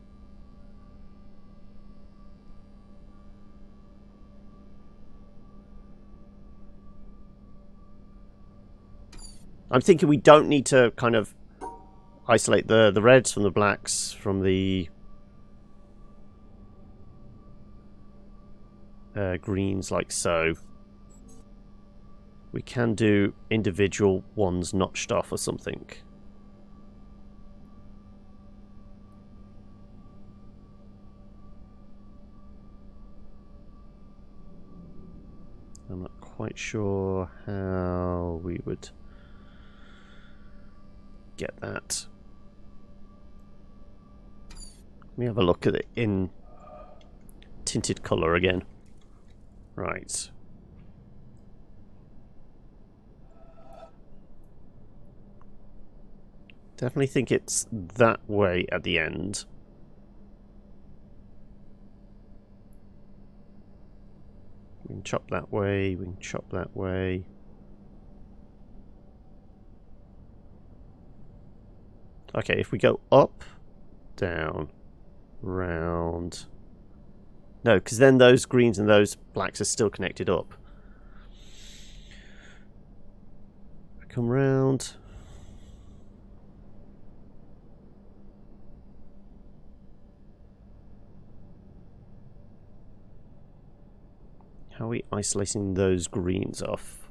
I'm thinking we don't need to kind of isolate the reds from the blacks from the greens like so. We can do individual ones notched off or something. I'm not quite sure how we would get that. Let me have a look at it in tinted colour again. Right. Definitely think it's that way at the end. We can chop that way, we can chop that way. Okay, if we go up, down, round... No, because then those greens and those blacks are still connected up. Come round. How are we isolating those greens off?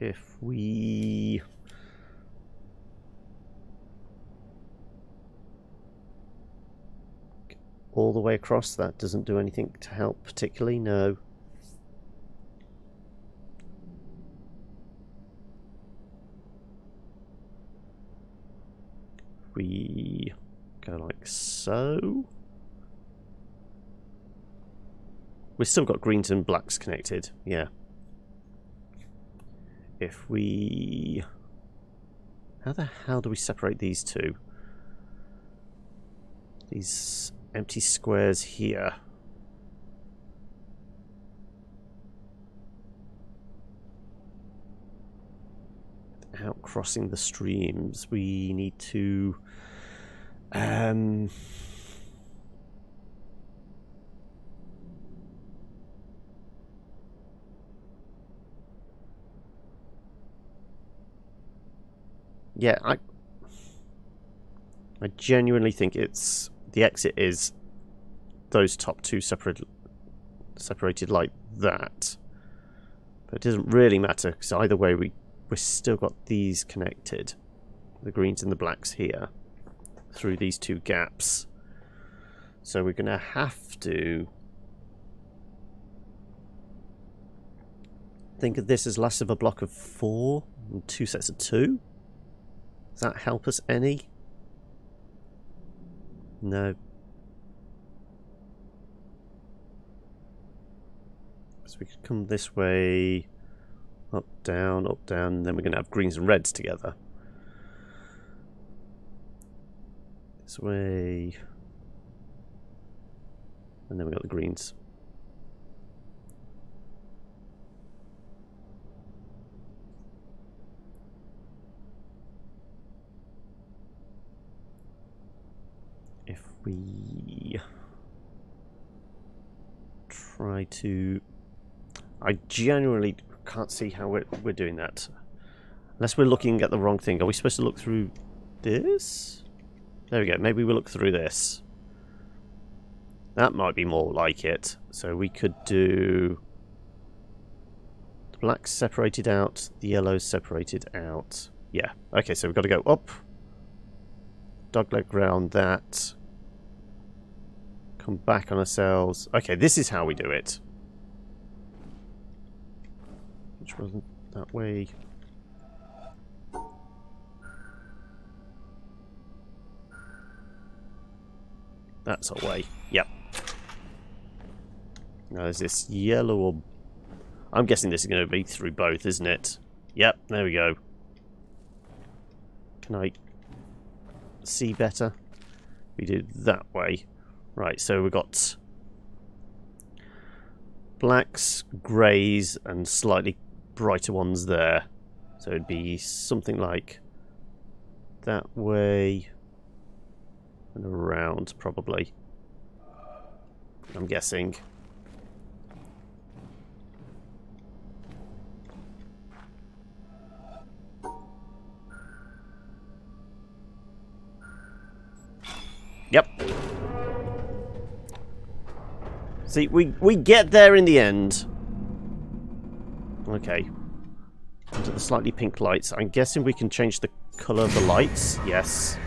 If we... all the way across, that doesn't do anything to help particularly, no. We go like so. We've still got greens and blacks connected, yeah. If we... how the hell do we separate these two? These empty squares here. Without crossing the streams, we need to... yeah, I genuinely think it's... the exit is those top two separated like that. But it doesn't really matter, because either way we've still got these connected. The greens and the blacks here. Through these two gaps. So we're going to have to think of this as less of a block of 4 and 2 sets of 2. Does that help us any? No. So we could come this way, up, down, and then we're going to have greens and reds together. This way. And then we've got the greens. If we... try to... I genuinely can't see how we're doing that. Unless we're looking at the wrong thing. Are we supposed to look through this? There we go. Maybe we'll look through this. That might be more like it. So we could do... the black separated out, the yellow separated out. Yeah. Okay, so we've got to go up. Dogleg round that. Come back on ourselves. Okay, this is how we do it. Which wasn't that way. That's our way. Yep. Now there's this yellow or... I'm guessing this is going to be through both, isn't it? Yep, there we go. Can I see better? We did that way. Right, so we've got blacks, greys, and slightly brighter ones there. So it'd be something like that way and around, probably. I'm guessing. Yep. See, we get there in the end. Okay. Into the slightly pink lights. I'm guessing we can change the colour of the lights. Yes.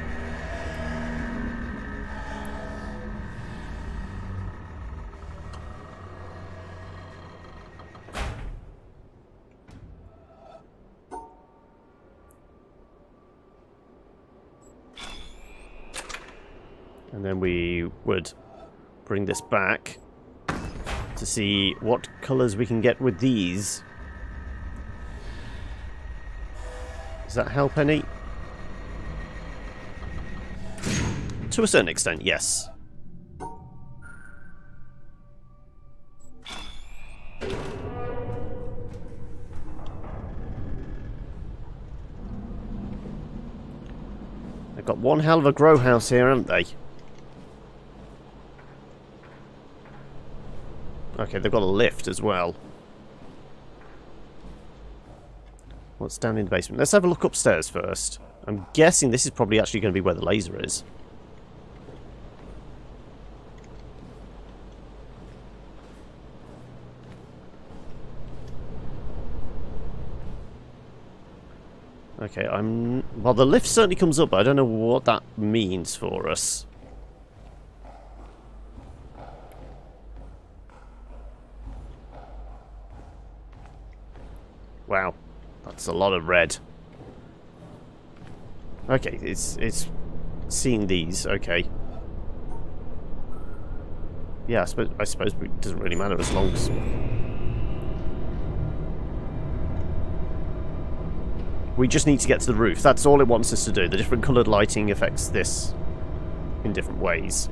And then we would bring this back to see what colours we can get with these. Does that help any? To a certain extent, yes. They've got one hell of a grow house here, haven't they? Okay, they've got a lift as well. What's down in the basement? Let's have a look upstairs first. I'm guessing this is probably actually going to be where the laser is. Okay, well, the lift certainly comes up, but I don't know what that means for us. Wow, that's a lot of red. Okay, it's seeing these. Okay. Yeah, I suppose it doesn't really matter as long as we just need to get to the roof. That's all it wants us to do. The different coloured lighting affects this in different ways.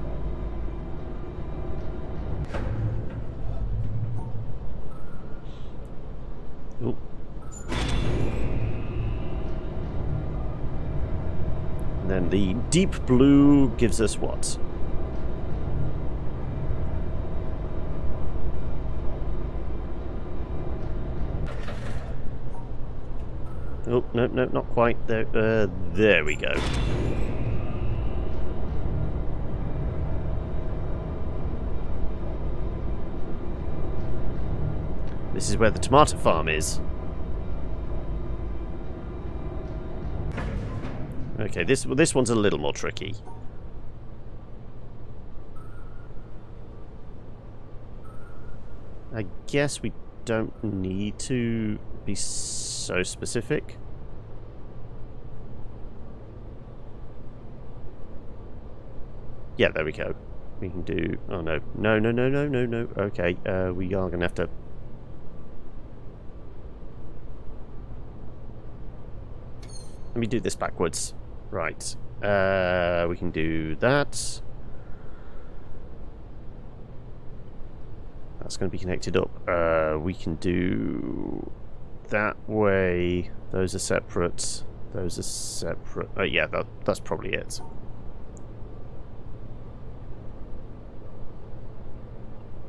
Ooh. And then the deep blue gives us what? Oh, no, not quite. There we go. This is where the tomato farm is. Okay, this one's a little more tricky. I guess we don't need to be so specific. Yeah, there we go. We can do... Oh, no. No. Okay, we are going to have to... Let me do this backwards. Right. We can do that. That's going to be connected up. We can do that way. Those are separate. Those are separate. Yeah, that's probably it.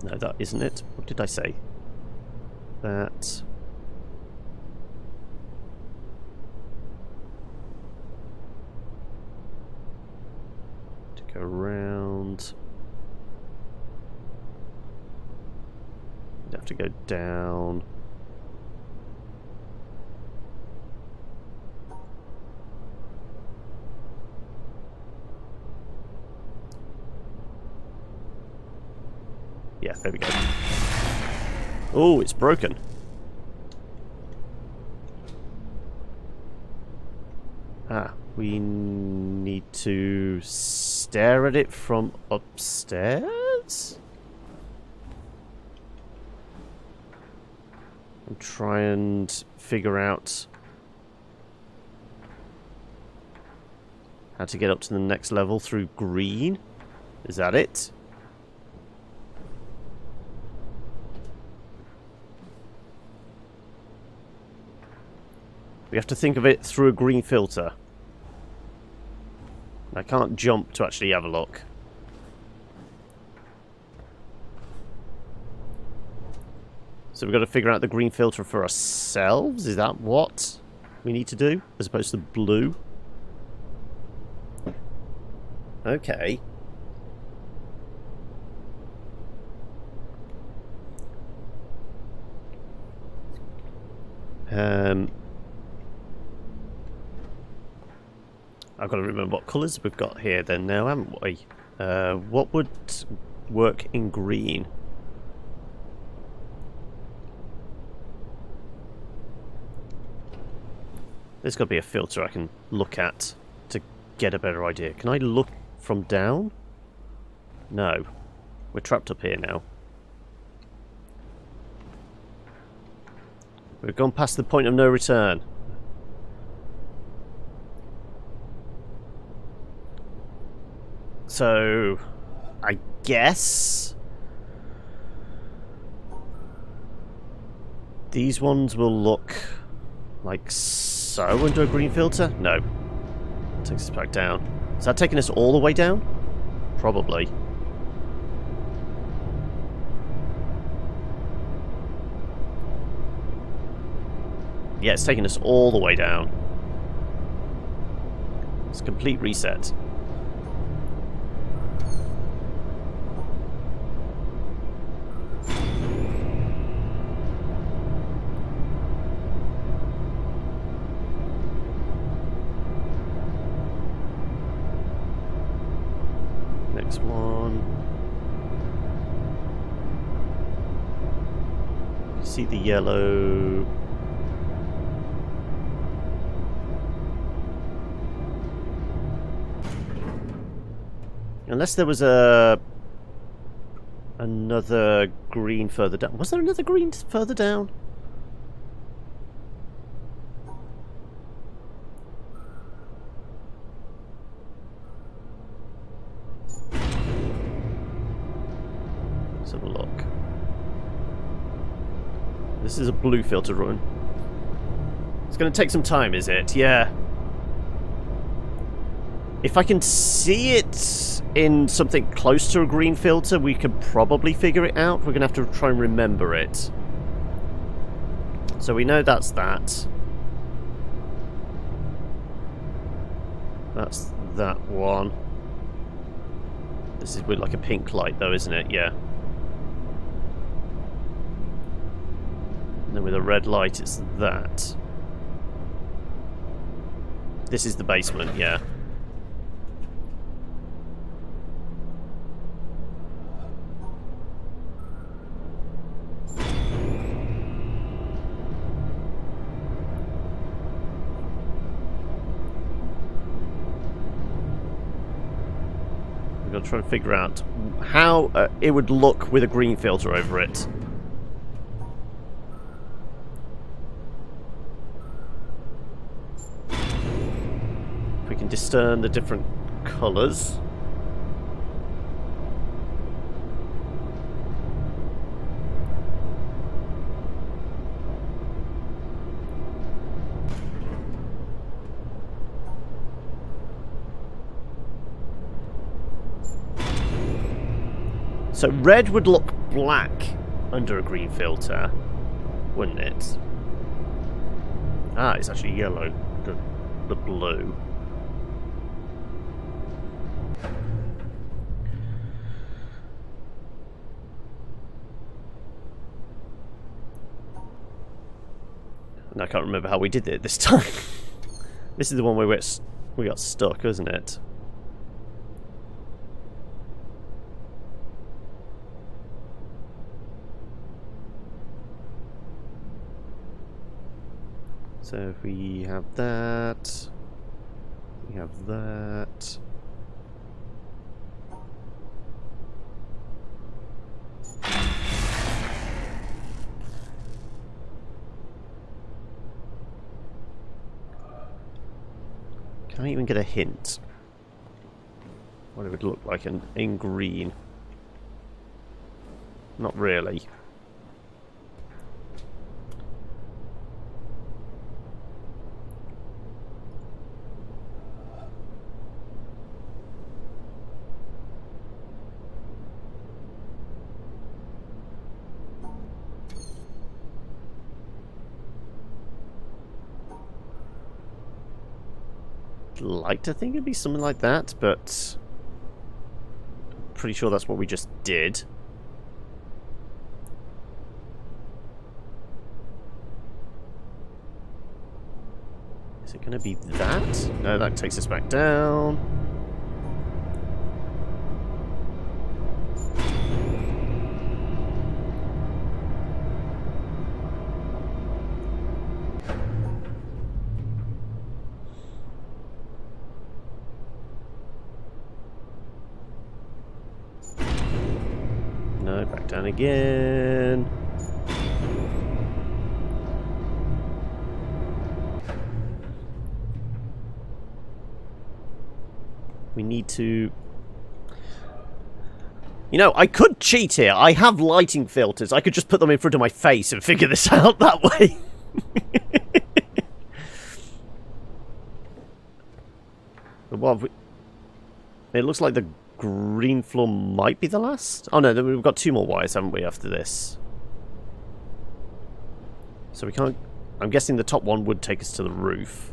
No, that isn't it. What did I say? That... to go around... you'd have to go down... yeah, there we go. Oh, it's broken. Ah, we need to stare at it from upstairs? And try and figure out how to get up to the next level through green. Is that it? We have to think of it through a green filter. I can't jump to actually have a look. So we've got to figure out the green filter for ourselves? Is that what we need to do? As opposed to blue? Okay. I've got to remember what colours we've got here then now, haven't we? What would work in green? There's got to be a filter I can look at to get a better idea. Can I look from down? No. We're trapped up here now. We've gone past the point of no return. So, I guess these ones will look like so under a green filter? No. Takes us back down. Is that taking us all the way down? Probably. Yeah, it's taking us all the way down. It's a complete reset. Next one. You see the yellow. Unless there was another green further down. Was there another green further down? Let's have a look. This is a blue filter run. It's going to take some time, is it? Yeah. If I can see it in something close to a green filter, we could probably figure it out. We're going to have to try and remember it. So we know that's that. That's that one. This is with like a pink light though, isn't it? Yeah. And then with a red light, it's that. This is the basement, yeah. We've got to try and figure out how it would look with a green filter over it. If we can discern the different colours. So red would look black under a green filter, wouldn't it? Ah, it's actually yellow, the blue. And I can't remember how we did it this time. This is the one where we got stuck, isn't it? So if we have that, we have that. Can I even get a hint? What it would look like in green? Not really. Like to think it'd be something like that, but I'm pretty sure that's what we just did. Is it going to be that? No, that takes us back down. No, back down again. We need to... You know, I could cheat here. I have lighting filters. I could just put them in front of my face and figure this out that way. But what have we... It looks like the green floor might be the last. Oh no, we've got 2 more wires, haven't we, after this? So we can't... I'm guessing the top one would take us to the roof.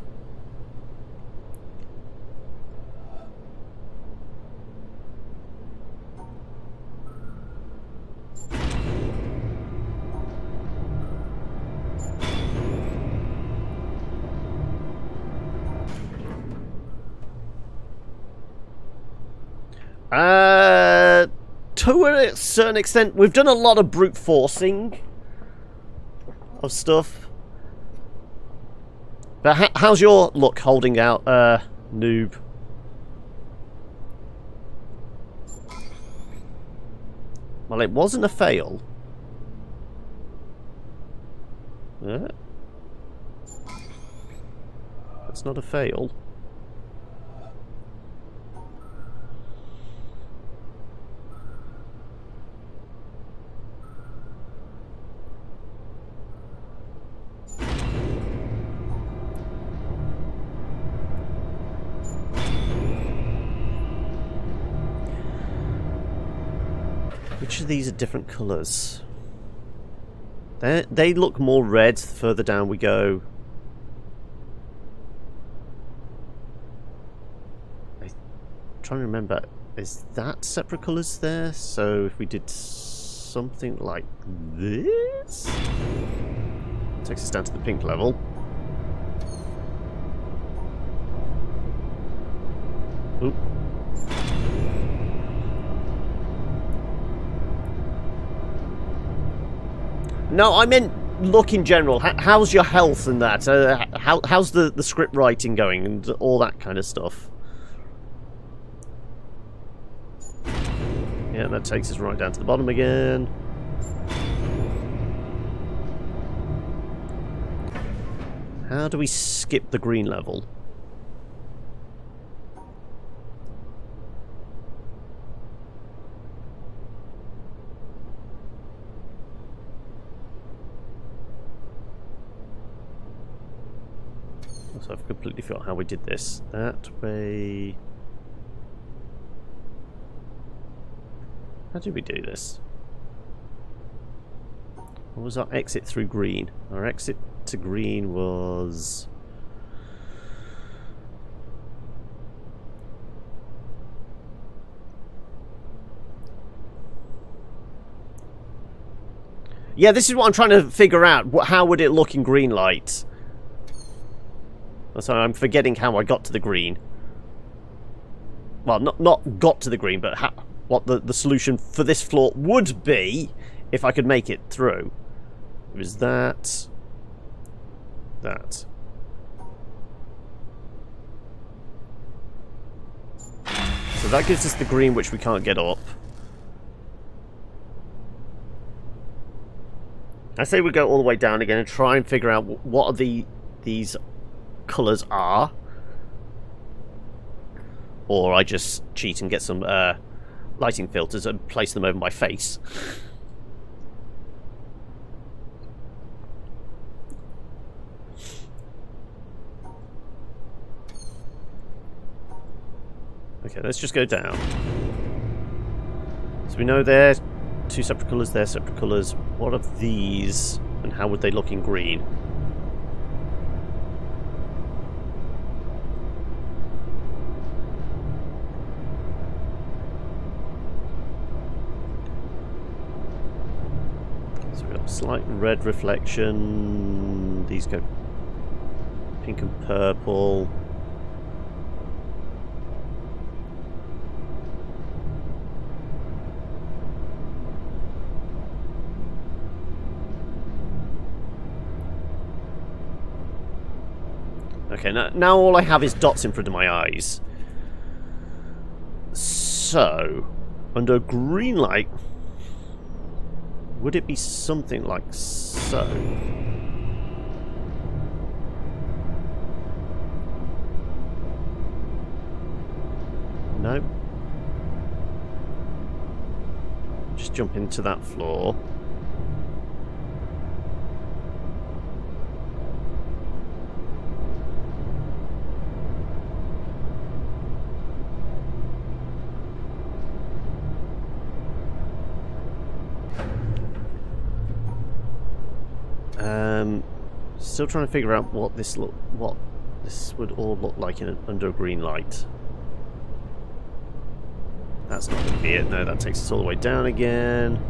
To a certain extent, we've done a lot of brute forcing of stuff. But how's your luck holding out, noob? Well, it wasn't a fail. That's not a fail. Which of these are different colours? They look more red the further down we go. I'm trying to remember, is that separate colours there? So if we did something like this, takes us down to the pink level. Oop. No, I meant look in general. How's your health and that? How's the script writing going and all that kind of stuff? Yeah, that takes us right down to the bottom again. How do we skip the green level? So I've completely forgot how we did this. That way... How did we do this? What was our exit through green? Our exit to green was... Yeah, this is what I'm trying to figure out. How would it look in green light? So I'm forgetting how I got to the green. Well, not got to the green, but what the solution for this floor would be if I could make it through. It was that. That. So that gives us the green, which we can't get up. I say we go all the way down again and try and figure out what are these colours are. Or I just cheat and get some lighting filters and place them over my face. Okay, let's just go down. So we know there's two separate colours, they're separate colours. What are these, and how would they look in green? So we've got slight red reflection. These go pink and purple. Okay, now all I have is dots in front of my eyes. So, under green light, would it be something like so? No. Just jump into that floor. Still trying to figure out what this would all look like under a green light. That's not going to be it. No, that takes us all the way down again.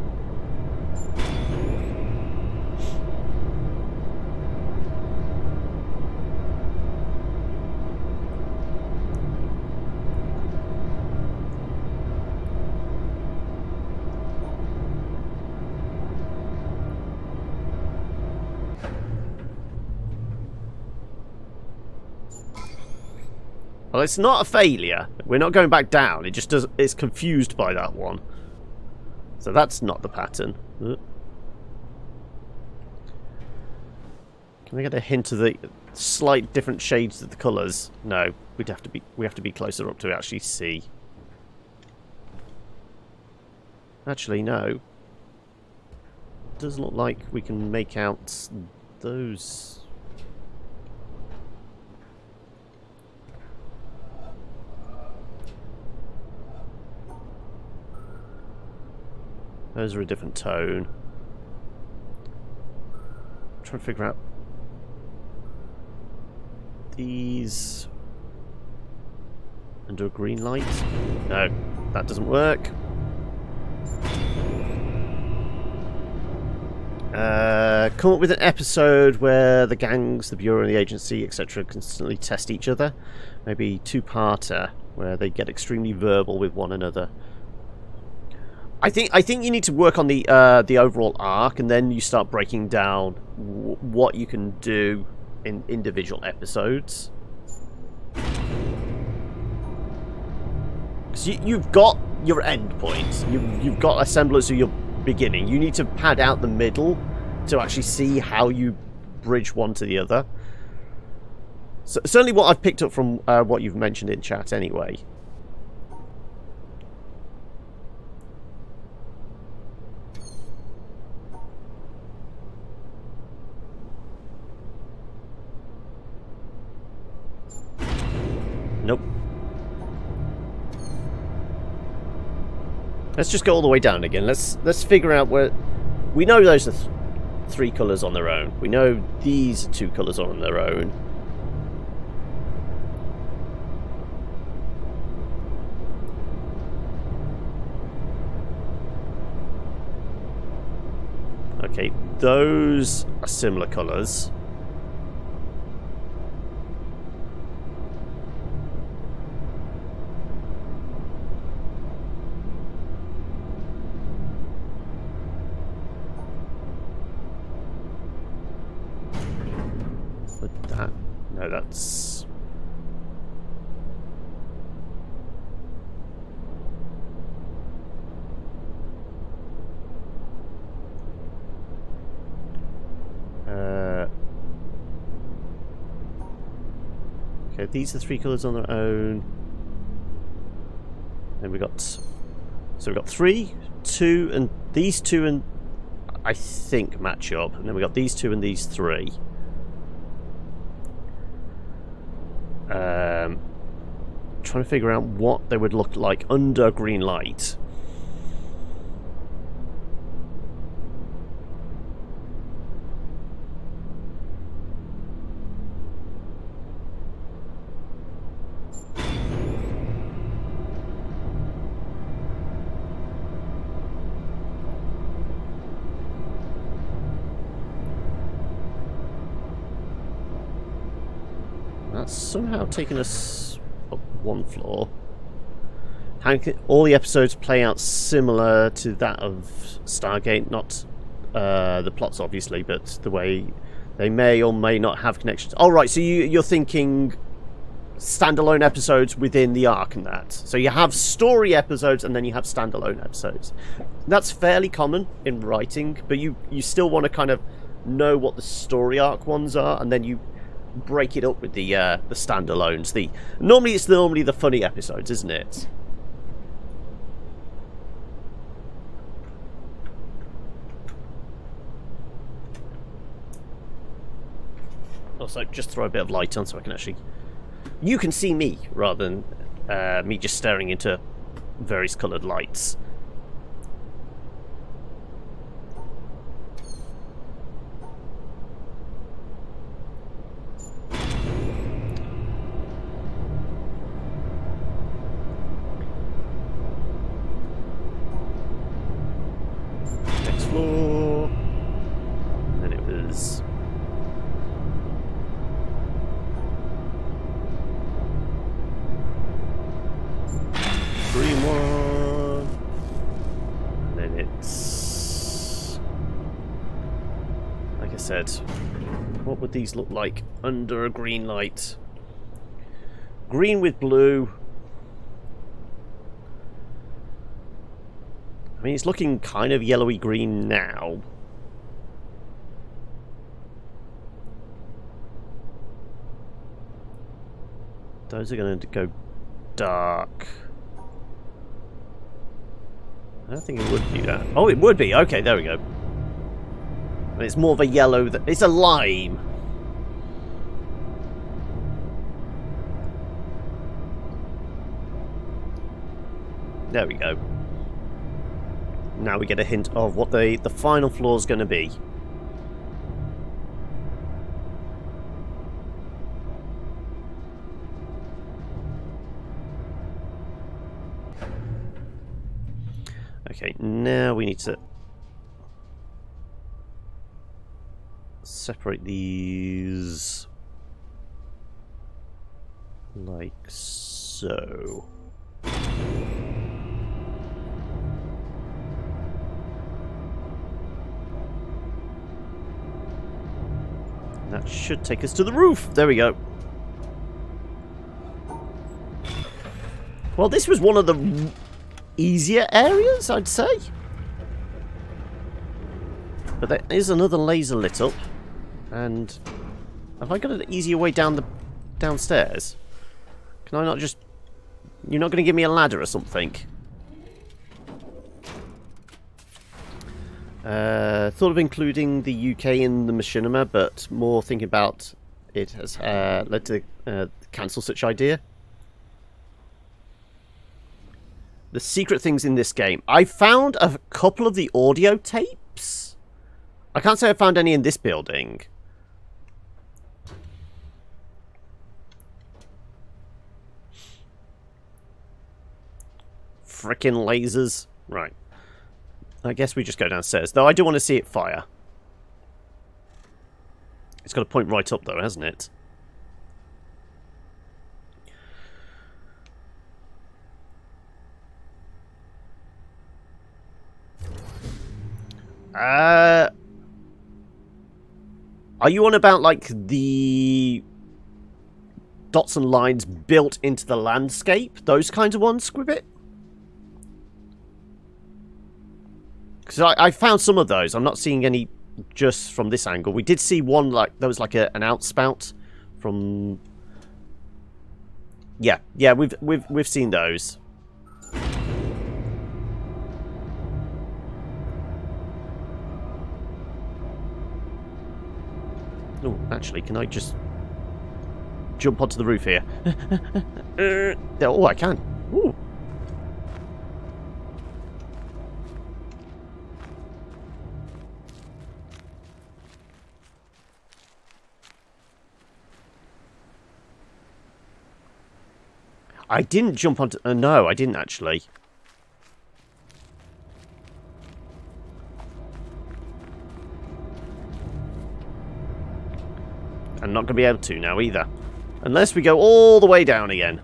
Well, it's not a failure. We're not going back down. It just does. It's confused by that one. So that's not the pattern. Can we get a hint of the slight different shades of the colours? No, we have to be closer up to actually see. Actually, no. It does look like we can make out those. Those are a different tone. I'm trying to figure out these under a green light. No, that doesn't work. Come up with an episode where the gangs, the Bureau and the agency, etc. constantly test each other. Maybe two-parter where they get extremely verbal with one another. I think you need to work on the overall arc, and then you start breaking down what you can do in individual episodes. Because you've got your end points, you've got a semblance of your beginning. You need to pad out the middle to actually see how you bridge one to the other. So, certainly, what I've picked up from what you've mentioned in chat, anyway. Nope. Let's just go all the way down again. Let's figure out where we know those are 3 colours on their own. We know these are 2 colours on their own. Okay, those are similar colours. But that... no, that's... okay, these are 3 colours on their own. Then we got... so we've got 3, 2, and these 2 and... I think match up. And then we got these 2 and these 3. Trying to figure out what they would look like under green light. That's somehow taken us up 1 floor. How can all the episodes play out similar to that of Stargate? Not the plots, obviously, but the way they may or may not have connections. Oh, right, so you're thinking standalone episodes within the arc and that. So you have story episodes and then you have standalone episodes. That's fairly common in writing, but you still want to kind of know what the story arc ones are, and then you break it up with the standalones. Normally it's the funny episodes, isn't it? Also, just throw a bit of light on so I can actually... you can see me rather than me just staring into various coloured lights. Next floor. And then it was... green one. And then it's... like I said, what would these look like under a green light? Green with blue. I mean, it's looking kind of yellowy green now. Those are going to go dark. I don't think it would be that. Oh, it would be. Okay, there we go. It's more of a yellow. It's a lime. There we go. Now we get a hint of what the final floor is going to be. Okay, now we need to separate these like so. That should take us to the roof. There we go. Well, this was one of the easier areas, I'd say. But there is another laser lit up. And have I got an easier way downstairs? Can I not just... you're not going to give me a ladder or something? Thought of including the UK in the machinima, but more thinking about it has led to cancel such idea. The secret things in this game. I found a couple of the audio tapes I can't say I found any in this building. Frickin' lasers. Right. I guess we just go downstairs. Though I do want to see it fire. It's got to point right up though, hasn't it? Are you on about, like, the dots and lines built into the landscape? Those kinds of ones, Squibbit? Because I found some of those. I'm not seeing any just from this angle. We did see one, like, there was like an outspout from... Yeah, we've seen those. Oh, actually, can I just jump onto the roof here? Oh, I can. Ooh. I didn't jump onto... no, I didn't actually. I'm not going to be able to now either. Unless we go all the way down again.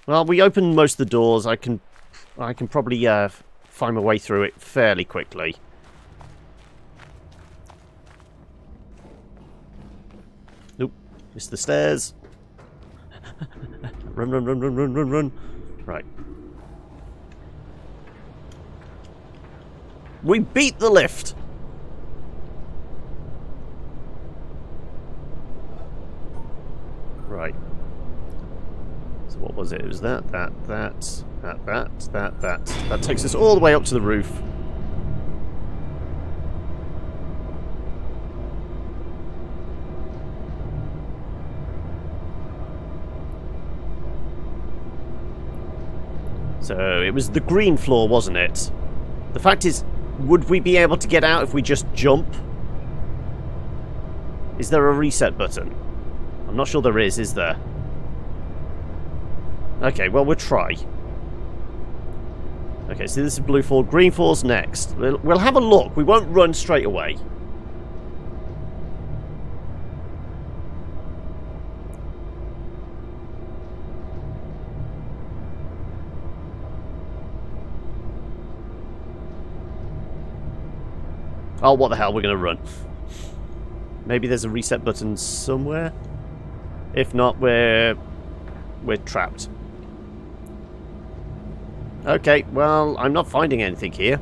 Well, we opened most of the doors. I can probably find my way through it fairly quickly. Nope. Missed the stairs. Run, run, run, run, run, run, run. Right. We beat the lift! Right. So what was it? It was that. That takes us all the way up to the roof. So it was the green floor, wasn't it? The fact is, would we be able to get out if we just jump? Is there a reset button? I'm not sure there is there? Okay, well, we'll try. Okay, so this is blue floor. Green floor's next. We'll have a look. We won't run straight away. Oh, what the hell, we're going to run. Maybe there's a reset button somewhere? If not, we're trapped. Okay, well, I'm not finding anything here.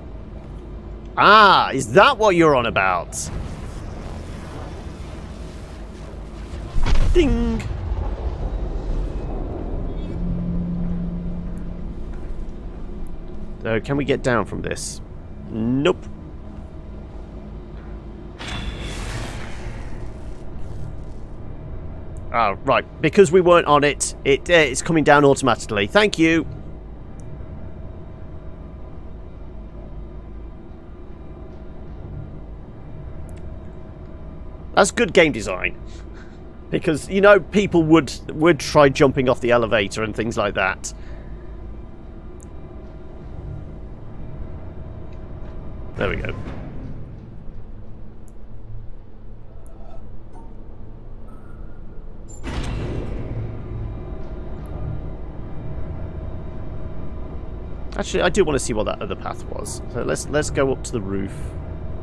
Ah, is that what you're on about? Ding! So, can we get down from this? Nope. Oh, right. Because we weren't on it, it's coming down automatically. Thank you. That's good game design. Because, you know, people would try jumping off the elevator and things like that. There we go. Actually, I do want to see what that other path was. So let's go up to the roof,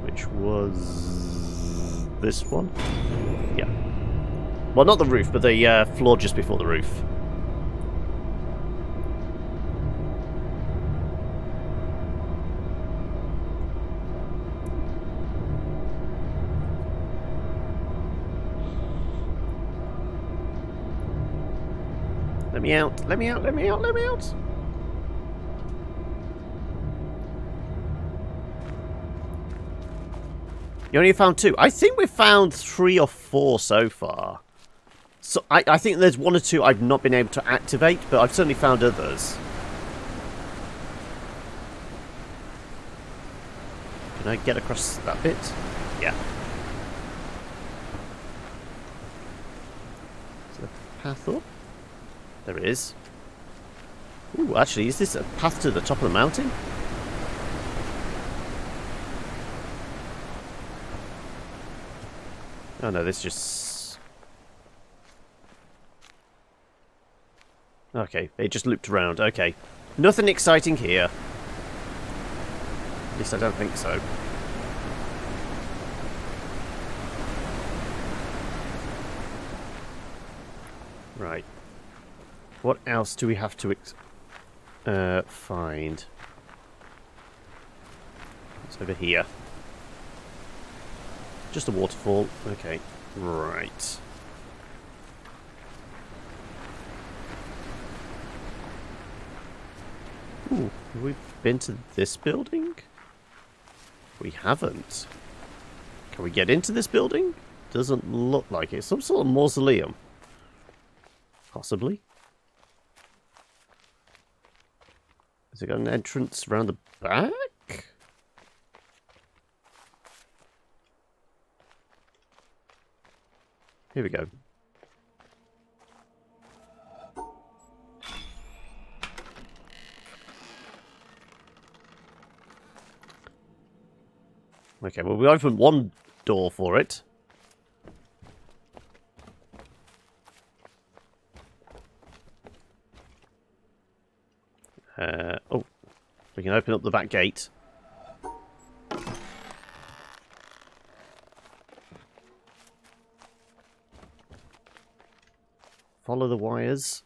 which was this one. Yeah. Well, not the roof, but the floor just before the roof. Let me out! Let me out! Let me out! Let me out! You only found 2. I think we've found 3 or 4 so far. So I think there's 1 or 2 I've not been able to activate, but I've certainly found others. Can I get across that bit? Yeah. Is there a path up? There is. Ooh, actually, is this a path to the top of the mountain? Oh no, this just... Okay, it just looped around. Okay. Nothing exciting here. At least I don't think so. Right. What else do we have to find? It's over here. Just a waterfall. Okay. Right. Ooh, have we been to this building? We haven't. Can we get into this building? Doesn't look like it. Some sort of mausoleum. Possibly. Has it got an entrance around the back? Here we go. Okay, well, we opened one door for it. Oh, we can open up the back gate. Follow the wires.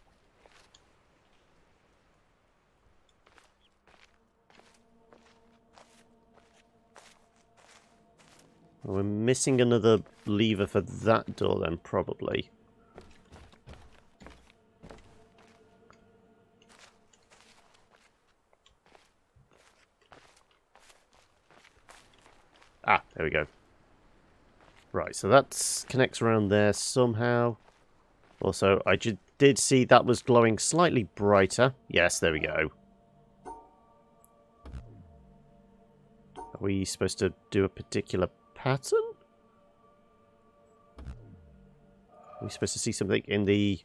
Well, we're missing another lever for that door then, probably. Ah, there we go. Right, so that connects around there somehow. Also, I did see that was glowing slightly brighter. Yes, there we go. Are we supposed to do a particular pattern? Are we supposed to see something in the...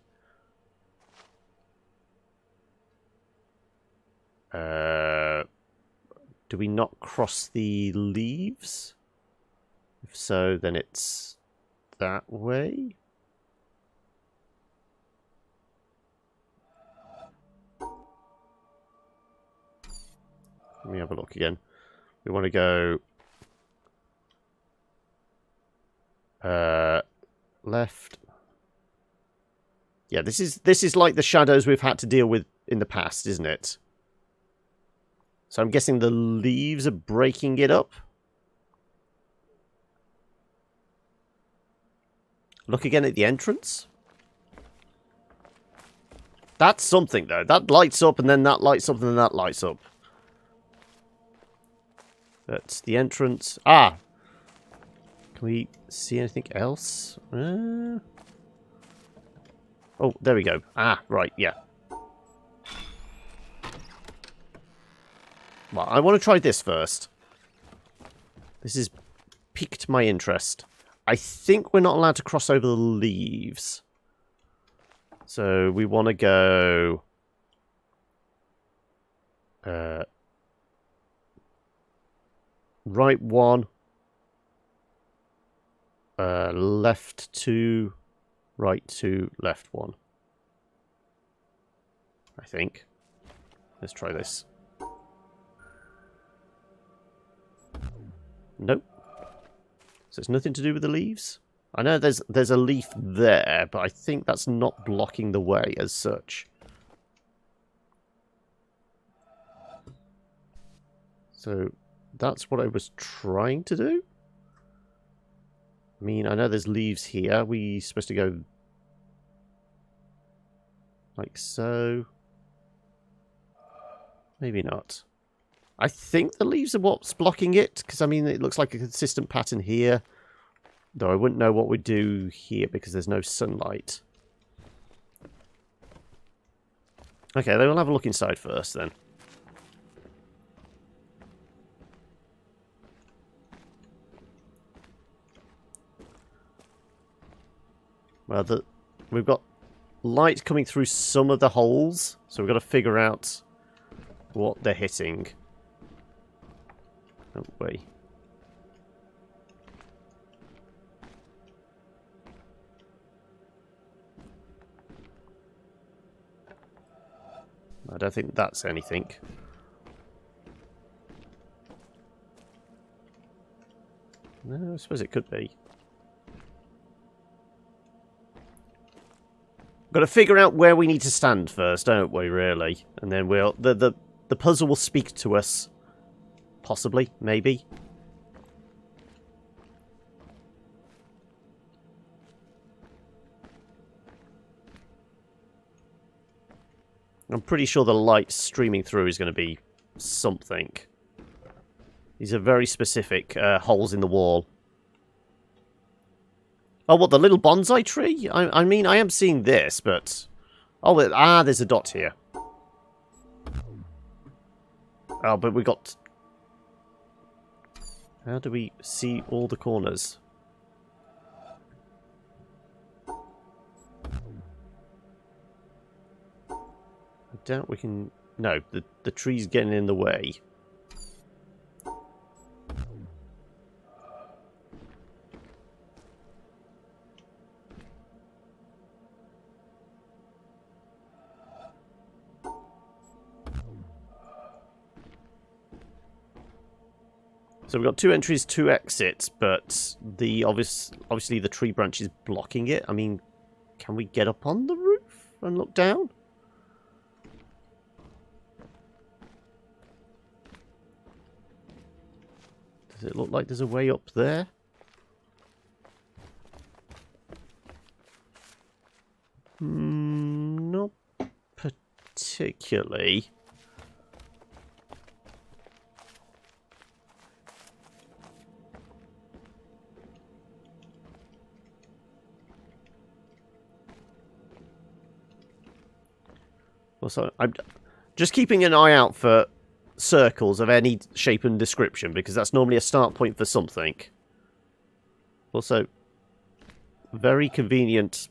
do we not cross the leaves? If so, then it's that way. Let me have a look again. We want to go left. Yeah, this is like the shadows we've had to deal with in the past, isn't it? So I'm guessing the leaves are breaking it up. Look again at the entrance. That's something, though. That lights up, and then that lights up, and then that lights up. That's the entrance. Ah! Can we see anything else? Oh, there we go. Ah, right, yeah. Well, I want to try this first. This has piqued my interest. I think we're not allowed to cross over the leaves. So we want to go... right one. Left two. Right two. Left one. I think. Let's try this. Nope. So it's nothing to do with the leaves? I know there's a leaf there, but I think that's not blocking the way as such. So that's what I was trying to do. I mean, I know there's leaves here. Are we supposed to go like so? Maybe not. I think the leaves are what's blocking it, because I mean, it looks like a consistent pattern here. Though I wouldn't know what we do here because there's no sunlight. Okay, then we'll have a look inside first then. Well, we've got light coming through some of the holes, so we've got to figure out what they're hitting. Oh, wait. I don't think that's anything. No, I suppose it could be. Got to figure out where we need to stand first, don't we, really? And then we'll... The puzzle will speak to us. Possibly, maybe. I'm pretty sure the light streaming through is going to be something. These are very specific holes in the wall. Oh, what, the little bonsai tree? I mean, I am seeing this, but... Oh, there's a dot here. Oh, but we got... How do we see all the corners? I doubt we can... No, the tree's getting in the way. So we've got 2 entries, 2 exits, but the obviously the tree branch is blocking it. I mean, can we get up on the roof and look down? Does it look like there's a way up there? Not particularly. Also, I'm just keeping an eye out for circles of any shape and description, because that's normally a start point for something. Also, very convenient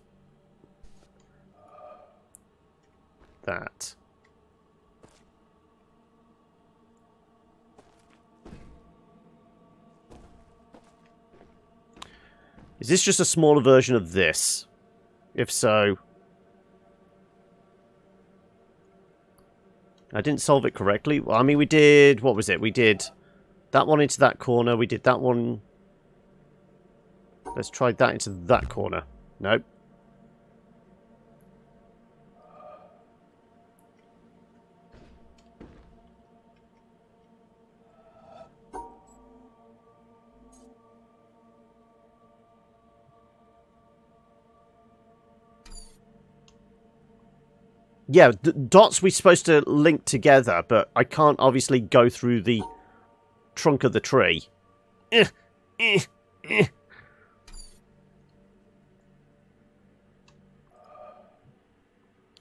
that. Is this just a smaller version of this? If so... I didn't solve it correctly. Well, I mean, we did... What was it? We did that one into that corner. We did that one... Let's try that into that corner. Nope. Yeah, the dots we're supposed to link together, but I can't obviously go through the trunk of the tree. Yeah,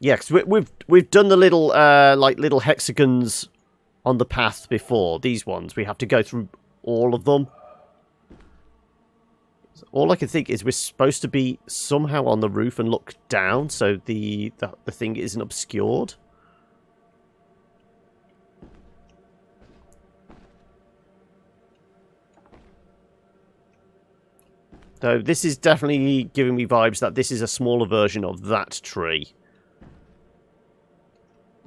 because we've done the little like little hexagons on the path before. These ones we have to go through all of them. All I can think is we're supposed to be somehow on the roof and look down, so the thing isn't obscured. Though this is definitely giving me vibes that this is a smaller version of that tree.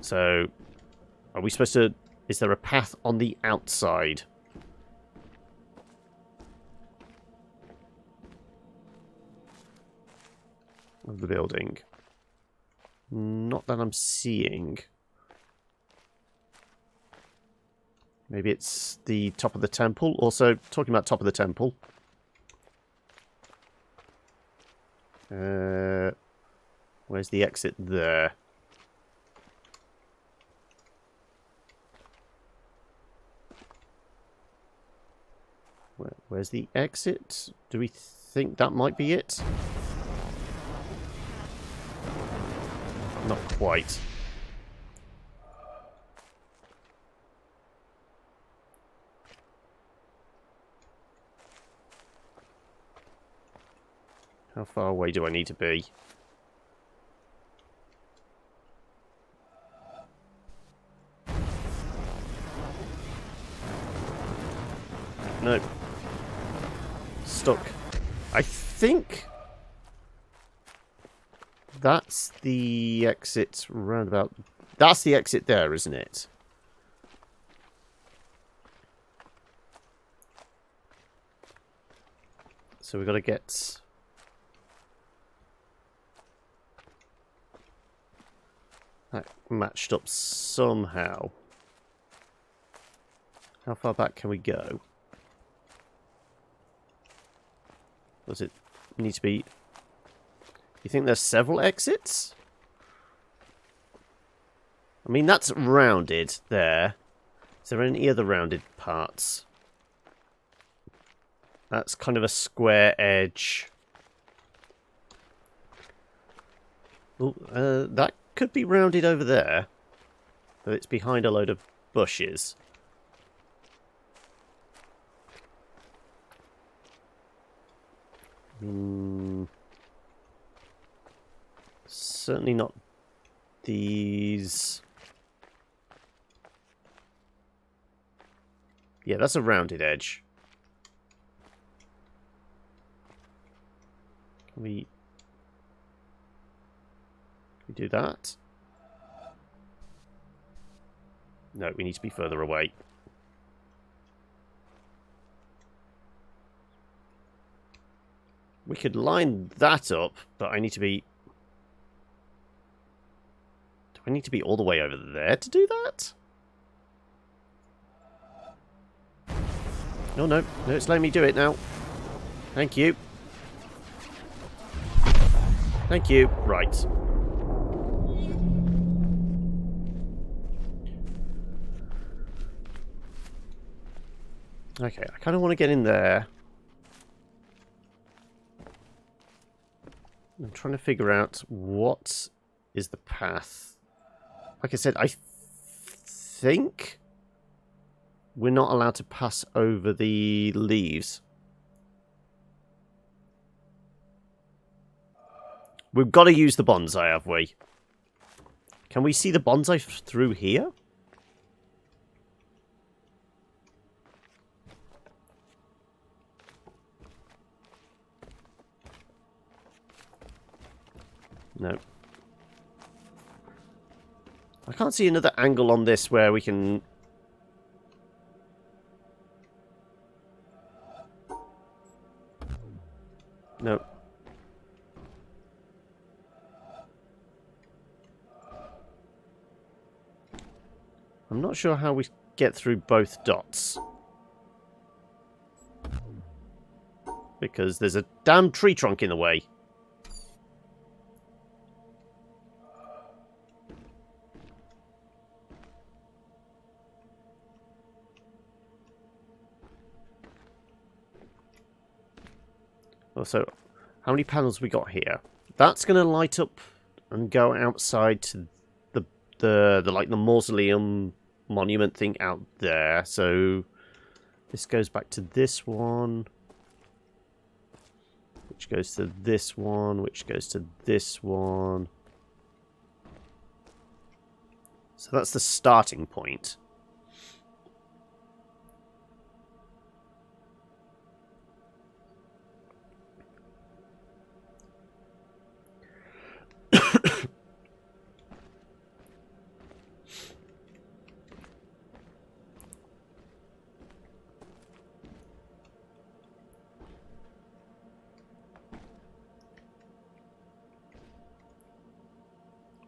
So, are we supposed to... Is there a path on the outside? Of the building. Not that I'm seeing. Maybe it's the top of the temple. Also, talking about top of the temple. Where's the exit there? Where's the exit? Do we think that might be it? Not quite. How far away do I need to be? No. Stuck. I think that's the exit roundabout. That's the exit there, isn't it? So we've got to get... that matched up somehow. How far back can we go? Does it need to be... You think there's several exits? I mean, that's rounded there. Is there any other rounded parts? That's kind of a square edge. Ooh, that could be rounded over there. But it's behind a load of bushes. Certainly not these. Yeah, that's a rounded edge. Can we do that? No, we need to be further away. We could line that up, but I need to be... Do I need to be all the way over there to do that? No, no. No, it's letting me do it now. Thank you. Thank you. Right. Okay, I kind of want to get in there. I'm trying to figure out what is the path. Like I said, I think we're not allowed to pass over the leaves. We've got to use the bonsai, have we? Can we see the bonsai through here? No. I can't see another angle on this where we can... No. I'm not sure how we get through both dots. Because there's a damn tree trunk in the way. Also, how many panels we got here? That's going to light up and go outside to the like the mausoleum monument thing out there. So this goes back to this one, which goes to this one, which goes to this one. So that's the starting point.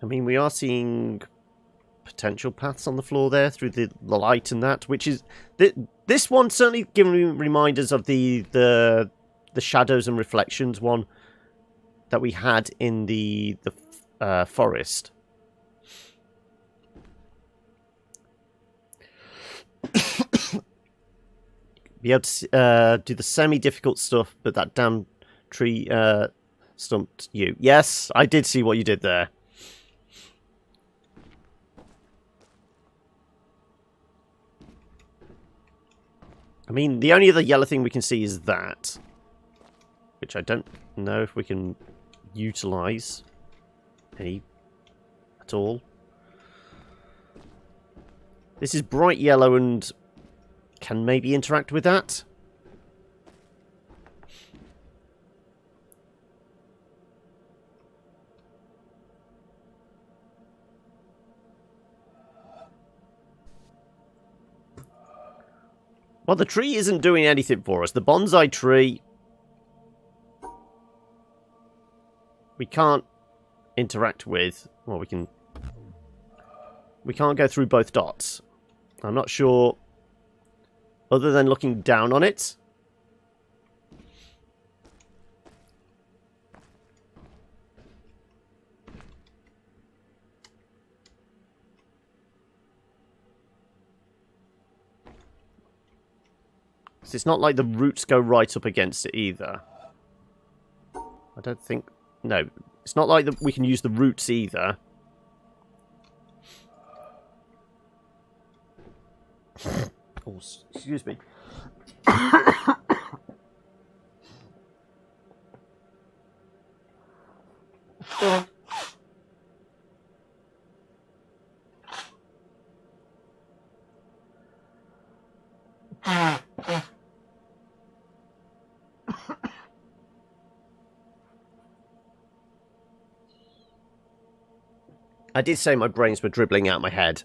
I mean, we are seeing potential paths on the floor there through the light and that, which is... This one certainly giving me reminders of the shadows and reflections one that we had in the forest. Be able to do the semi-difficult stuff, but that damn tree stumped you. Yes, I did see what you did there. I mean, the only other yellow thing we can see is that. which I don't know if we can utilize any at all. This is bright yellow and can maybe interact with that. Well, the tree isn't doing anything for us. The bonsai tree, we can't interact with. Well, we can't go through both dots. I'm not sure, other than looking down on it. So it's not like the roots go right up against it either. I don't think... No, it's not like we can use the roots either. Oh, excuse me. I did say my brains were dribbling out my head.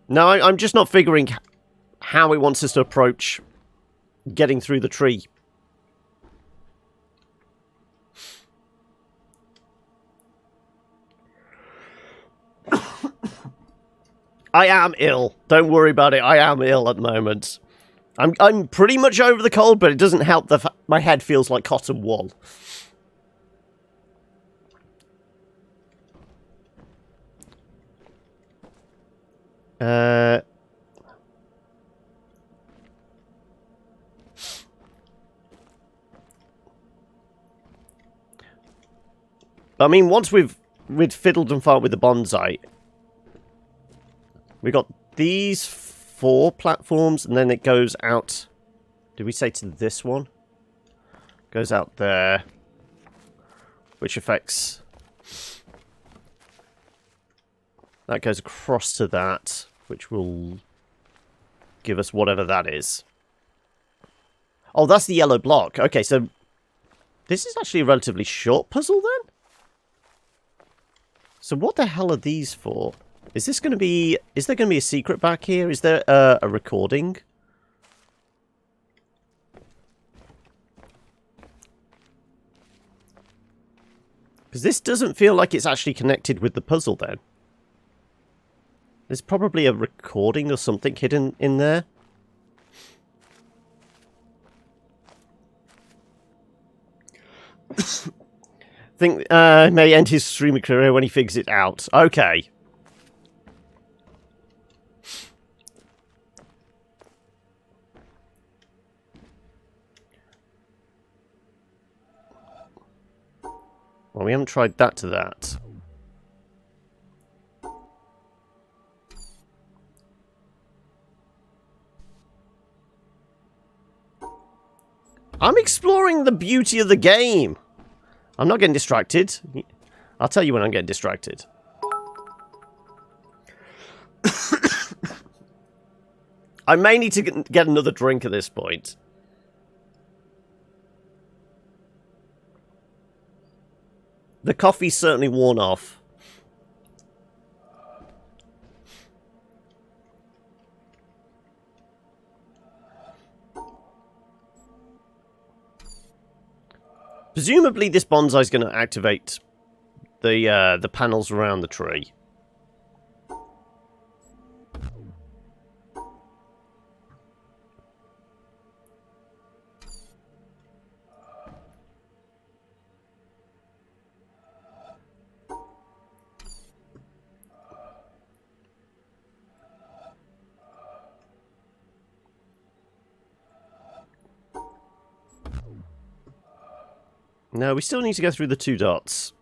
No, I'm just not figuring how it wants us to approach getting through the tree. I am ill. Don't worry about it. I am ill at the moment. I'm pretty much over the cold, but it doesn't help that my head feels like cotton wool. I mean, once we'd fiddled and farted with the bonsai, we got these 4 platforms, and then it goes out. Did we say to this one? Goes out there, which affects. That goes across to that, which will give us whatever that is. Oh, that's the yellow block. Okay, so this is actually a relatively short puzzle then? So what the hell are these for? Is this going to be... Is there going to be a secret back here? Is there a recording? Because this doesn't feel like it's actually connected with the puzzle then. There's probably a recording or something hidden in there. Think may end his streamer career when he figures it out. Okay. Well, we haven't tried that to that. I'm exploring the beauty of the game. I'm not getting distracted. I'll tell you when I'm getting distracted. I may need to get another drink at this point. The coffee's certainly worn off. Presumably this bonsai is going to activate the panels around the tree. No, we still need to go through the 2 dots.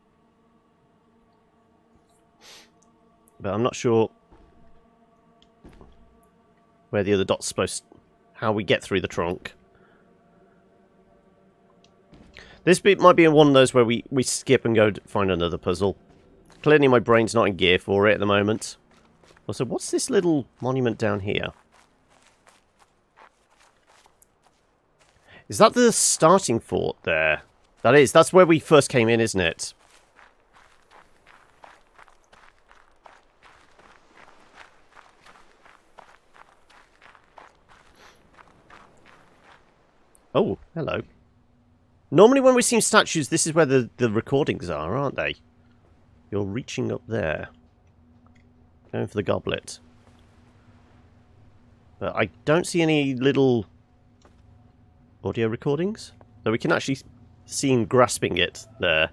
But I'm not sure where the other dot's supposed... how we get through the trunk. This bit might be one of those where we skip and go find another puzzle. Clearly my brain's not in gear for it at the moment. Also, what's this little monument down here? Is that the starting fort there? That is. That's where we first came in, isn't it? Oh, hello. Normally when we see statues, this is where the recordings are, aren't they? You're reaching up there. Going for the goblet. But I don't see any little audio recordings. So we can actually see him grasping it there.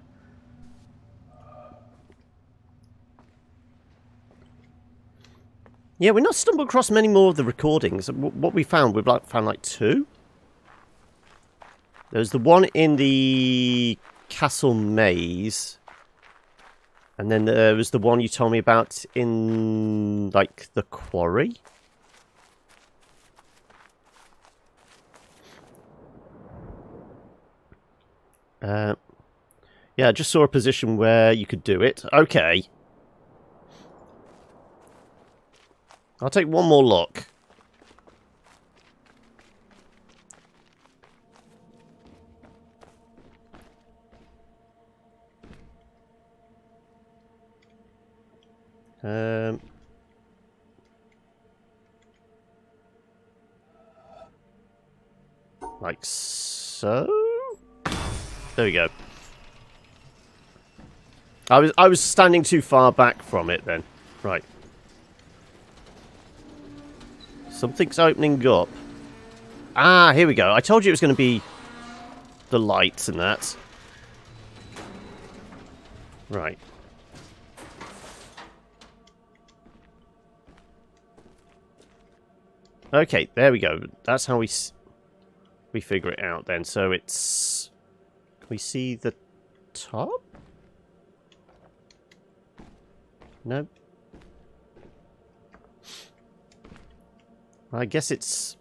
Yeah, we've not stumbled across many more of the recordings. What we found, we've found like 2. There's the one in the castle maze. And then there was the one you told me about in, like, the quarry. Yeah, I just saw a position where you could do it. Okay. I'll take one more look. Like so? There we go. I was standing too far back from it then. Right. Something's opening up. Ah, here we go. I told you it was going to be the lights and that. Right. Okay, there we go. That's how we figure it out then. So it's... Can we see the top? No. I guess it's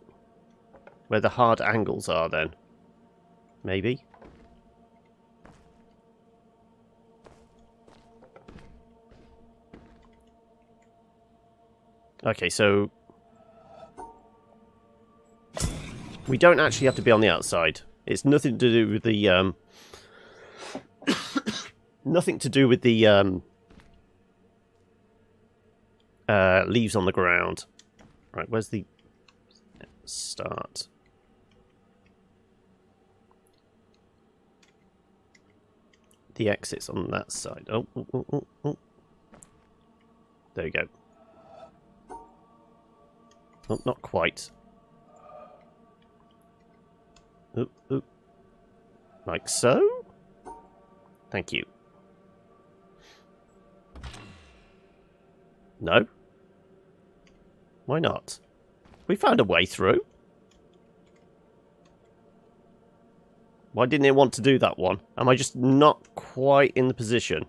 where the hard angles are then. Maybe. Okay, so we don't actually have to be on the outside. It's nothing to do with the nothing to do with the leaves on the ground. Right, where's the start? The exit's on that side. Oh, oh, oh, oh, oh. There you go. Oh, not quite. Oop, oop. Like so? Thank you. No? Why not? We found a way through. Why didn't it want to do that one? Am I just not quite in the position?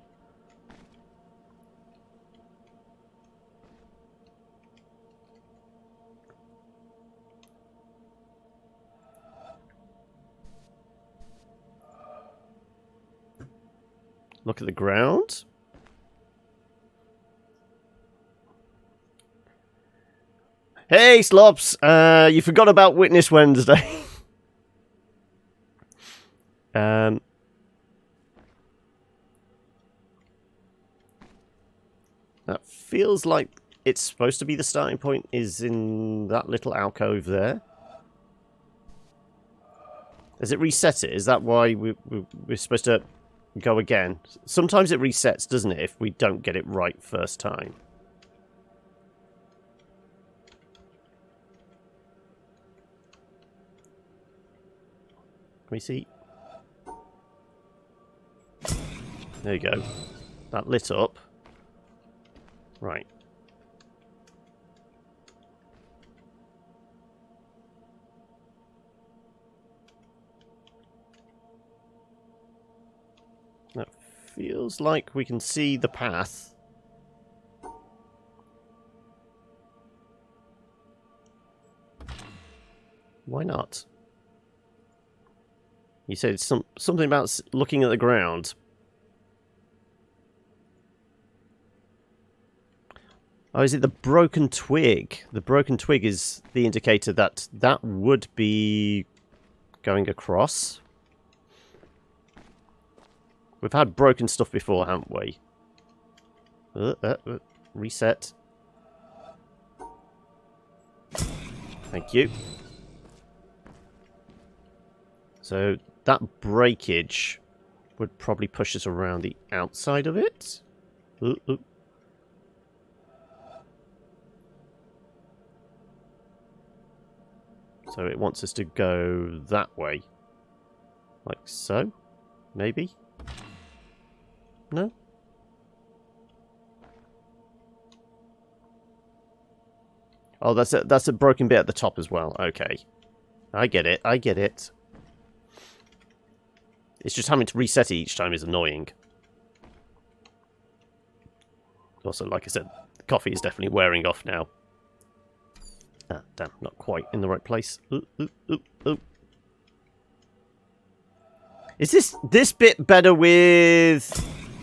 Look at the ground. Hey, Slops! You forgot about Witness Wednesday. That feels like it's supposed to be the starting point is in that little alcove there. Has it reset it? Is that why we're supposed to go again? Sometimes it resets, doesn't it, if we don't get it right first time? Can we see? There you go. That lit up. Right. feels like we can see the path. Why not? You said something about looking at the ground. Oh, is it the broken twig? The broken twig is the indicator that that would be going across. We've had broken stuff before, haven't we? Reset. Thank you. So that breakage would probably push us around the outside of it. So it wants us to go that way. Like so? Maybe? No? Oh, that's a broken bit at the top as well. Okay. I get it. I get it. It's just having to reset it each time is annoying. Also, like I said, the coffee is definitely wearing off now. Ah, damn, not quite in the right place. Ooh. Is this bit better with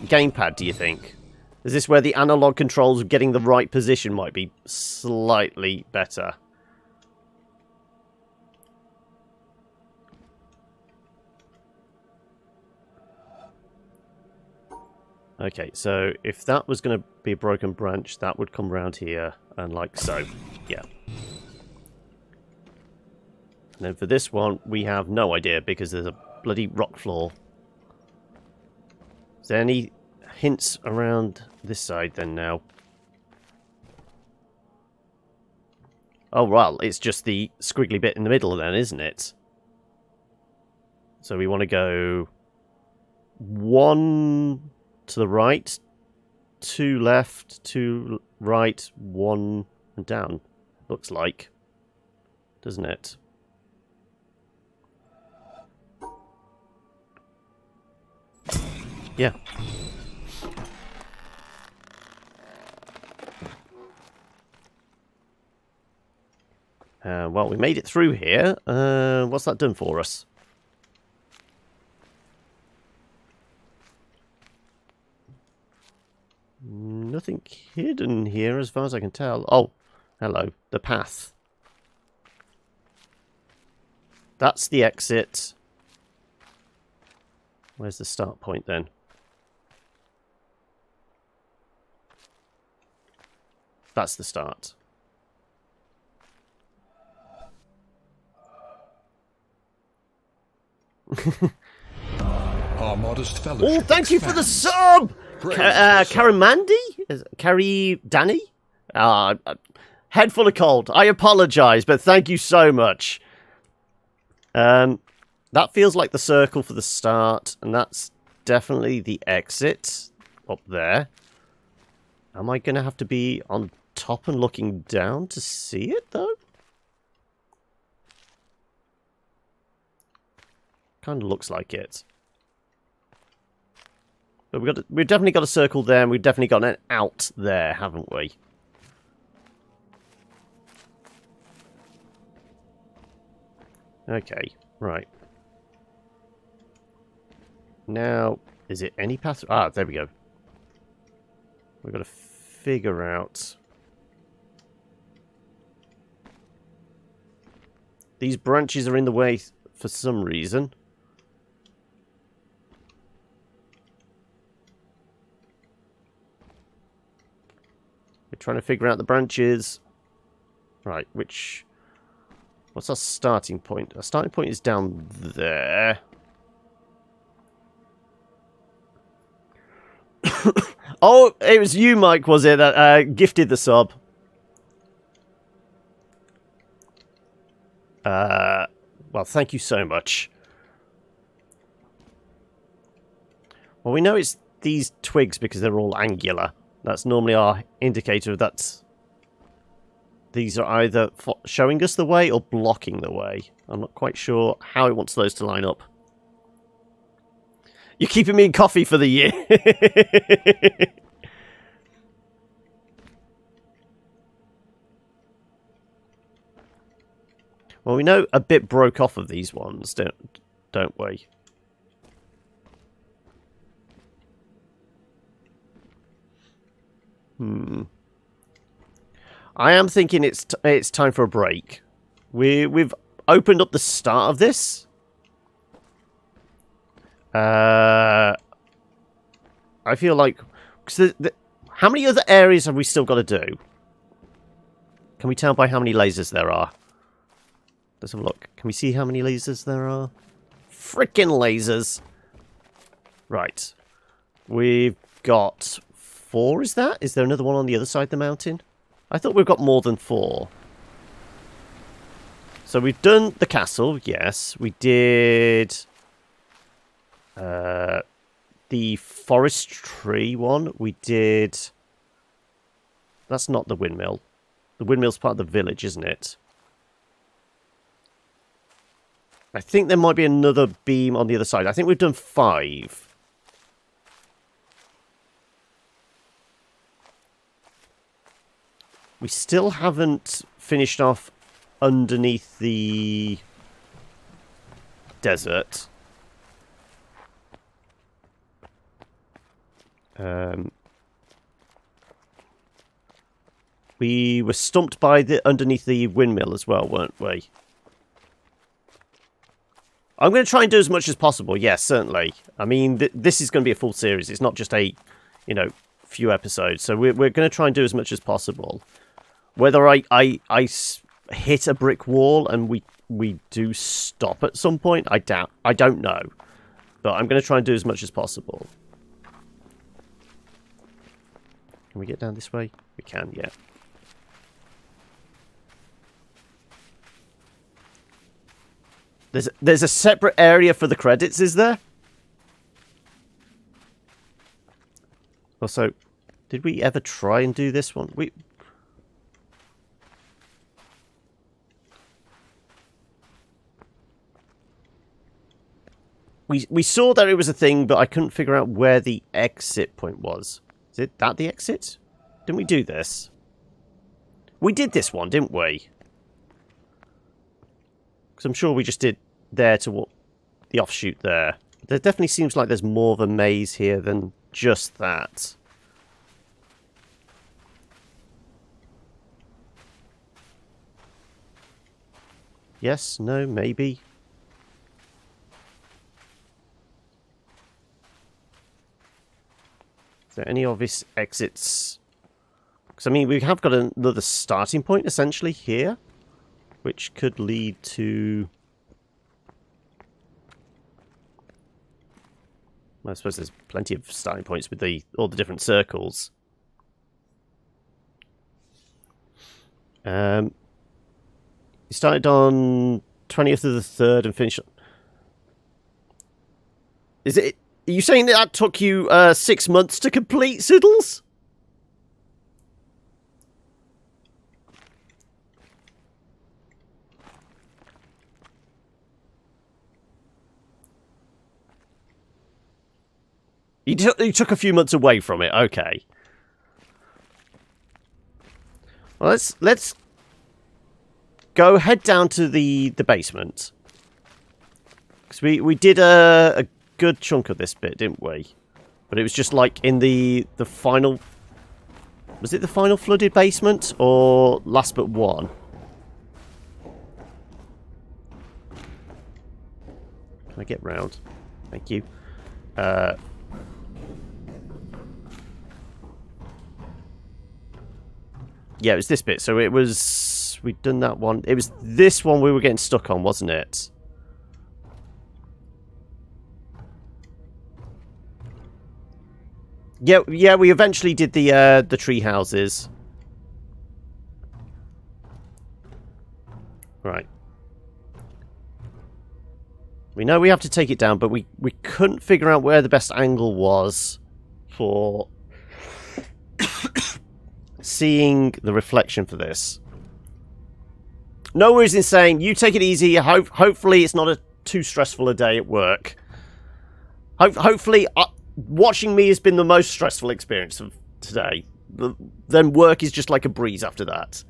gamepad, do you think? Is this where the analog controls getting the right position might be slightly better? Okay, so if that was going to be a broken branch, that would come round here, and like so. Yeah. And then for this one, we have no idea, because there's a bloody rock floor. Is there any hints around this side then now? Oh, well, it's just the squiggly bit in the middle then, isn't it? So we want to go 1 to the right, 2 left, 2 right, 1 and down. Looks like. Doesn't it? Yeah. Well, we made it through here. What's that done for us? Nothing hidden here as far as I can tell. Oh, hello. The path. That's the exit. Where's the start point then? That's the start. Our modest fellowship. Oh, thank you for the sub! Karamandi? Carrie Danny? Head full of cold. I apologise, but thank you so much. That feels like the circle for the start, and that's definitely the exit up there. Am I going to have to be on top and looking down to see it, though? Kind of looks like it. But we've definitely got a circle there, and we've definitely got an out there, haven't we? Okay, right. Now, is it any path? Ah, there we go. We've got to figure out... These branches are in the way for some reason. We're trying to figure out the branches. Right, what's our starting point? Our starting point is down there. Oh, it was you, Mike, was it, that gifted the sub? Well, thank you so much. Well, we know it's these twigs because they're all angular. That's normally our indicator that these are either showing us the way or blocking the way. I'm not quite sure how it wants those to line up. You're keeping me in coffee for the year. Well, we know a bit broke off of these ones, don't we? I am thinking it's time for a break. We've opened up the start of this. I feel like... how many other areas have we still got to do? Can we tell by how many lasers there are? Let's have a look. Can we see how many lasers there are? Frickin' lasers! Right. We've got 4, is that? Is there another one on the other side of the mountain? I thought we've got more than 4. So we've done the castle, yes. We did... the forestry one. We did... That's not the windmill. The windmill's part of the village, isn't it? I think there might be another beam on the other side. I think we've done 5. We still haven't finished off underneath the desert. We were stumped by underneath the windmill as well, weren't we? I'm going to try and do as much as possible. Yes, certainly. I mean, this is going to be a full series. It's not just a, few episodes. So we're going to try and do as much as possible. Whether I hit a brick wall and we do stop at some point, I don't know. But I'm going to try and do as much as possible. Can we get down this way? We can, yeah. There's a separate area for the credits, is there? Also, did we ever try and do this one? We saw that it was a thing, but I couldn't figure out where the exit point was. Is it that the exit? Didn't we do this? We did this one, didn't we? Because I'm sure we just did there to the offshoot there. There definitely seems like there's more of a maze here than just that. Yes, no, maybe. Is there any obvious exits? Because, I mean, we have got another starting point, essentially, here. Which could lead to... Well, I suppose there's plenty of starting points with all the different circles. You started on 20th of the 3rd and finished... Is it... Are you saying that took you 6 months to complete, Siddles? You took a few months away from it, okay. Well, let's go head down to the basement. Because we did a good chunk of this bit, didn't we? But it was just like in the final... Was it the final flooded basement? Or last but one? Can I get round? Thank you. Yeah, it was this bit. So it was... We'd done that one. It was this one we were getting stuck on, wasn't it? Yeah, we eventually did the tree houses. Right. We know we have to take it down, but we couldn't figure out where the best angle was for seeing the reflection for this. No worries in saying, you take it easy. Hopefully it's not too stressful a day at work. Hopefully, watching me has been the most stressful experience of today. Then work is just like a breeze after that.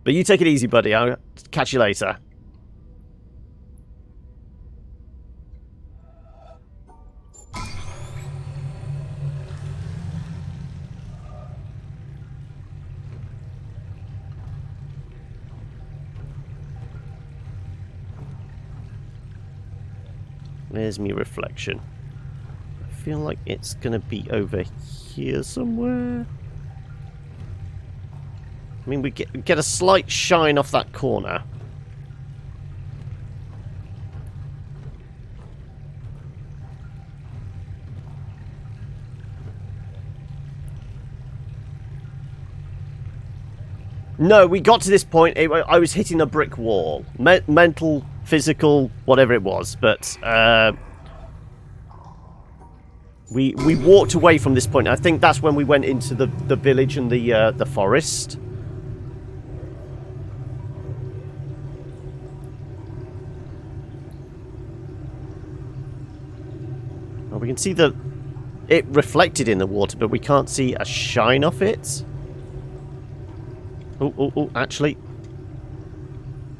But you take it easy, buddy. I'll catch you later. There's me reflection. I feel like it's gonna be over here somewhere. I mean, we get a slight shine off that corner. No, we got to this point. I was hitting a brick wall. Mental, physical, whatever it was. But we walked away from this point. I think that's when we went into the village and the forest. Well, we can see it reflected in the water, but we can't see a shine off it. Oh, actually.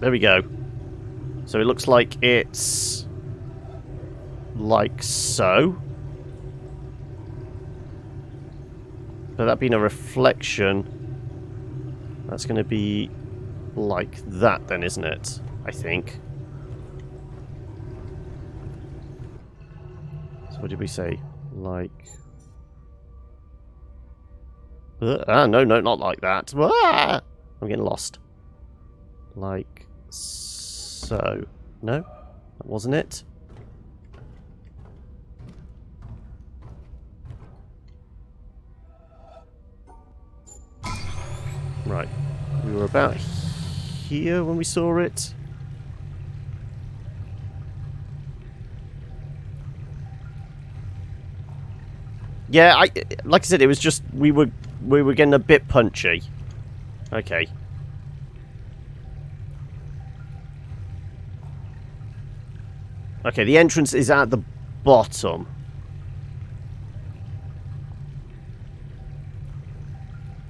There we go. So it looks like it's like so. But that being a reflection, that's going to be like that then, isn't it? I think. So what did we say? Like... no, not like that. Ah! I'm getting lost. Like so. No? That wasn't it. Right. We were about here when we saw it. Yeah, like I said, it was just we were getting a bit punchy. Okay. Okay, the entrance is at the bottom.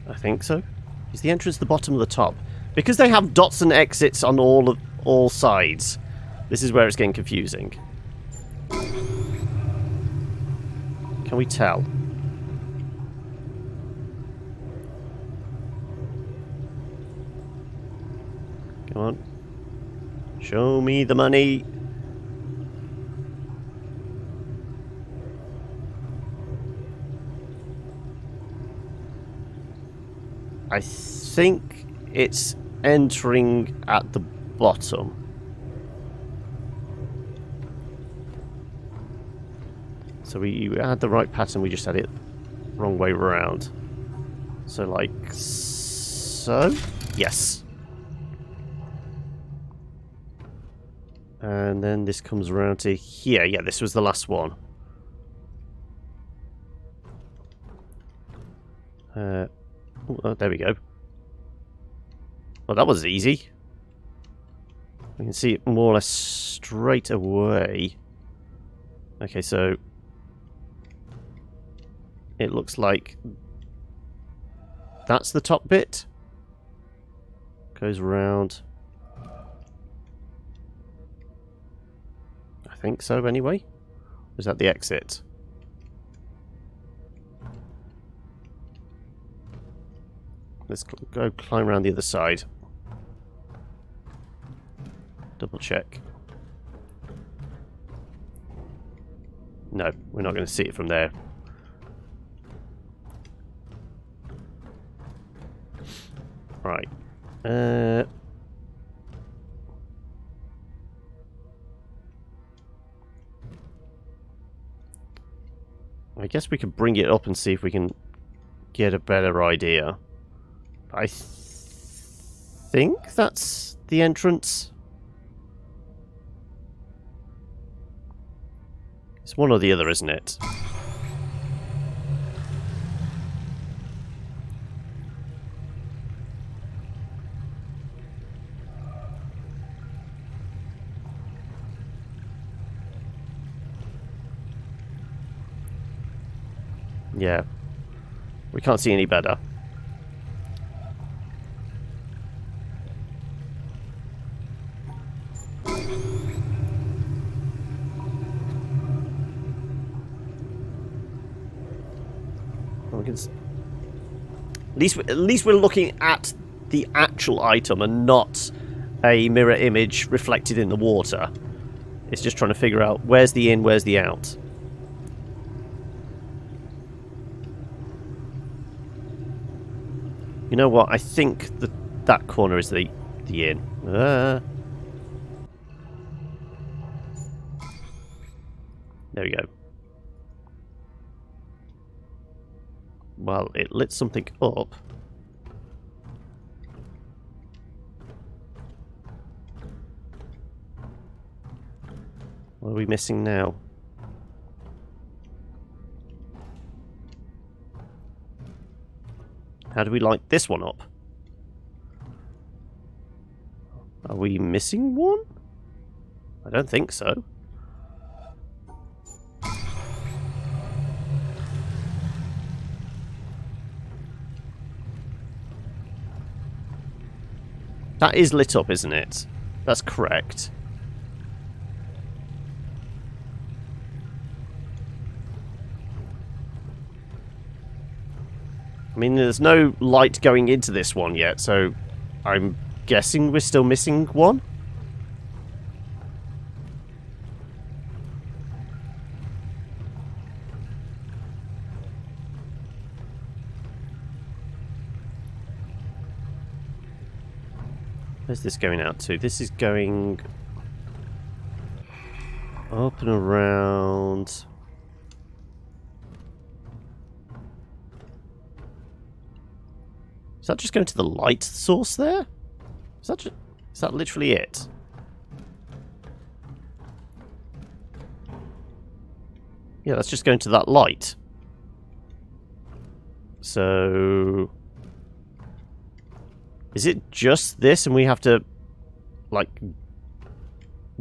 I think so. Is the entrance the bottom or the top? Because they have dots and exits on all sides. This is where it's getting confusing. Can we tell? Come on. Show me the money. I think it's entering at the bottom. So we had the right pattern, we just had it wrong way around. So like so? Yes. And then this comes around to here. Yeah, this was the last one. Oh, there we go. Well, that was easy. We can see it more or less straight away. Okay, so it looks like that's the top bit. Goes around. I think so, anyway. Is that the exit? Let's go climb around the other side. Double check. No, we're not going to see it from there. Right. I guess we could bring it up and see if we can get a better idea. I think that's the entrance. It's one or the other, isn't it? Yeah. We can't see any better. We can at least we're looking at the actual item and not a mirror image reflected in the water. It's just trying to figure out where's the in, where's the out. You know what? I think that corner is the in. There we go. Well, it lit something up. What are we missing now? How do we light this one up? Are we missing one? I don't think so. That is lit up, isn't it? That's correct. I mean, there's no light going into this one yet, so I'm guessing we're still missing one. Where's this going out to? This is going up and around. Is that just going to the light source there? Is that literally it? Yeah, that's just going to that light. So... is it just this and we have to, like,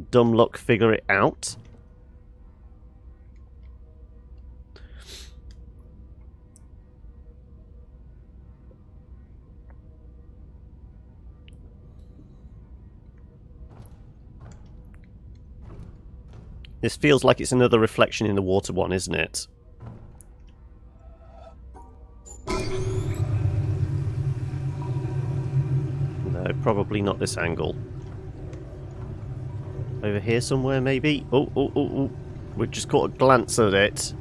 dumb luck figure it out? This feels like it's another reflection in the water one, isn't it? No, probably not this angle. Over here somewhere, maybe? Oh. We've just caught a glance at it.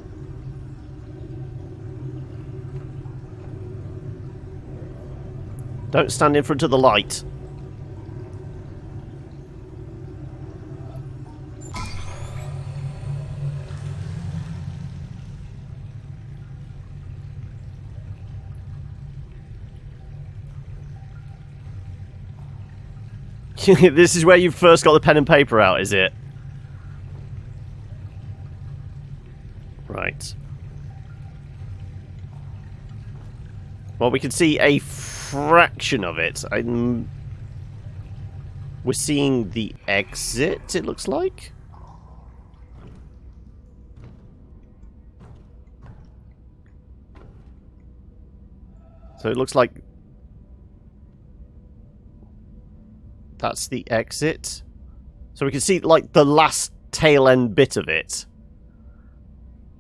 Don't stand in front of the light. This is where you've first got the pen and paper out, is it? Right. Well, we can see a fraction of it. We're seeing the exit, it looks like. So it looks like that's the exit. So we can see, like, the last tail end bit of it.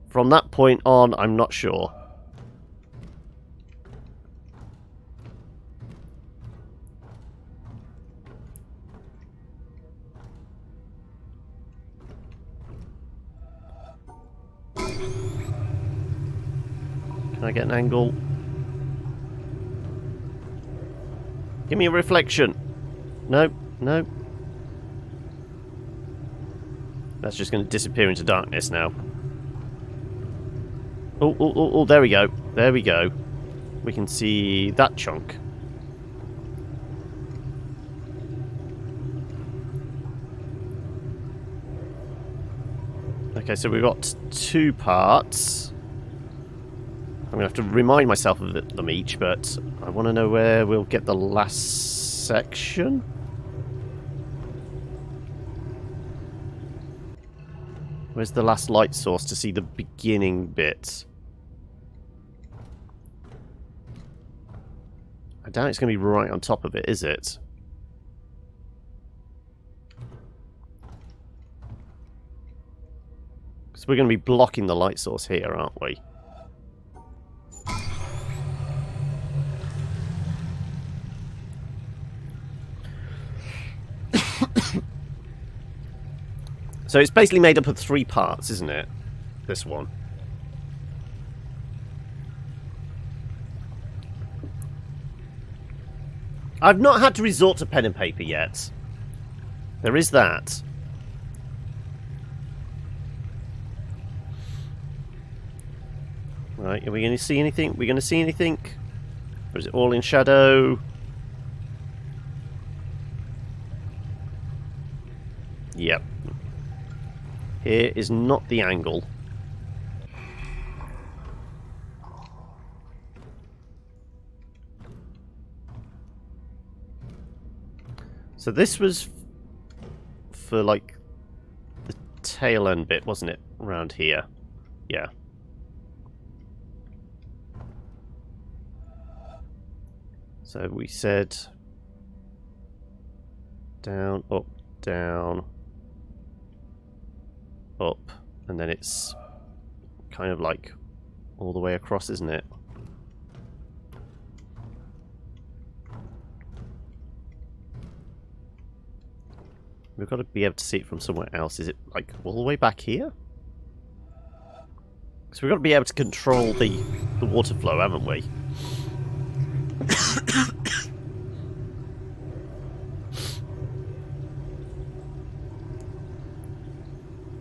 From that point on, I'm not sure. Can I get an angle? Give me a reflection. No. That's just going to disappear into darkness now. Oh, there we go. There we go. We can see that chunk. Okay, so we've got two parts. I'm going to have to remind myself of them each, but I want to know where we'll get the last section. Where's the last light source to see the beginning bit? doubt it's going to be right on top of it, is it? Because we're going to be blocking the light source here, aren't we? So it's basically made up of 3 parts, isn't it? This one. I've not had to resort to pen and paper yet. There is that. Right, are we going to see anything? We're going to see anything? Or is it all in shadow? Yep. Here is not the angle. So this was for, like, the tail end bit, wasn't it? Around here. Yeah. So we said down, up, down, up, and then it's kind of like all the way across, isn't it? We've got to be able to see it from somewhere else. Is it like all the way back here? So we've got to be able to control the water flow, haven't we?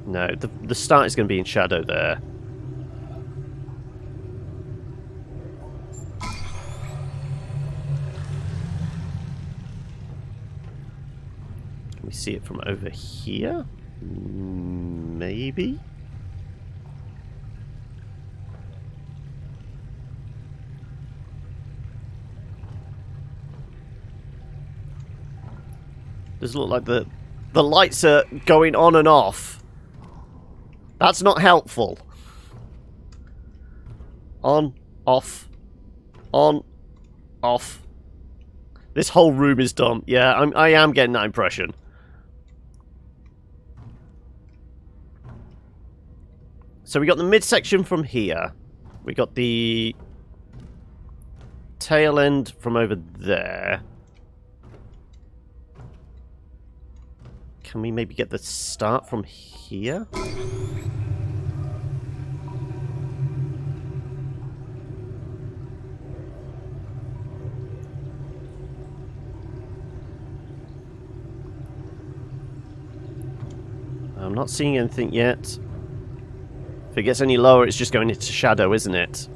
No, the start is going to be in shadow there. Can we see it from over here? Maybe? Does look like the lights are going on and off. That's not helpful. On, off, on, off. This whole room is dumb. Yeah, I am getting that impression. So we got the midsection from here. We got the tail end from over there. Can we maybe get the start from here? I'm not seeing anything yet. If it gets any lower, it's just going into shadow, isn't it?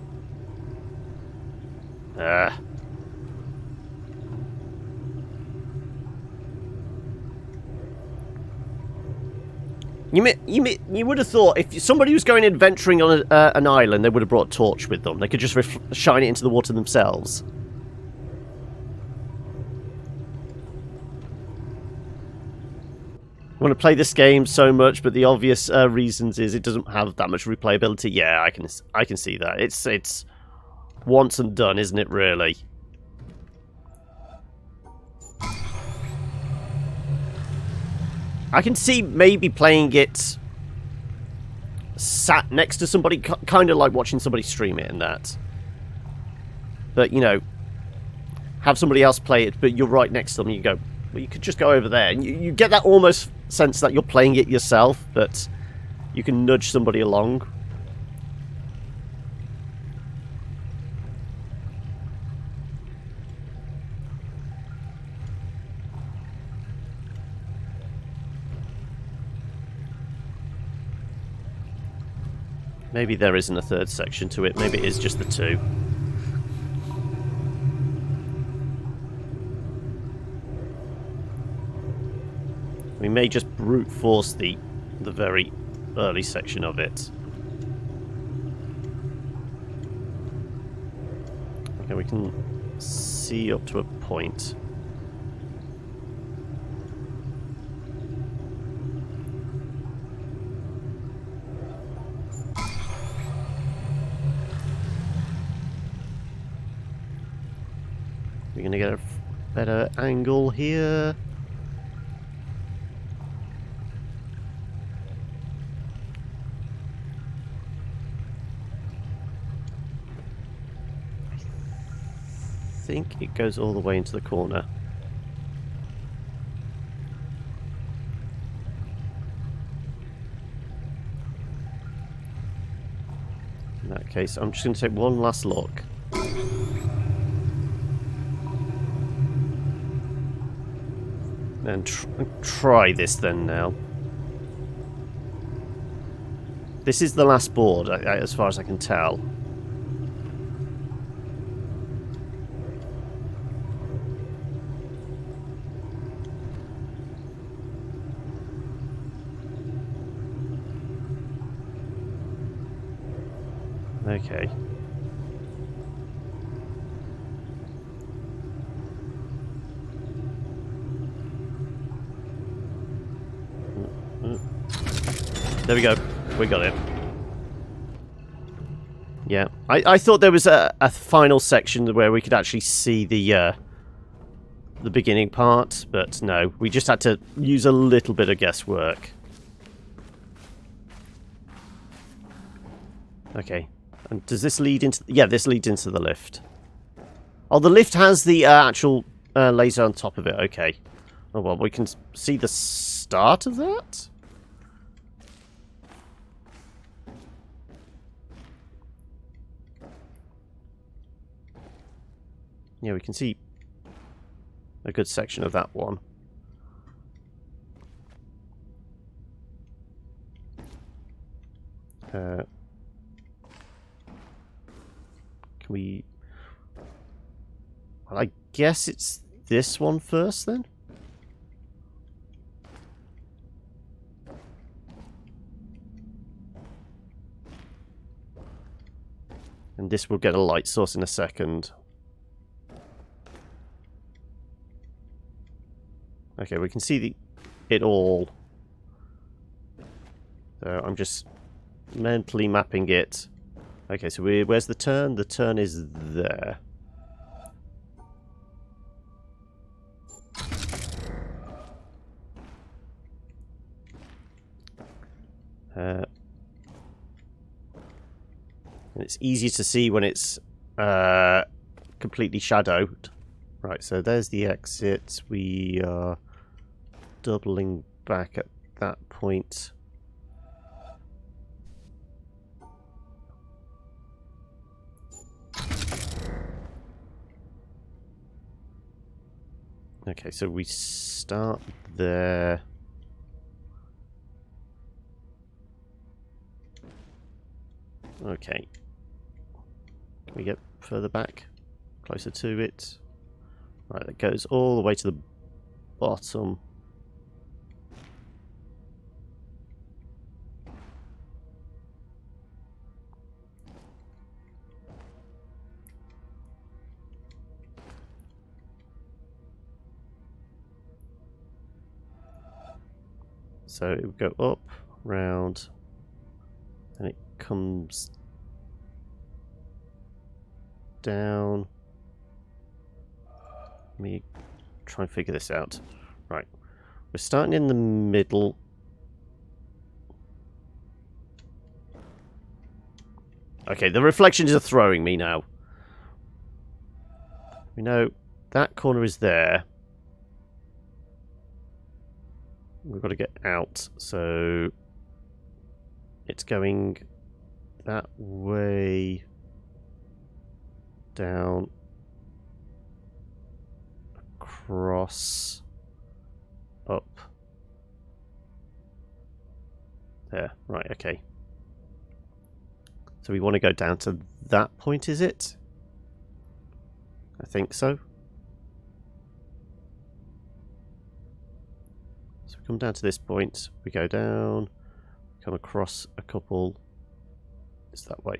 You would have thought if somebody was going adventuring on an island, they would have brought a torch with them. They could just shine it into the water themselves. I want to play this game so much, but the obvious reasons is it doesn't have that much replayability. Yeah, I can see that. It's once and done, isn't it? Really. I can see maybe playing it sat next to somebody, kind of like watching somebody stream it and that. But, you know, have somebody else play it, but you're right next to them, and you go, well, you could just go over there. And you get that almost sense that you're playing it yourself, but you can nudge somebody along. Maybe there isn't a third section to it. Maybe it is just the 2. We may just brute force the very early section of it. Okay, we can see up to a point. We're going to get a better angle here. I think it goes all the way into the corner. In that case, I'm just going to take one last look. And try this then now. This is the last board, as far as I can tell. Okay. There we go. We got it. Yeah. I thought there was a final section where we could actually see the beginning part, but no. We just had to use a little bit of guesswork. Okay. And does this lead into... Yeah, this leads into the lift. Oh, the lift has the actual laser on top of it. Okay. Oh, well, we can see the start of that? Yeah, we can see a good section of that one. Can we... Well, I guess it's this one first, then? And this will get a light source in a second. Okay, we can see it all. So I'm just mentally mapping it. Okay, so where's the turn? The turn is there. And it's easier to see when it's completely shadowed. Right, so there's the exit. We are doubling back at that point. Okay, so we start there. Okay. Can we get further back? Closer to it? Right, that goes all the way to the bottom. So it would go up, round, and it comes down. Let me try and figure this out. Right. We're starting in the middle. Okay, the reflections are throwing me now. We know that corner is there. We've got to get out, so it's going that way, down, across, up, there. Right, okay. So we want to go down to that point, is it? I think so. So we come down to this point, we go down, come across a couple, it's that way.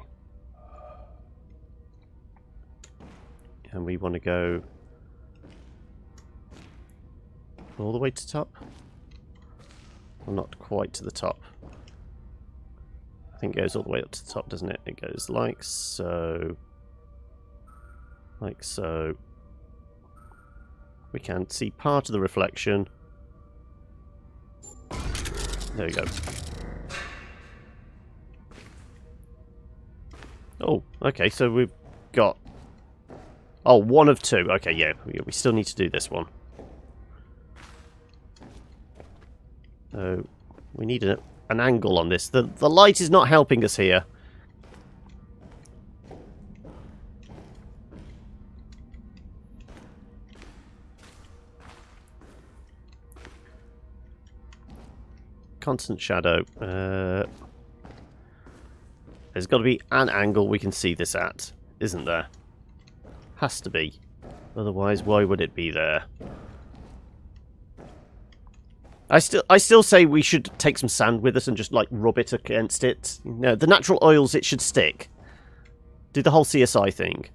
And we want to go all the way to top? Well, not quite to the top. I think it goes all the way up to the top, doesn't it? It goes like so. Like so. We can see part of the reflection. There we go. Oh, okay, so we've got... Oh, one of two. Okay, yeah, we still need to do this one. So, we need an angle on this. The light is not helping us here. Constant shadow. There's got to be an angle we can see this at, isn't there? Has to be. Otherwise, why would it be there? I still say we should take some sand with us and just, like, rub it against it. You know, the natural oils, it should stick. Do the whole CSI thing.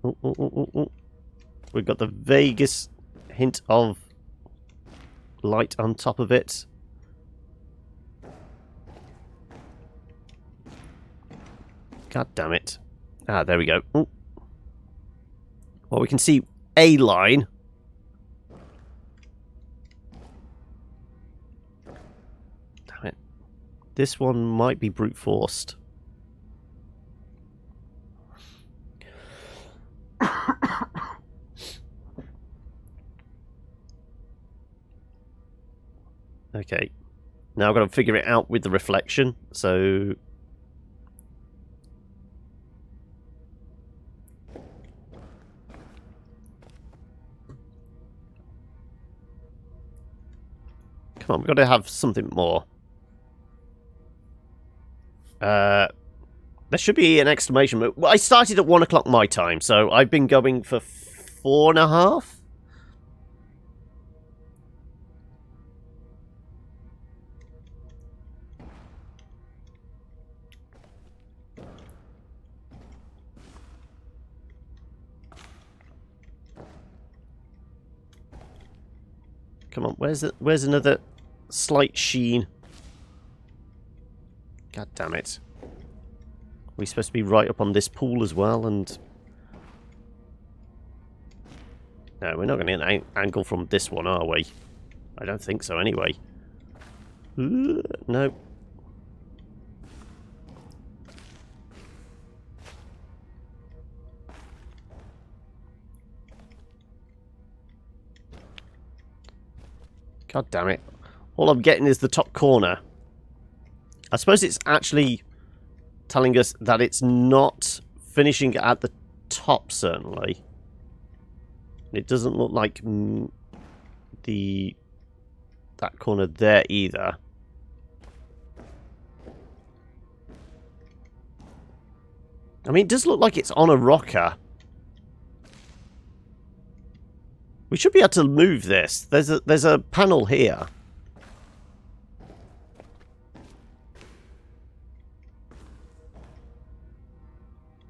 Ooh, ooh, ooh, ooh, ooh. We've got the vaguest hint of light on top of it. God damn it. Ah, there we go. Ooh. Well, we can see a line. Damn it. This one might be brute forced. Okay. Now I've got to figure it out with the reflection, so... Come on, we've got to have something more. There should be an exclamation mark. Well, I started at 1 o'clock my time, so I've been going for 4.5. Come on, where's another slight sheen? God damn it. We're supposed to be right up on this pool as well, and... No, we're not going to get an angle from this one, are we? I don't think so, anyway. No. God damn it. All I'm getting is the top corner. I suppose it's actually telling us that it's not finishing at the top, certainly. It doesn't look like that corner there either. I mean, it does look like it's on a rocker. We should be able to move this. There's a panel here.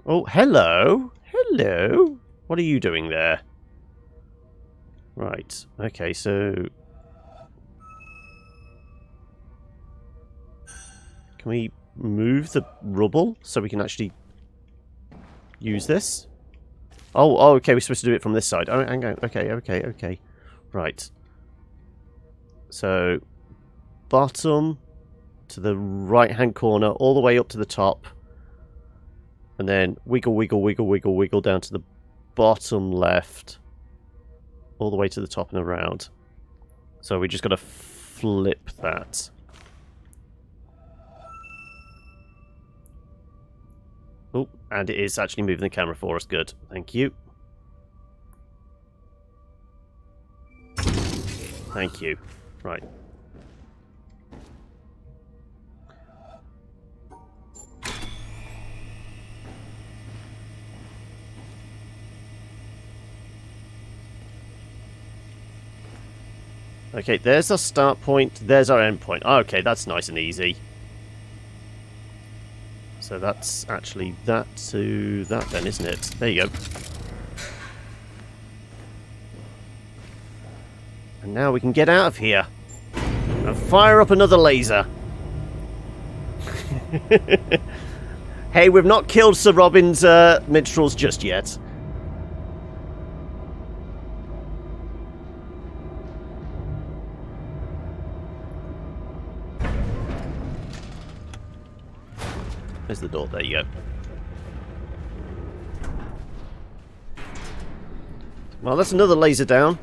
Oh, hello. Hello. What are you doing there? Right. Okay, so... Can we move the rubble so we can actually use this? Oh, okay, we're supposed to do it from this side. Oh, hang on. Okay. Right. So, bottom to the right-hand corner, all the way up to the top. And then wiggle down to the bottom left. All the way to the top and around. So we just got to flip that. Oh, and it is actually moving the camera for us. Good. Thank you. Thank you. Right. Okay, there's our start point, there's our end point. Okay, that's nice and easy. So that's actually that to that then, isn't it? There you go. And now we can get out of here. And fire up another laser. Hey, we've not killed Sir Robin's minstrels just yet. There's the door. There you go. Well, that's another laser down.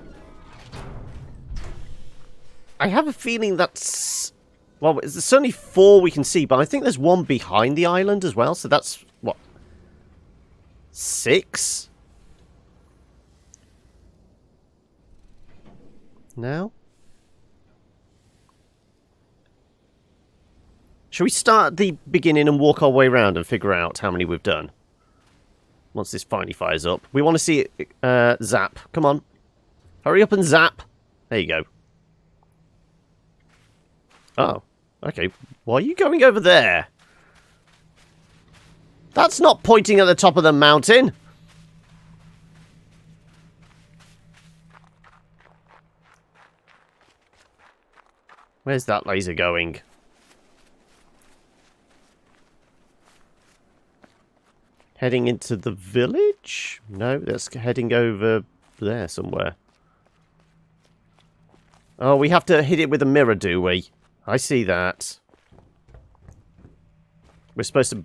I have a feeling that's... Well, there's only 4 we can see, but I think there's one behind the island as well. So that's, what, 6? Now? Shall we start at the beginning and walk our way around and figure out how many we've done? Once this finally fires up. We want to see it zap. Come on. Hurry up and zap. There you go. Oh, okay. Why are you going over there? That's not pointing at the top of the mountain. Where's that laser going? Heading into the village? No, that's heading over there somewhere. Oh, we have to hit it with a mirror, do we? I see that. We're supposed to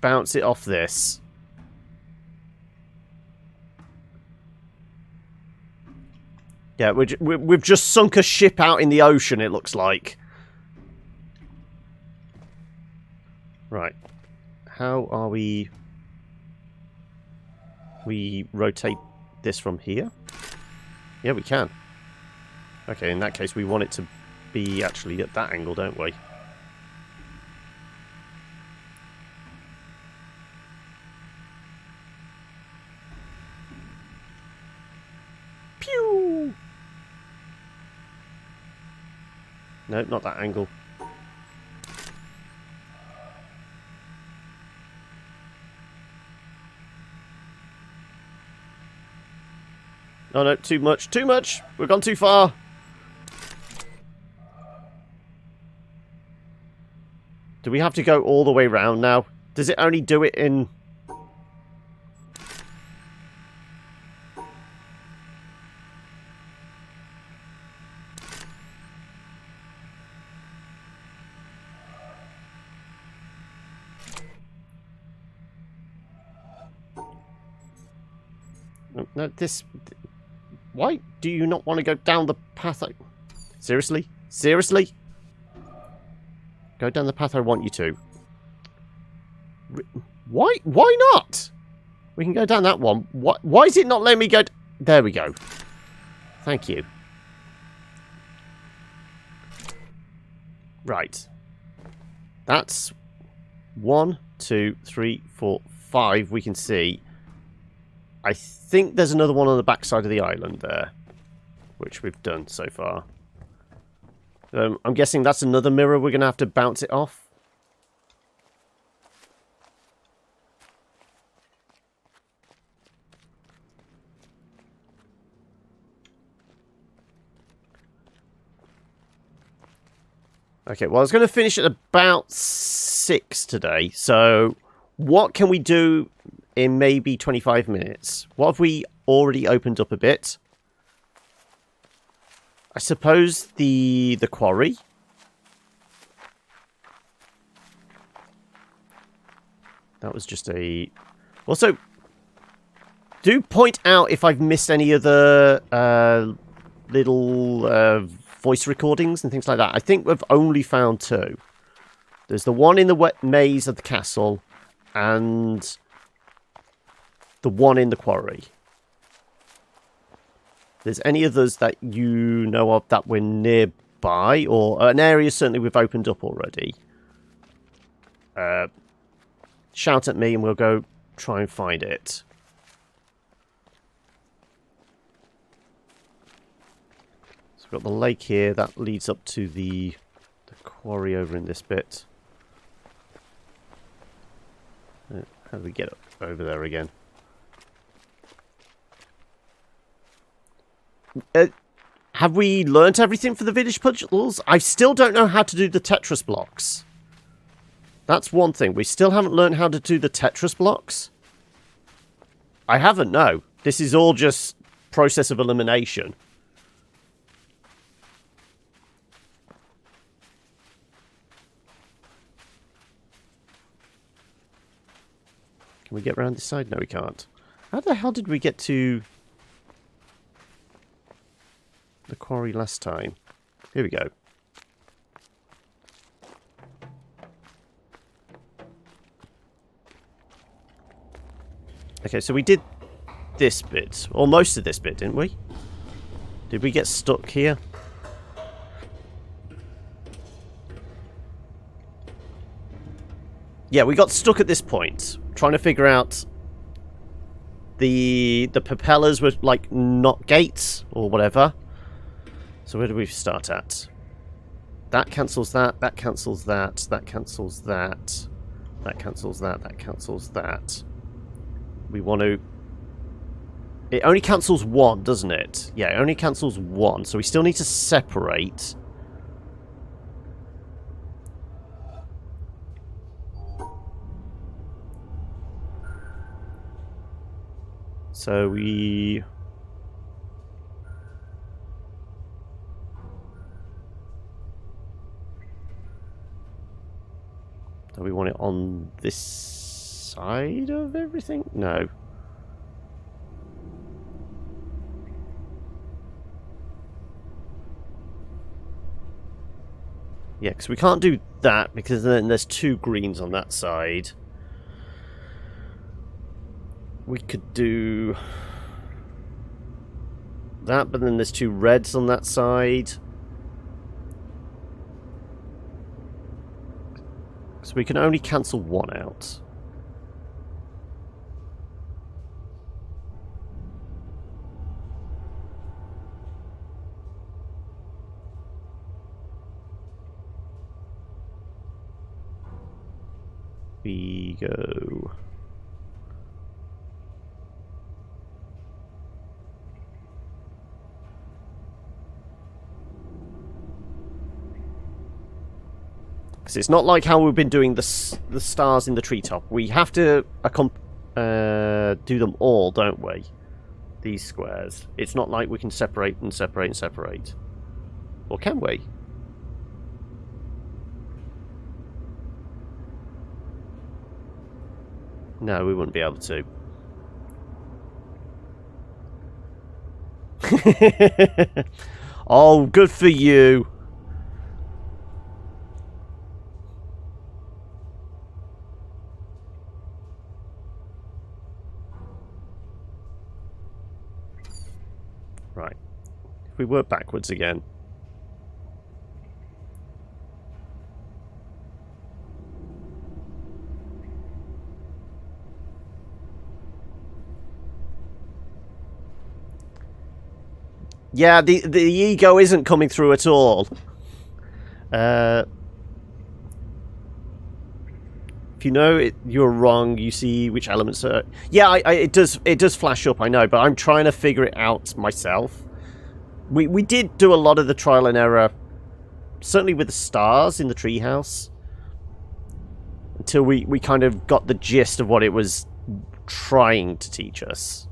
bounce it off this. Yeah, we've just sunk a ship out in the ocean, it looks like. Right. How are we... We rotate this from here? Yeah, we can. Okay, in that case, we want it to be actually at that angle, don't we? Pew! No, not that angle. Oh no, too much, too much! We've gone too far! Do we have to go all the way round now? Does it only do it in... No, this... Why do you not want to go down the path? Seriously? Seriously? Go down the path I want you to. Why? Why not? We can go down that one. Why is it not letting me go... There we go. Thank you. Right. That's 1, 2, 3, 4, 5 we can see. I think there's another one on the backside of the island there, which we've done so far. I'm guessing that's another mirror we're going to have to bounce it off. Okay, well, I was going to finish at about 6 today, so what can we do in maybe 25 minutes? What have we already opened up a bit? I suppose the quarry. That was just a... Also, do point out if I've missed any other little voice recordings and things like that. I think we've only found 2. There's the one in the wet maze of the castle and the one in the quarry. There's any others that you know of that we're nearby, or an area certainly we've opened up already, shout at me and we'll go try and find it. So we've got the lake here, that leads up to the quarry over in this bit. How do we get up over there Have we learnt everything for the village puzzles? I still don't know how to do the Tetris blocks. That's one thing. We still haven't learned how to do the Tetris blocks. I haven't, no. This is all just process of elimination. Can we get around this side? No, we can't. How the hell did we get to the quarry last time? Here we go. Okay, so we did this bit, or most of this bit, didn't we? Did we get stuck here? Yeah, we got stuck at this point, trying to figure out the propellers were like not gates or whatever. So where do we start at? That cancels that, that cancels that, that cancels that, that cancels that, that cancels that. We want to... It only cancels one, doesn't it? Yeah, it only cancels one, so we still need to separate. So we... Do we want it on this side of everything? No. Yeah, because we can't do that because then there's two greens on that side. We could do that, but then there's two reds on that side. So we can only cancel one out. We go... Because it's not like how we've been doing the stars in the treetop. We have to do them all, don't we? These squares. It's not like we can separate and separate and separate. Or can we? No, we wouldn't be able to. Oh, good for you. Right. If we work backwards again. Yeah, the ego isn't coming through at all. If you know you're wrong, you see which elements are... Yeah, it does flash up, I know, but I'm trying to figure it out myself. We did do a lot of the trial and error, certainly with the stars in the treehouse, until we kind of got the gist of what it was trying to teach us.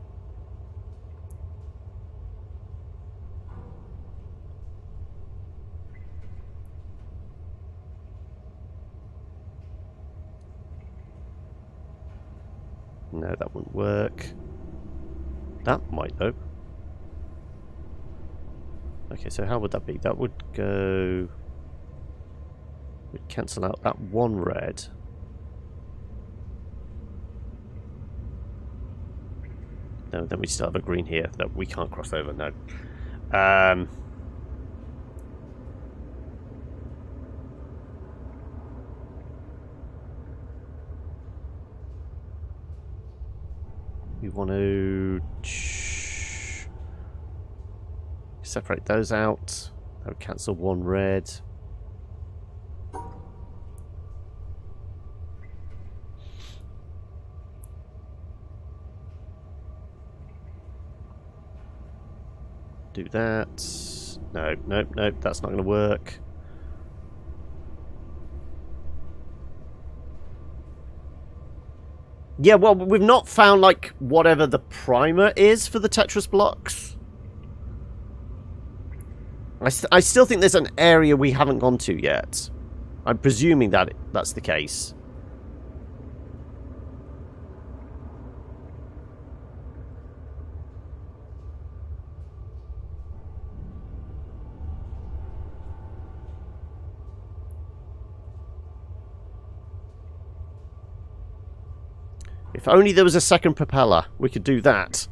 No, that wouldn't work. That might, though. Okay, so how would that be? That would go... We'd cancel out that one red. No, then we still have a green here that we can't cross over, no. We want to separate those out. That would cancel one red. Do that. No, no, no, that's not going to work. Yeah, well, we've not found, like, whatever the primer is for the Tetris blocks. I still think there's an area we haven't gone to yet. I'm presuming that that's the case. If only there was a second propeller, we could do that.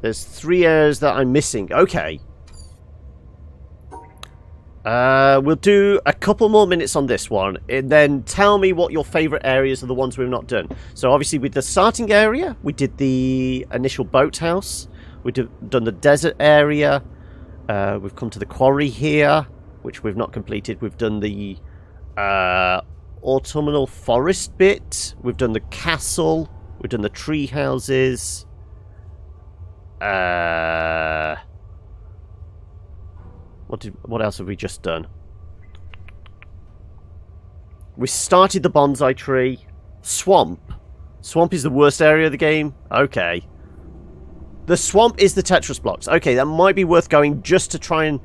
There's 3 areas that I'm missing. Okay. We'll do a couple more minutes on this one, and then tell me what your favourite areas are, the ones we've not done. So obviously with the starting area, we did the initial boathouse. We've done the desert area. We've come to the quarry here, which we've not completed. We've done the autumnal forest bit. We've done the castle. We've done the tree houses. What else have we just done? We started the bonsai tree. Swamp. Swamp is the worst area of the game? Okay. The swamp is the Tetris blocks. Okay, that might be worth going just to try and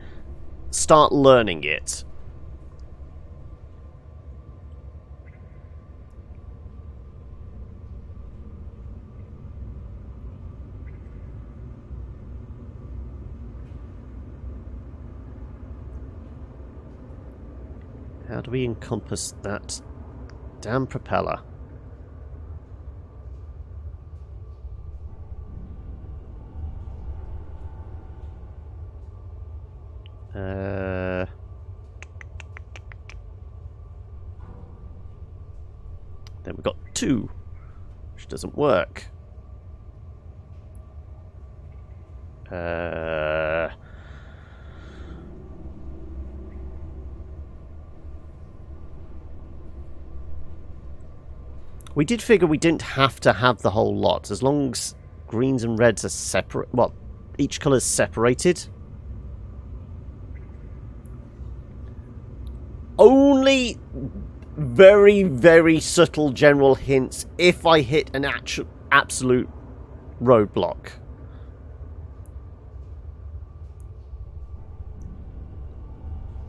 start learning it. How do we encompass that damn propeller? Then we've got 2, which doesn't work. We did figure we didn't have to have the whole lot, as long as greens and reds are separate. Well, each colour's separated. Only very, very subtle general hints if I hit an absolute roadblock.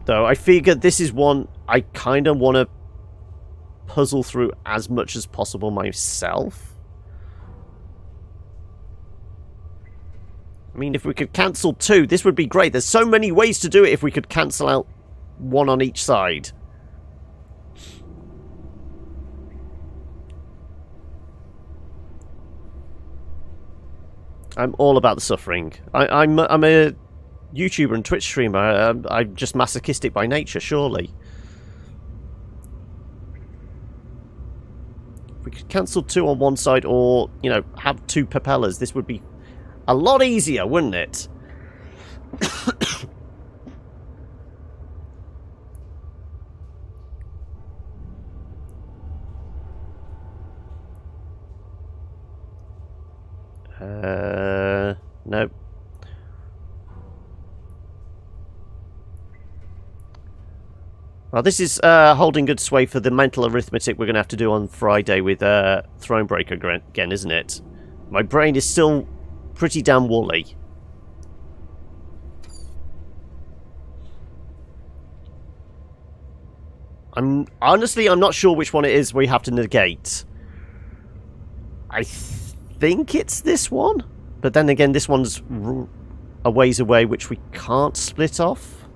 Though I figured this is one I kind of want to puzzle through as much as possible myself. I mean, if we could cancel 2, this would be great. There's so many ways to do it if we could cancel out 1 on each side. I'm all about the suffering. I'm a YouTuber and Twitch streamer. I'm just masochistic by nature, surely. If we could cancel 2 on one side, or, you know, have 2 propellers, this would be a lot easier, wouldn't it? Nope. Well, this is holding good sway for the mental arithmetic we're going to have to do on Friday with Thronebreaker again, isn't it? My brain is still pretty damn woolly. Honestly, I'm not sure which one it is we have to negate. I think it's this one, but then again, this one's a ways away, which we can't split off.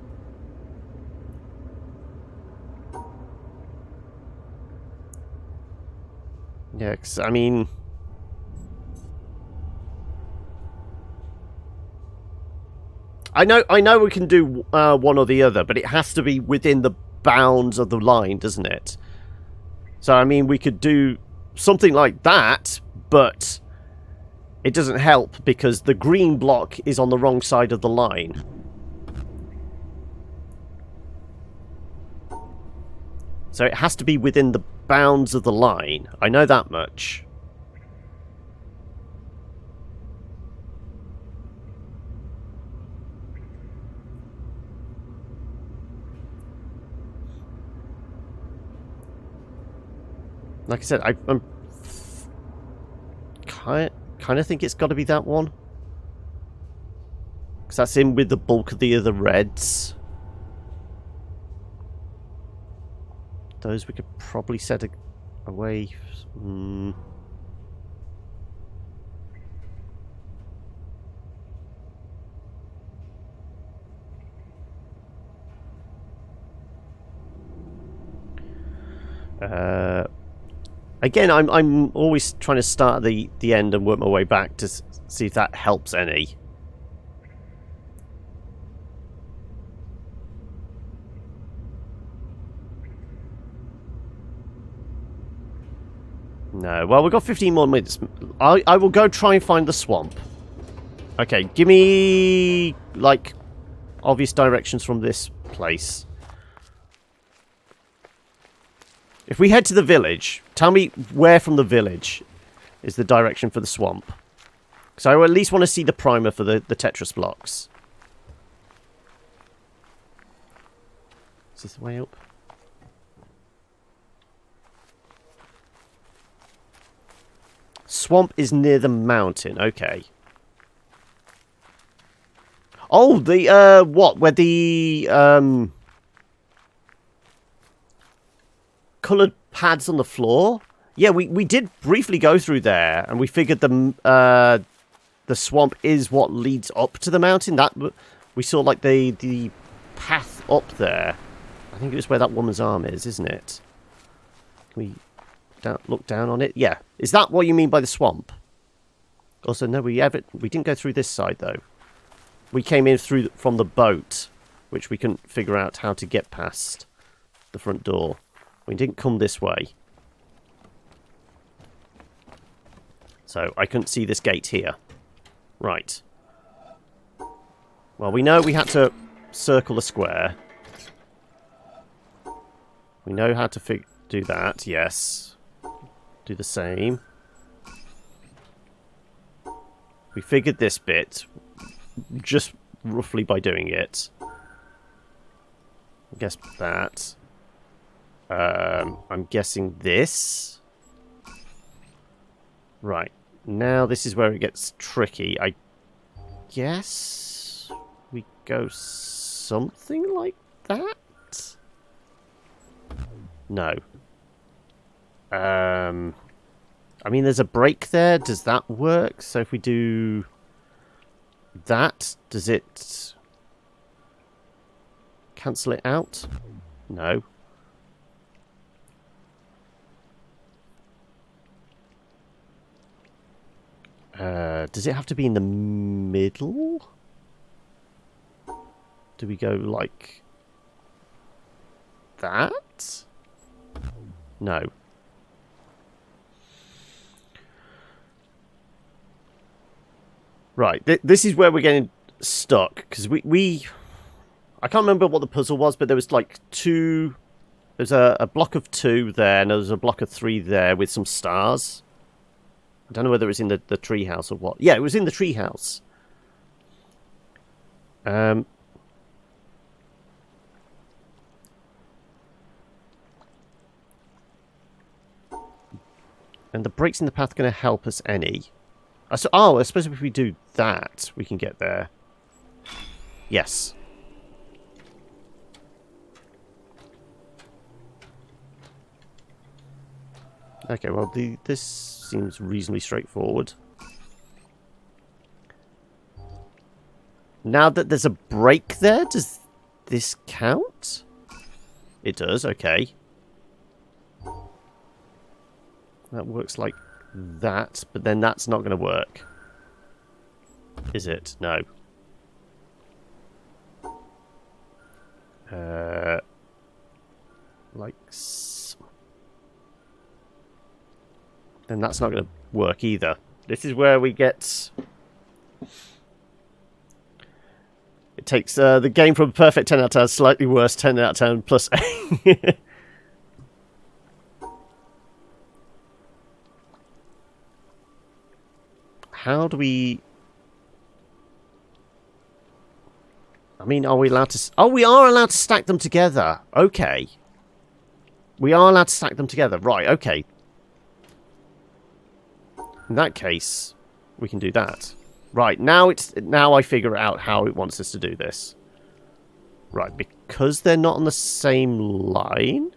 Yeah, 'cause, I mean, I know we can do one or the other, but it has to be within the bounds of the line, doesn't it? So, I mean, we could do something like that, but it doesn't help because the green block is on the wrong side of the line. So it has to be within the bounds of the line. I know that much. Like I said, I'm kind of think it's got to be that one. Because that's in with the bulk of the other reds. Those we could probably set away. Again, I'm always trying to start at the end and work my way back to see if that helps any. No. Well, we've got 15 more minutes. I will go try and find the swamp. Okay, give me, like, obvious directions from this place. If we head to the village, tell me where from the village is the direction for the swamp. Because I at least want to see the primer for the Tetris blocks. Is this the way up? Swamp is near the mountain. Okay. Oh, the, what? Where the, coloured pads on the floor? Yeah, we did briefly go through there, and we figured the swamp is what leads up to the mountain. That we saw, like, the path up there. I think it was where that woman's arm is, isn't it? Can we look down on it? Yeah. Is that what you mean by the swamp? Also, no, we didn't go through this side, though. We came in from the boat, which we couldn't figure out how to get past the front door. We didn't come this way. So I couldn't see this gate here. Right. Well, we know we had to circle the square. We know how to do that, yes. Do the same. We figured this bit just roughly by doing it. I guess that. I'm guessing this. Right. Now this is where it gets tricky. I guess we go something like that? No. I mean, there's a break there. Does that work? So if we do that, does it cancel it out? No. Does it have to be in the middle? Do we go like that? No. Right, this is where we're getting stuck, because I can't remember what the puzzle was, but there was like two... There's a block of 2 there, and there's a block of 3 there with some stars. I don't know whether it's in the treehouse or what. Yeah, it was in the treehouse. And the breaks in the path going to help us any? I suppose if we do that, we can get there. Yes. Okay, well, this seems reasonably straightforward. Now that there's a break there, does this count? It does, okay. That works like that, but then that's not going to work. Is it? No. Like so. Then that's not going to work either. This is where we get... It takes the game from a perfect 10 out of 10, slightly worse 10 out of 10 plus A. how do we... I mean, are we allowed to... Oh, we are allowed to stack them together. Okay. We are allowed to stack them together. Right, okay. In that case, we can do that. Right, now I figure out how it wants us to do this. Right, because they're not on the same line...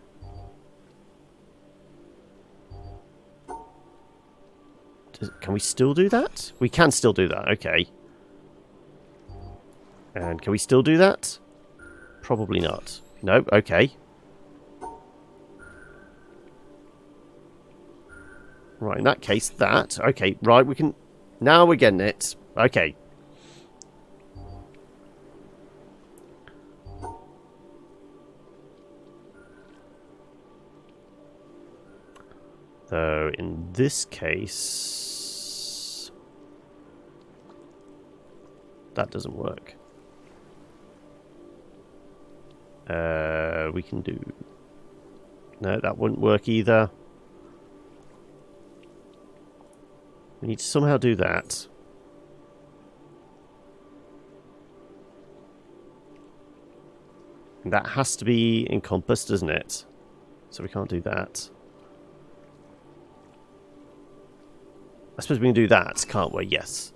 Can we still do that? We can still do that, okay. And can we still do that? Probably not. No, okay. Right, in that case, that. Okay, right, we can... Now we're getting it. Okay. So, in this case... That doesn't work. We can do... No, that wouldn't work either. We need to somehow do that. And that has to be encompassed, doesn't it? So we can't do that. I suppose we can do that, can't we? Yes.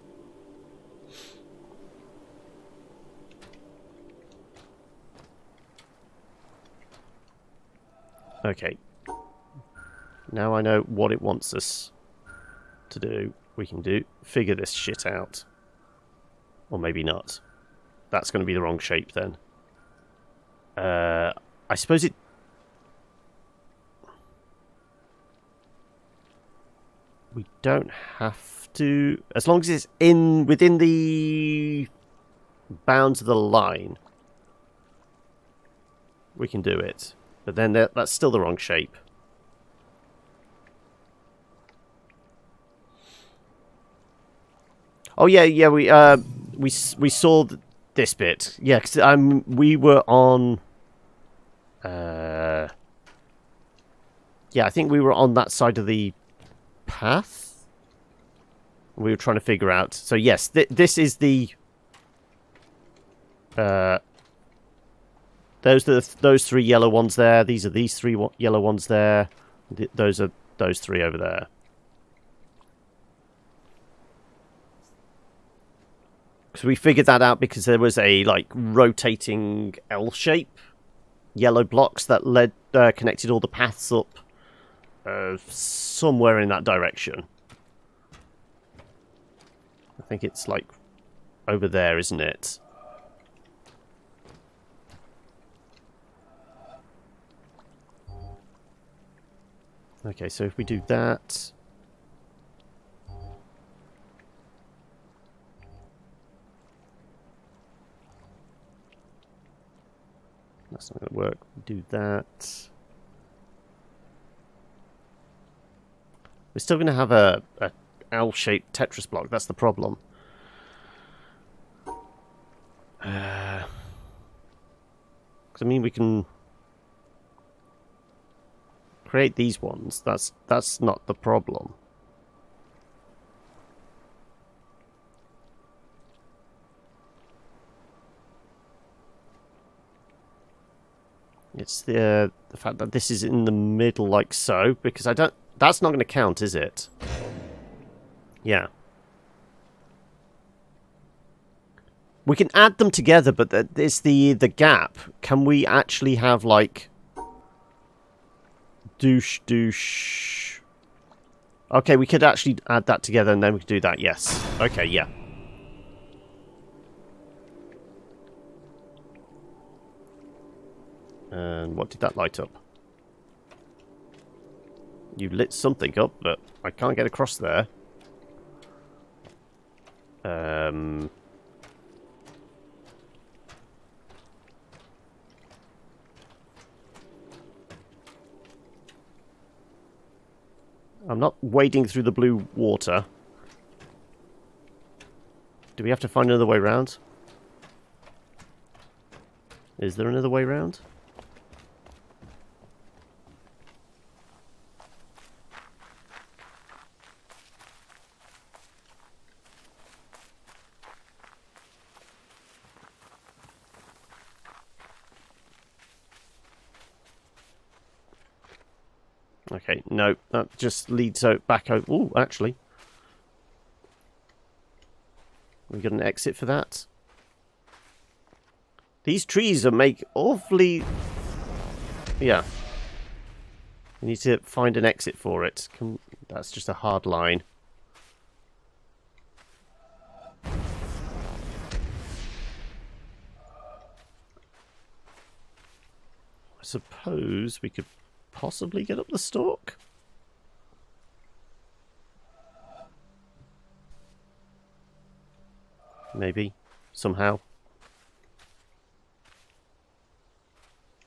Okay. Now I know what it wants us to do. We can figure this shit out. Or maybe not. That's going to be the wrong shape then. I suppose it... We don't have to... As long as it's within the bounds of the line, we can do it. But then that's still the wrong shape. Oh yeah, we saw this bit. Yeah, because we were on. Yeah, I think we were on that side of the path. We were trying to figure out. So yes, this is the. Those three yellow ones there. These are these three yellow ones there. Those are those three over there. So we figured that out because there was a like rotating L shape, yellow blocks that connected all the paths up somewhere in that direction. I think it's like over there, isn't it? Okay, so if we do that... That's not going to work. Do that. We're still going to have a L-shaped Tetris block. That's the problem. Because I mean, we can create these ones. That's not the problem. It's the fact that this is in the middle like so, because I don't... That's not going to count, is it? Yeah. We can add them together, but it's the gap. Can we actually have, like... Douche. Okay, we could actually add that together and then we could do that, yes. Okay, yeah. And what did that light up? You lit something up, but I can't get across there. I'm not wading through the blue water. Do we have to find another way round? Is there another way round? Okay, no, that just leads out back out. Oh, actually. We got an exit for that. These trees are make awfully... Yeah. We need to find an exit for it. That's just a hard line. I suppose we could possibly get up the stalk. Maybe. Somehow.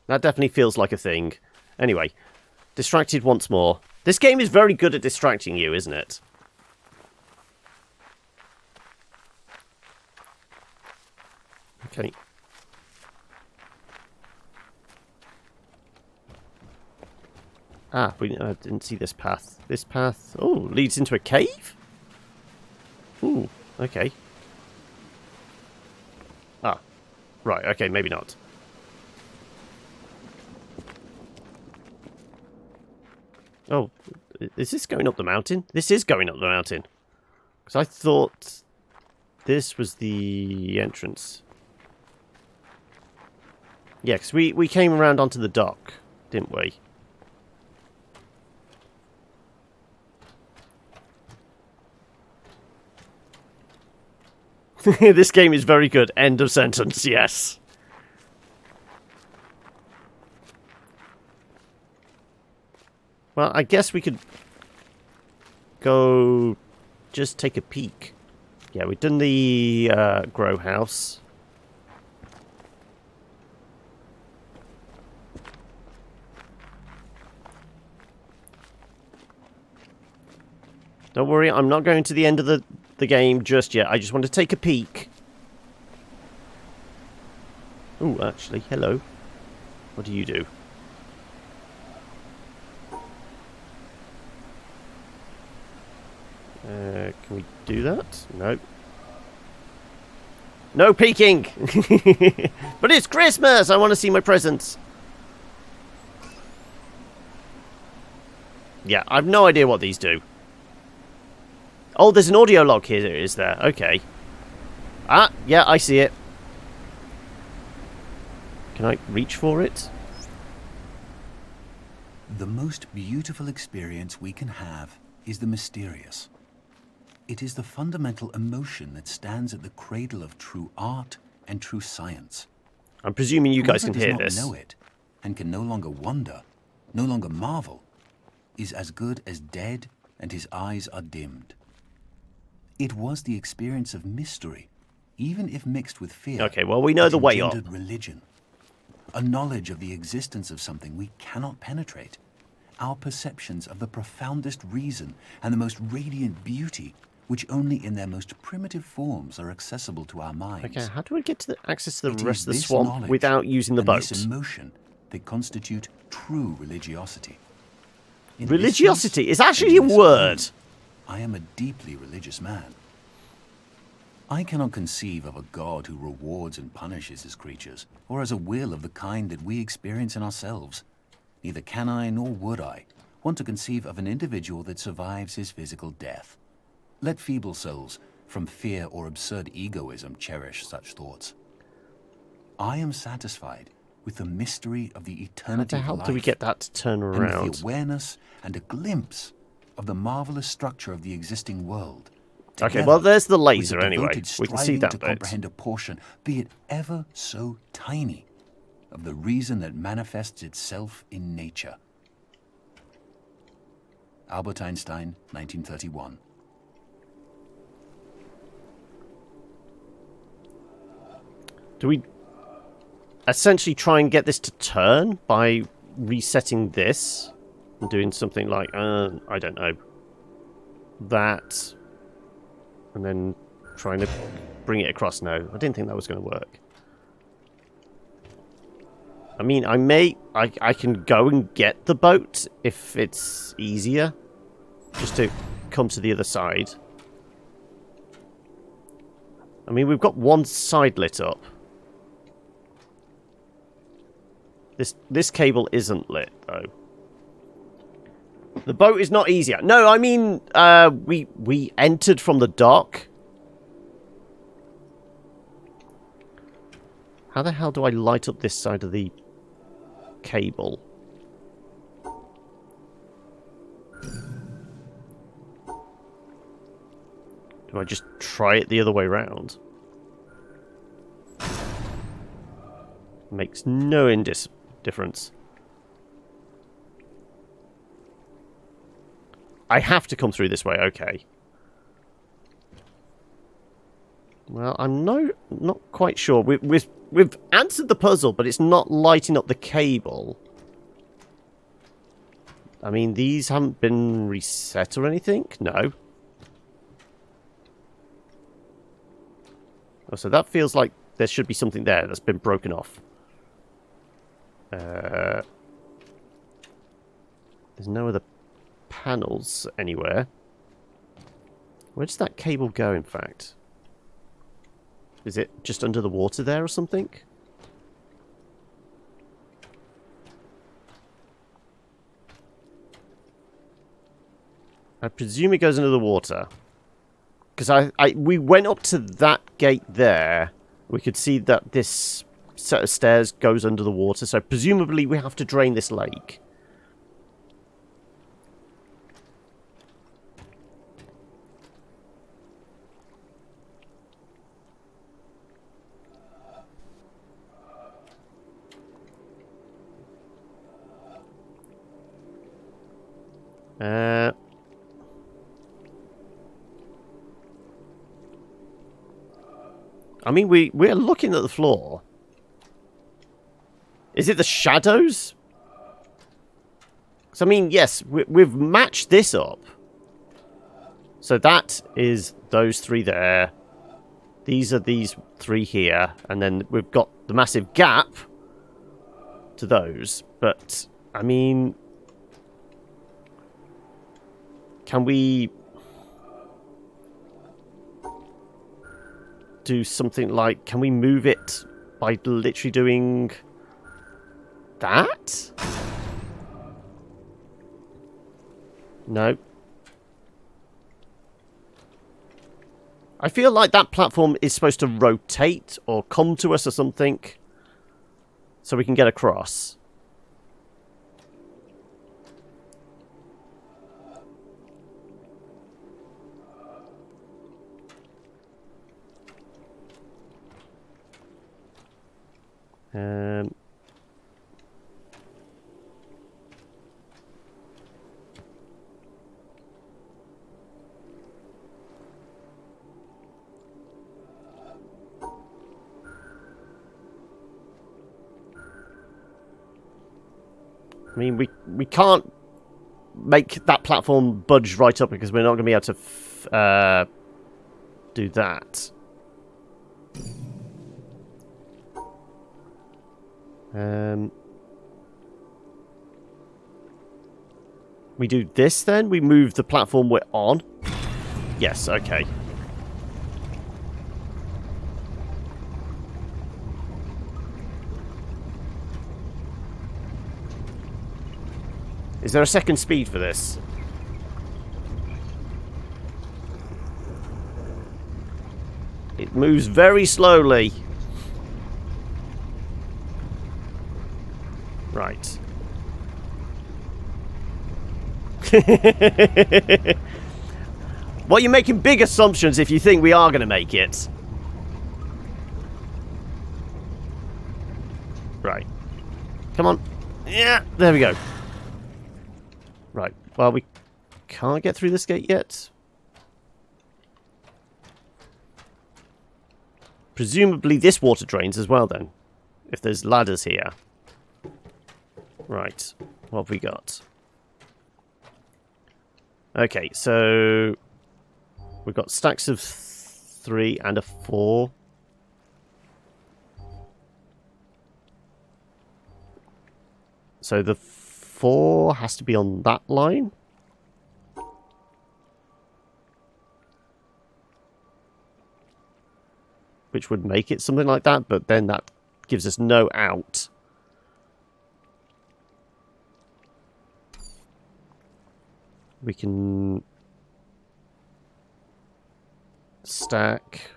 That definitely feels like a thing. Anyway. Distracted once more. This game is very good at distracting you, isn't it? Okay. Ah, I didn't see this path. This path... Oh, leads into a cave? Ooh, okay. Ah, right, okay, maybe not. Oh, is this going up the mountain? This is going up the mountain. Because I thought this was the entrance. Yeah, because we came around onto the dock, didn't we? This game is very good. End of sentence, yes. Well, I guess we could go just take a peek. Yeah, we've done the grow house. Don't worry, I'm not going to the end of the game just yet. I just want to take a peek. Oh, actually, hello. What do you do? Can we do that? No. No peeking! But it's Christmas! I want to see my presents. Yeah, I have no idea what these do. Oh, there's an audio log here, is there? Okay. Ah, yeah, I see it. Can I reach for it? The most beautiful experience we can have is the mysterious. It is the fundamental emotion that stands at the cradle of true art and true science. I'm presuming you guys Whoever can hear does this. not know it and can no longer wonder, no longer marvel, is as good as dead and his eyes are dimmed. It was the experience of mystery, even if mixed with fear. Okay, well, we know that the way up. engendered religion. A knowledge of the existence of something we cannot penetrate. Our perceptions of the profoundest reason and the most radiant beauty, which only in their most primitive forms are accessible to our minds. Okay, how do I get to the access to the It rest is of the this swamp knowledge without using the and boat? this emotion that constitute true religiosity. In this Religiosity sense, is actually a and in this word. alone, I am a deeply religious man. I cannot conceive of a God who rewards and punishes his creatures, or as a will of the kind that we experience in ourselves. Neither can I, nor would I, want to conceive of an individual that survives his physical death. Let feeble souls, from fear or absurd egoism, cherish such thoughts. I am satisfied with the mystery of the How eternity the hell of life, do we get that to turn and with around? the awareness and a glimpse of the marvelous structure of the existing world. Okay, well, there's the with laser the anyway. devoted We can see striving that to bit. comprehend a portion, be it ever so tiny, of the reason that manifests itself in nature. Albert Einstein, 1931. Do we essentially try and get this to turn by resetting this and doing something like, I don't know, that, and then trying to bring it across? No, I didn't think that was going to work. I mean, I can go and get the boat if it's easier, just to come to the other side. I mean, we've got one side lit up. This cable isn't lit, though. The boat is not easier. No, I mean, we entered from the dock. How the hell do I light up this side of the cable? Do I just try it the other way round? Makes no difference. I have to come through this way, okay. Well, I'm not quite sure. We've answered the puzzle, but it's not lighting up the cable. I mean, these haven't been reset or anything? No. Oh, so that feels like there should be something there that's been broken off. There's no other panels anywhere. Where does that cable go, in fact? Is it just under the water there or something? I presume it goes under the water. Because we went up to that gate there. We could see that this set of stairs goes under the water. So presumably we have to drain this lake. I mean, we're looking at the floor. Is it the shadows? So, I mean, yes, we've matched this up. So that is those three there. These are these three here. And then we've got the massive gap to those. But, I mean... Can we... do something like... Can we move it by literally doing... that? No. I feel like that platform is supposed to rotate or come to us or something. So we can get across. I mean, we can't make that platform budge right up because we're not going to be able to do that. We do this then? We move the platform we're on? Yes, okay. Is there a second speed for this? It moves very slowly. Right. Well, you're making big assumptions if you think we are going to make it. Right. Come on. Yeah, there we go. Right. Well, we can't get through this gate yet. Presumably this water drains as well then. If there's ladders here. Right. What have we got? Okay, so we've got stacks of 3 and a 4. So the 4 has to be on that line. Which would make it something like that, but then that gives us no out. we can stack.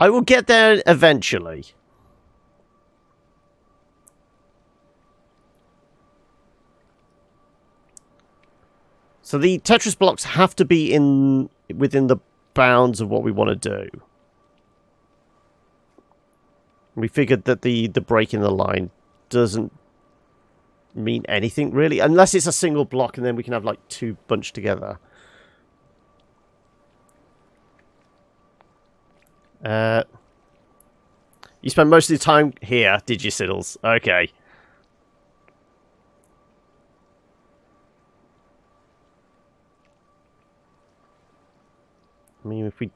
I will get there eventually. So the Tetris blocks have to be within the bounds of what we want to do. We figured that the break in the line doesn't mean anything really, unless it's a single block and then we can have like two bunched together. You spent most of the time here, did you, Siddles? Okay. I mean, if we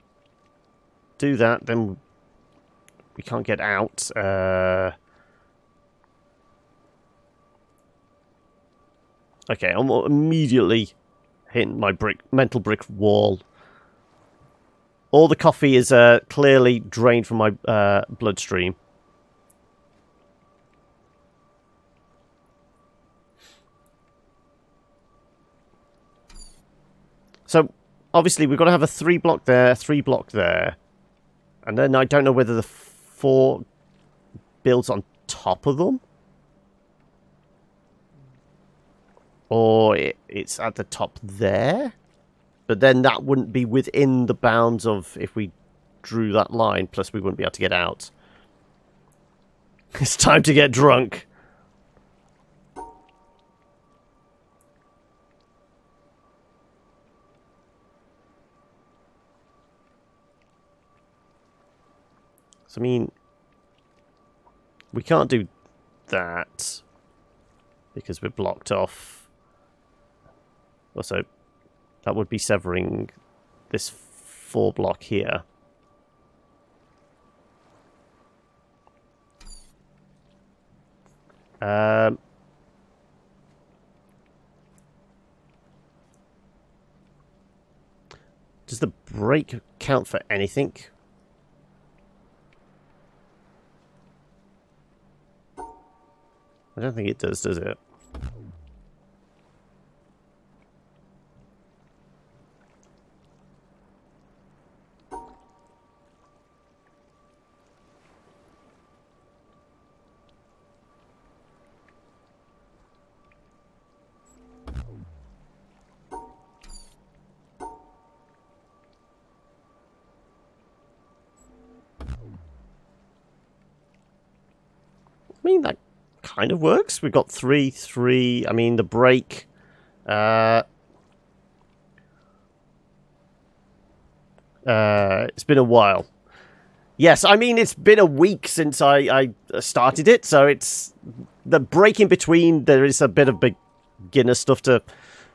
do that, then we can't get out. Okay, I'm immediately hitting my mental brick wall. All the coffee is clearly drained from my bloodstream. So, obviously, we've got to have a 3 block there, 3 block there. And then I don't know whether the 4 builds on top of them. Or it's at the top there. But then that wouldn't be within the bounds of if we drew that line. Plus we wouldn't be able to get out. It's time to get drunk. So, I mean, we can't do that because we're blocked off. Also, that would be severing this 4 block here. Does the break count for anything? I don't think it does it? I mean, that kind of works. We've got 3, 3. I mean, the break. It's been a while. Yes, I mean, it's been a week since I started it, so it's the break in between. There is a bit of beginner stuff to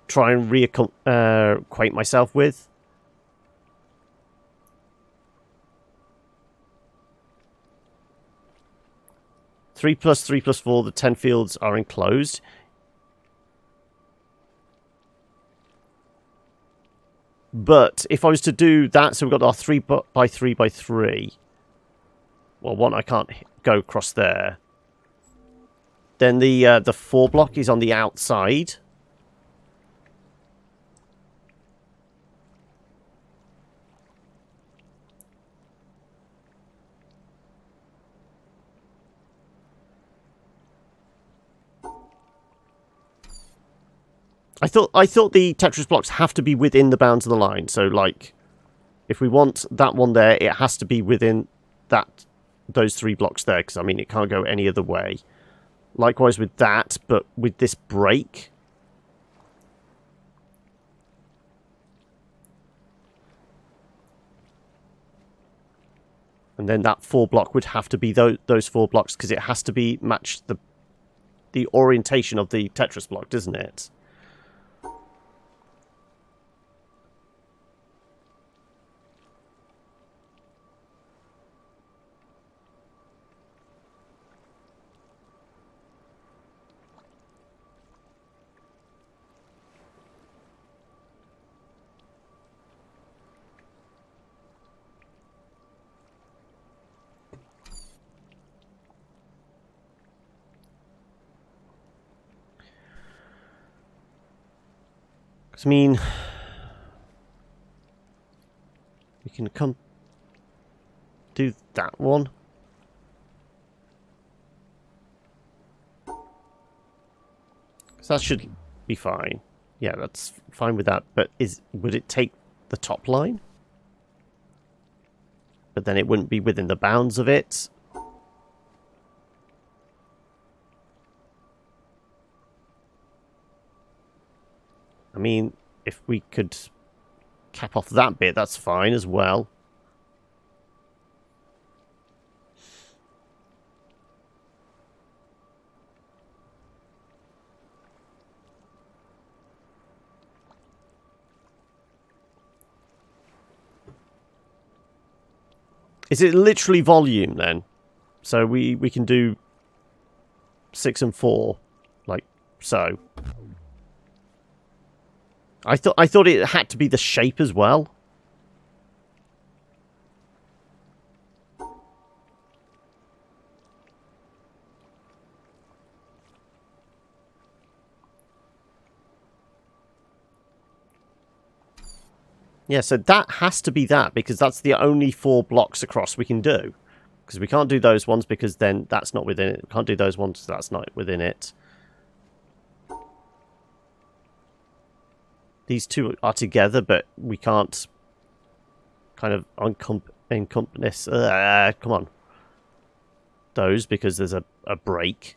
try and reacquaint myself with. Three plus 3 plus 4, the 10 fields are enclosed. But if I was to do that, so we've got our 3 by 3 by 3. Well, one I can't go across there. Then the 4 block is on the outside. I thought the Tetris blocks have to be within the bounds of the line. So, like, if we want that one there, it has to be within those 3 blocks there. Because, I mean, it can't go any other way. Likewise with that, but with this break. And then that 4 block would have to be those 4 blocks. Because it has to be match the orientation of the Tetris block, doesn't it? I mean, we can come do that one. So that should be fine. Yeah, that's fine with that. But would it take the top line? But then it wouldn't be within the bounds of it. I mean, if we could cap off that bit, that's fine as well. Is it literally volume then? So we can do 6 and 4, like so. I thought it had to be the shape as well. Yeah, so that has to be that, because that's the only 4 blocks across we can do. Because we can't do those ones, because then that's not within it. We can't do those ones, that's not within it. These two are together, but we can't kind of encompass... come on. Those, because there's a break.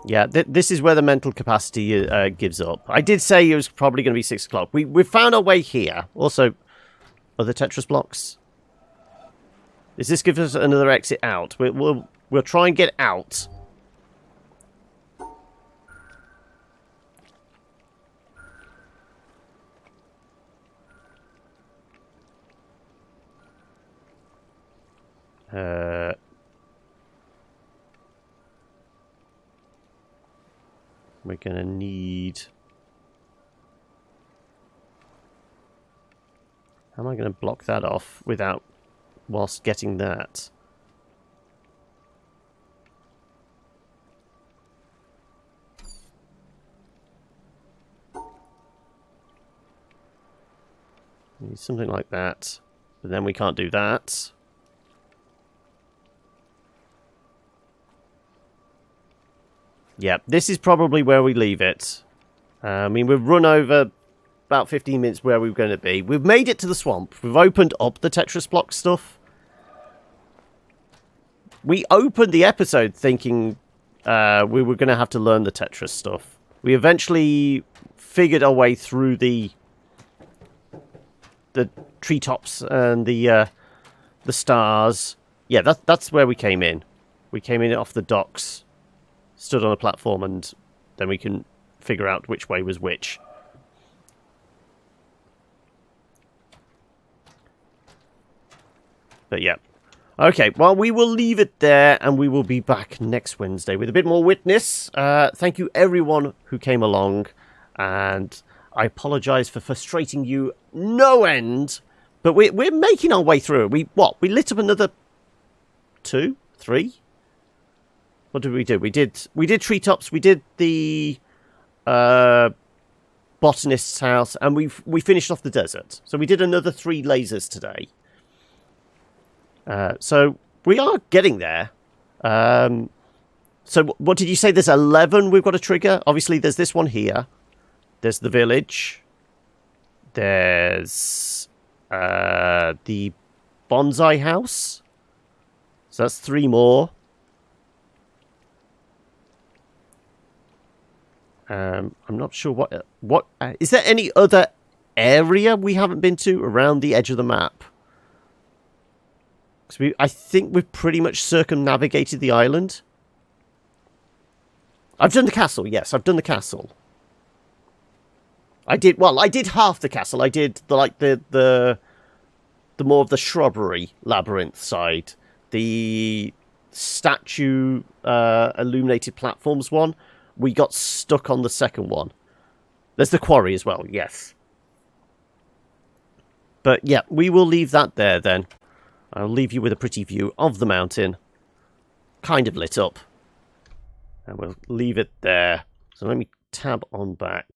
Yeah, this is where the mental capacity gives up. I did say it was probably going to be 6 o'clock. We've found our way here. Also, other Tetris blocks. Does this give us another exit out? We'll try and get out. We're going to need... How am I going to block that off without... whilst getting that? Need something like that. But then we can't do that. Yeah, this is probably where we leave it. I mean, we've run over about 15 minutes where we were going to be. We've made it to the swamp. We've opened up the Tetris block stuff. We opened the episode thinking we were going to have to learn the Tetris stuff. We eventually figured our way through the treetops and the stars. Yeah, that's where we came in. We came in off the docks. Stood on a platform, and then we can figure out which way was which. But yeah. Okay, well, we will leave it there, and we will be back next Wednesday with a bit more witness. Thank you, everyone who came along, and I apologise for frustrating you no end, but we're making our way through it. We lit up another 2, 3? What did we do? We did treetops. We did the botanist's house, and we finished off the desert. So we did another 3 lasers today. So we are getting there. So what did you say? There's 11 we've got to trigger. Obviously, there's this one here. There's the village. There's the bonsai house. So that's 3 more. I'm not sure what is there any other area we haven't been to around the edge of the map? Because I think we've pretty much circumnavigated the island. I've done the castle. Yes, I've done the castle. I did half the castle. I did the more of the shrubbery labyrinth side, the statue illuminated platforms one. We got stuck on the second one. There's the quarry as well, yes. But yeah, we will leave that there then. I'll leave you with a pretty view of the mountain. Kind of lit up. And we'll leave it there. So let me tab on back.